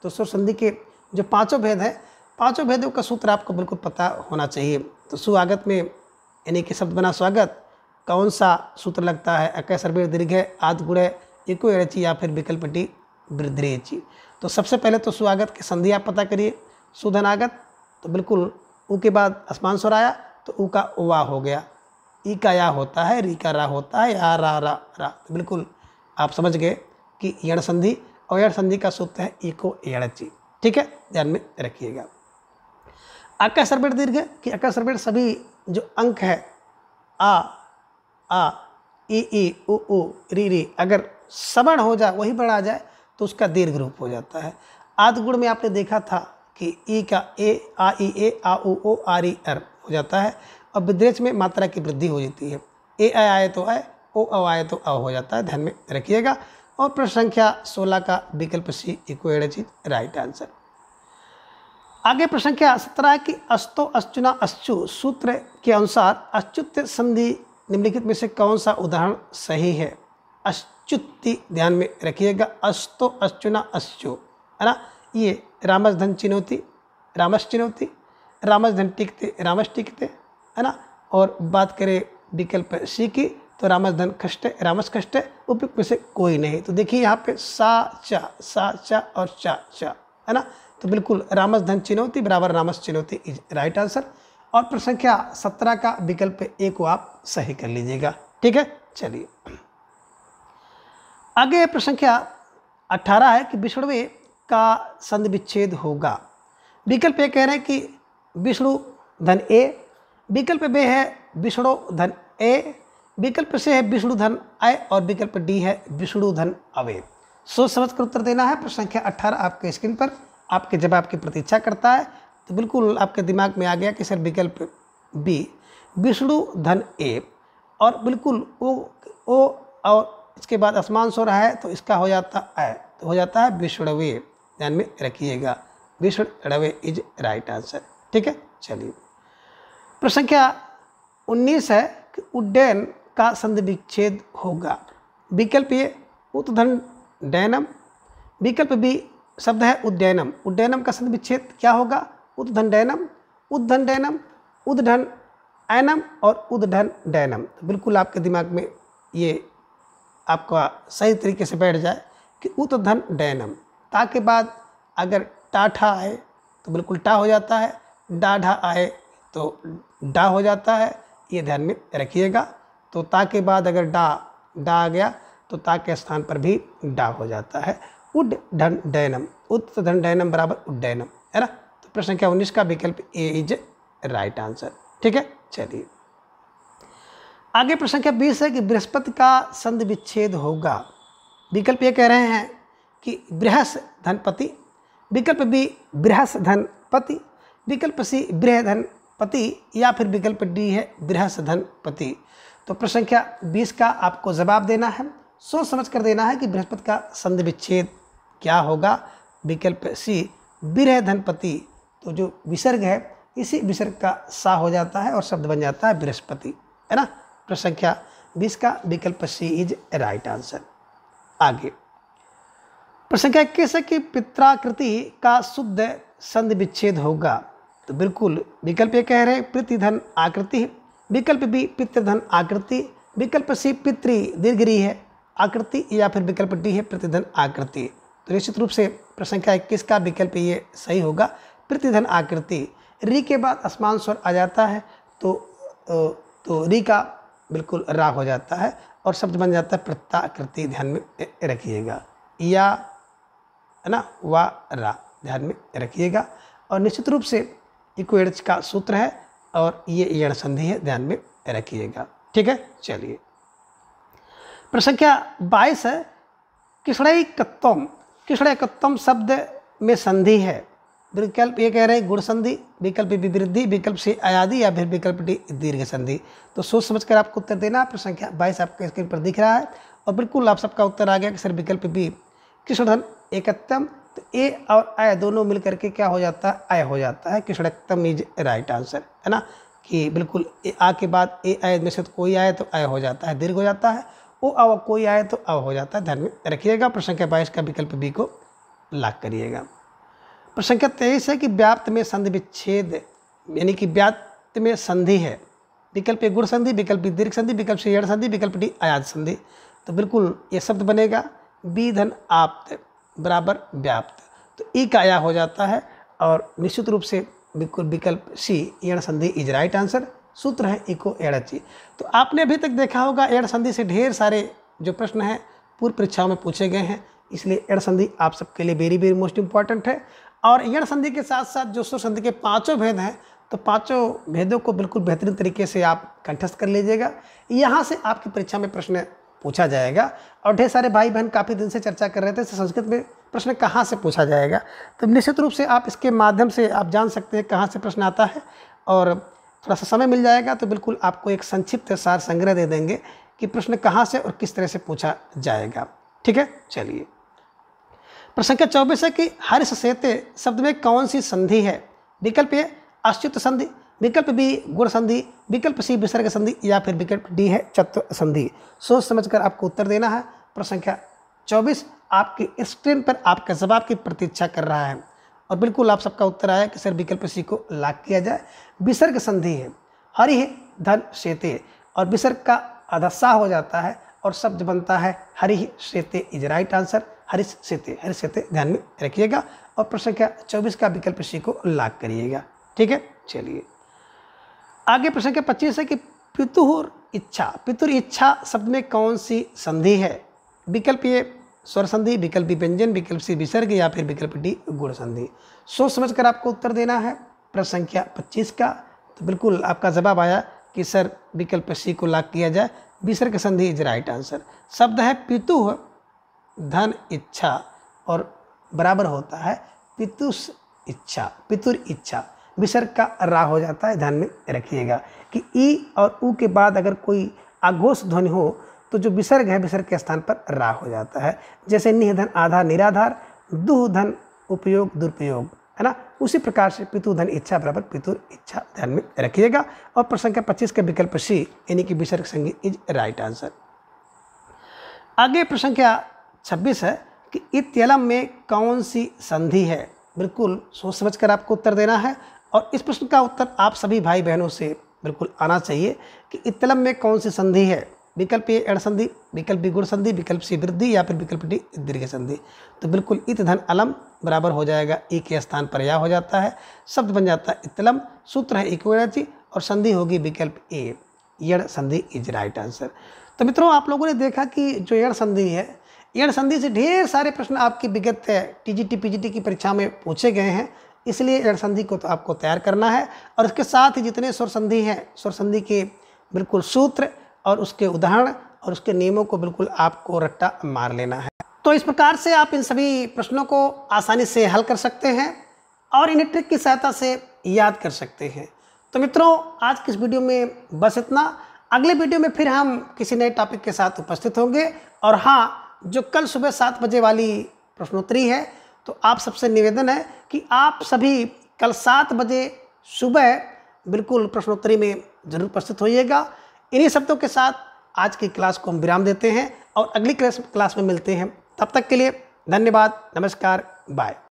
तो सुर संधि के जो पांचों भेद है, पांचों भेदों का सूत्र आपको बिल्कुल पता होना चाहिए। तो सुआगत में यानी कि शब्द बना स्वागत, कौन सा सूत्र लगता है? अकय सर्वेर दीर्घ आद गुण एको एड़ची या फिर विकल्प डी वृद्धिरेची। तो सबसे पहले तो सुआगत की संधि आप पता करिए। सुधनागत तो बिल्कुल ऊ के बाद असमान स्वर आया तो ऊ का वा हो गया, ई का या होता है, री का रा होता है, या रा रा रा। तो बिल्कुल आप समझ गए कि यण संधि, और यण संधि का सूत्र है एको एड़ची। ठीक है, ध्यान में रखिएगा। अकय सर्वेर दीर्घ कि अकय सर्वेर सभी जो अंक है आ ई उ री री, अगर सवर्ण हो जाए, वही बढ़ा जाए तो उसका दीर्घ रूप हो जाता है। आदि गुण में आपने देखा था कि ई का ए आ ई ए आ उ ओ आ री अर हो जाता है, और विद्रेच में मात्रा की वृद्धि हो जाती है। ए आए तो आए, ओ अ आए तो अ हो जाता है, ध्यान में रखिएगा। और प्रश्न संख्या 16 का विकल्प सी एको एड़ची राइट आंसर। आगे प्रश्न संख्या 17 की अस्तो अश्चुना अश्चु सूत्र के अनुसार अच्युत संधि निम्नलिखित में से कौन सा उदाहरण सही है? अच्युति, ध्यान में रखिएगा। अस्तो अश्चुना अश्चु है ना, ये रामस धन चिनौती, रामस चिनौती, रामस धन टिकते, रामस टिकते है ना। और बात करें विकल्प सी की तो रामस धन खष्टे, रामस खष्टे, उपयुक्त में से कोई नहीं। तो देखिए यहाँ पे सा चा और चा है ना, तो बिल्कुल रामस धन चिनौती बराबर रामस चिनौती इज राइट आंसर। और प्रश्न संख्या 17 का विकल्प ए को आप सही कर लीजिएगा। ठीक है, चलिए आगे प्रश्न संख्या 18 है कि विष्णुवे का संधि विच्छेद होगा। विकल्प ए कह रहे हैं कि विष्णु धन ए, विकल्प बे है विष्णु धन ए, विकल्प से है विष्णु धन अय, और विकल्प डी है विष्णु धन अवे। सोच समझ कर उत्तर देना है। प्रश्न संख्या 18 आपके स्क्रीन पर आपके जवाब की प्रतीक्षा करता है। तो बिल्कुल आपके दिमाग में आ गया कि सर विकल्प बी विष्णु धन ए, और बिल्कुल ओ और इसके बाद असमान स्वर है तो इसका हो जाता है, तो हो जाता है विष्णवे। ध्यान में रखिएगा, विष्णवे इज राइट आंसर। ठीक है, चलिए प्रश्न संख्या 19 है कि उड्डयन का संधि विच्छेद होगा। विकल्प ए उत्धन डैनम, विकल्प बी शब्द है उद्डयनम, उड्डयनम का संधि विच्छेद क्या होगा? उद्धन डैनम, उद्धन डैनम, उद्धन ऐनम और उद्धन डैनम। तो बिल्कुल आपके दिमाग में ये आपका सही तरीके से बैठ जाए कि उद्धन डैनम। ता के बाद अगर टाठा आए तो बिल्कुल टा हो जाता है, डाढ़ा आए तो डा हो जाता है, ये ध्यान में रखिएगा। तो ता के बाद अगर डा आ गया तो ता के स्थान पर भी डा हो जाता है। उड धन डैनम, उत धन डैनम बराबर उड्डयनम है ना। तो प्रश्न संख्या 19 का विकल्प ए इज राइट आंसर। ठीक है, चलिए आगे प्रश्न संख्या 20 है कि बृहस्पति का संधि विच्छेद होगा। विकल्प ये कह रहे हैं कि बृहस् धनपति, विकल्प बी बृहस् धनपति, विकल्प सी बृह धनपति, या फिर विकल्प डी है बृहस् धनपति। तो प्रश्न संख्या 20 का आपको जवाब देना है, सोच समझ कर देना है कि बृहस्पति का संधि विच्छेद क्या होगा। विकल्प सी बृह धनपति, तो जो विसर्ग है इसी विसर्ग का सा हो जाता है और शब्द बन जाता है बृहस्पति है ना। प्रश्न संख्या 20 का विकल्प सी इज राइट आंसर। आगे प्रश्न संख्या 21 है कि पित्राकृति का शुद्ध संधि विच्छेद होगा। तो बिल्कुल विकल्प ये कह रहे हैं प्रतिधन आकृति, विकल्प बी पितृधन आकृति, विकल्प सी पितृ दीर्घ है आकृति, या फिर विकल्प डी है प्रतिधन आकृति। तो निश्चित रूप से प्रश्न संख्या 21 का विकल्प ये सही होगा, प्रतिधन आकृति। री के बाद असमान स्वर आ जाता है तो री का बिल्कुल रा हो जाता है और शब्द बन जाता है प्रत्याकृति। ध्यान में रखिएगा, या है ना, वा रा, ध्यान में रखिएगा। और निश्चित रूप से इको एड़च का सूत्र है और ये यण संधि है, ध्यान में रखिएगा। ठीक है, चलिए प्रश्न संख्या 22 है किसड़ैकत्वम, किसड़ैकत्वम शब्द में संधि है। विकल्प ये कह रहे हैं गुण संधि, विकल्प बी वृद्धि, विकल्प सी अयादि, या फिर विकल्प डी दीर्घ संधि। तो सोच समझकर आपको उत्तर देना। प्रश्न संख्या 22 आपके स्क्रीन पर दिख रहा है और बिल्कुल आप सबका उत्तर आ गया कि सर विकल्प बी कृष्णधन एकत्वम, तो ए और अय दोनों मिल करके क्या हो जाता है, अय हो जाता है। कृष्णक्तम इज राइट आंसर, है ना, कि बिल्कुल आ के बाद ए अय में से तो कोई आए तो अय हो जाता है, दीर्घ हो जाता है। ओ अव कोई आए तो अव हो जाता है, ध्यान में रखिएगा। प्रश्न संख्या 22 का विकल्प बी को लॉक करिएगा। प्रश्न संख्या 23 है कि व्याप्त में संधि विच्छेद, यानी कि व्याप्त में संधि है। विकल्प ए गुण संधि, विकल्प बी दीर्घ संधि, विकल्प सी यण संधि, विकल्प डी अयाज संधि। तो बिल्कुल ये शब्द बनेगा बी धन आप्त बराबर व्याप्त। तो ई का या हो जाता है और निश्चित रूप से बिल्कुल विकल्प सी यण संधि इज राइट आंसर। सूत्र है इको एड़ची। तो आपने अभी तक देखा होगा एड़ संधि से ढेर सारे जो प्रश्न हैं पूर्व परीक्षाओं में पूछे गए हैं, इसलिए एड़ संधि आप सबके लिए वेरी वेरी मोस्ट इंपॉर्टेंट है। और यण संधि के साथ साथ जो स्वर संधि के 5 भेद हैं, तो 5 भेदों को बिल्कुल बेहतरीन तरीके से आप कंठस्थ कर लीजिएगा। यहाँ से आपकी परीक्षा में प्रश्न पूछा जाएगा। और ढेर सारे भाई बहन काफ़ी दिन से चर्चा कर रहे थे संस्कृत में प्रश्न कहाँ से पूछा जाएगा, तो निश्चित रूप से आप इसके माध्यम से आप जान सकते हैं कहाँ से प्रश्न आता है। और थोड़ा सा समय मिल जाएगा तो बिल्कुल आपको एक संक्षिप्त सार संग्रह दे देंगे कि प्रश्न कहाँ से और किस तरह से पूछा जाएगा। ठीक है, चलिए। प्रश्न संख्या 24 है कि हर्ष सेते शब्द में कौन सी संधि है। विकल्प ए अच्युत संधि, विकल्प बी गुण संधि, विकल्प सी विसर्ग संधि, या फिर विकल्प डी है चत्व संधि। सोच समझकर आपको उत्तर देना है। प्रश्न संख्या 24 आपकी स्क्रीन पर आपके जवाब की प्रतीक्षा कर रहा है। और बिल्कुल आप सबका उत्तर आया कि सर विकल्प सी को लॉक किया जाए। विसर्ग संधि है, हरि है धन शेते, और विसर्ग का अधस्सा हो जाता है और शब्द बनता है हरि शेते इज राइट आंसर। हरि शेते ध्यान में रखिएगा। और प्रश्न संख्या 24 का विकल्प सी को लॉक करिएगा। ठीक है, चलिए आगे। प्रश्न संख्या 25 है कि पितुर इच्छा, पितुर इच्छा शब्द में कौन सी संधि है। विकल्प ए स्वर संधि, विकल्प बी व्यंजन, विकल्प सी विसर्ग, या फिर विकल्प डी गुण संधि। सोच समझकर आपको उत्तर देना है प्रश्न संख्या 25 का। तो बिल्कुल आपका जवाब आया कि सर विकल्प सी को लॉक किया जाए। विसर्ग संधि इज राइट आंसर। शब्द है पितु धन इच्छा और बराबर होता है पितुस इच्छा, पितुर इच्छा। विसर्ग का रा हो जाता है, ध्यान में रखिएगा कि ई और ऊ के बाद अगर कोई आघोष ध्वनि हो तो जो विसर्ग है विसर्ग के स्थान पर रा हो जाता है। जैसे निह धन आधार निराधार, दुह धन उपयोग दुरुपयोग, है ना, उसी प्रकार से पितु धन इच्छा बराबर पितुर इच्छा, ध्यान में रखिएगा। और प्रश्न संख्या 25 का विकल्प सी यानी कि विसर्ग संधि इज राइट आंसर। आगे प्रश्न संख्या 26 है कि इत्यलम में कौन सी संधि है। बिल्कुल सोच समझकर आपको उत्तर देना है। और इस प्रश्न का उत्तर आप सभी भाई बहनों से बिल्कुल आना चाहिए कि इत्यलम में कौन सी संधि है। विकल्प ए एड़ संधि, विकल्प बी गुण संधि, विकल्प सी वृद्धि, या फिर विकल्प डी दीर्घ संधि। तो बिल्कुल इत धन अलम बराबर हो जाएगा ई के स्थान पर या हो जाता है, शब्द बन जाता है इतलम। सूत्र है इक्वेलिटी और संधि होगी विकल्प ए यण संधि इज राइट आंसर। तो मित्रों आप लोगों ने देखा कि जो यण संधि है, यण संधि से ढेर सारे प्रश्न आपकी विगत टीजीटी पीजीटी की परीक्षा में पूछे गए हैं, इसलिए यण संधि को तो आपको तैयार करना है। और इसके साथ ही जितने स्वर संधि हैं, स्वर संधि के बिल्कुल सूत्र और उसके उदाहरण और उसके नियमों को बिल्कुल आपको रट्टा मार लेना है। तो इस प्रकार से आप इन सभी प्रश्नों को आसानी से हल कर सकते हैं और इन्हें ट्रिक की सहायता से याद कर सकते हैं। तो मित्रों आज की इस वीडियो में बस इतना। अगले वीडियो में फिर हम किसी नए टॉपिक के साथ उपस्थित होंगे। और हाँ, जो कल सुबह 7 बजे वाली प्रश्नोत्तरी है, तो आप सबसे निवेदन है कि आप सभी कल 7 बजे सुबह बिल्कुल प्रश्नोत्तरी में जरूर उपस्थित होइएगा। इन्हीं शब्दों के साथ आज की क्लास को हम विराम देते हैं और अगली क्लास में मिलते हैं। तब तक के लिए धन्यवाद, नमस्कार, बाय।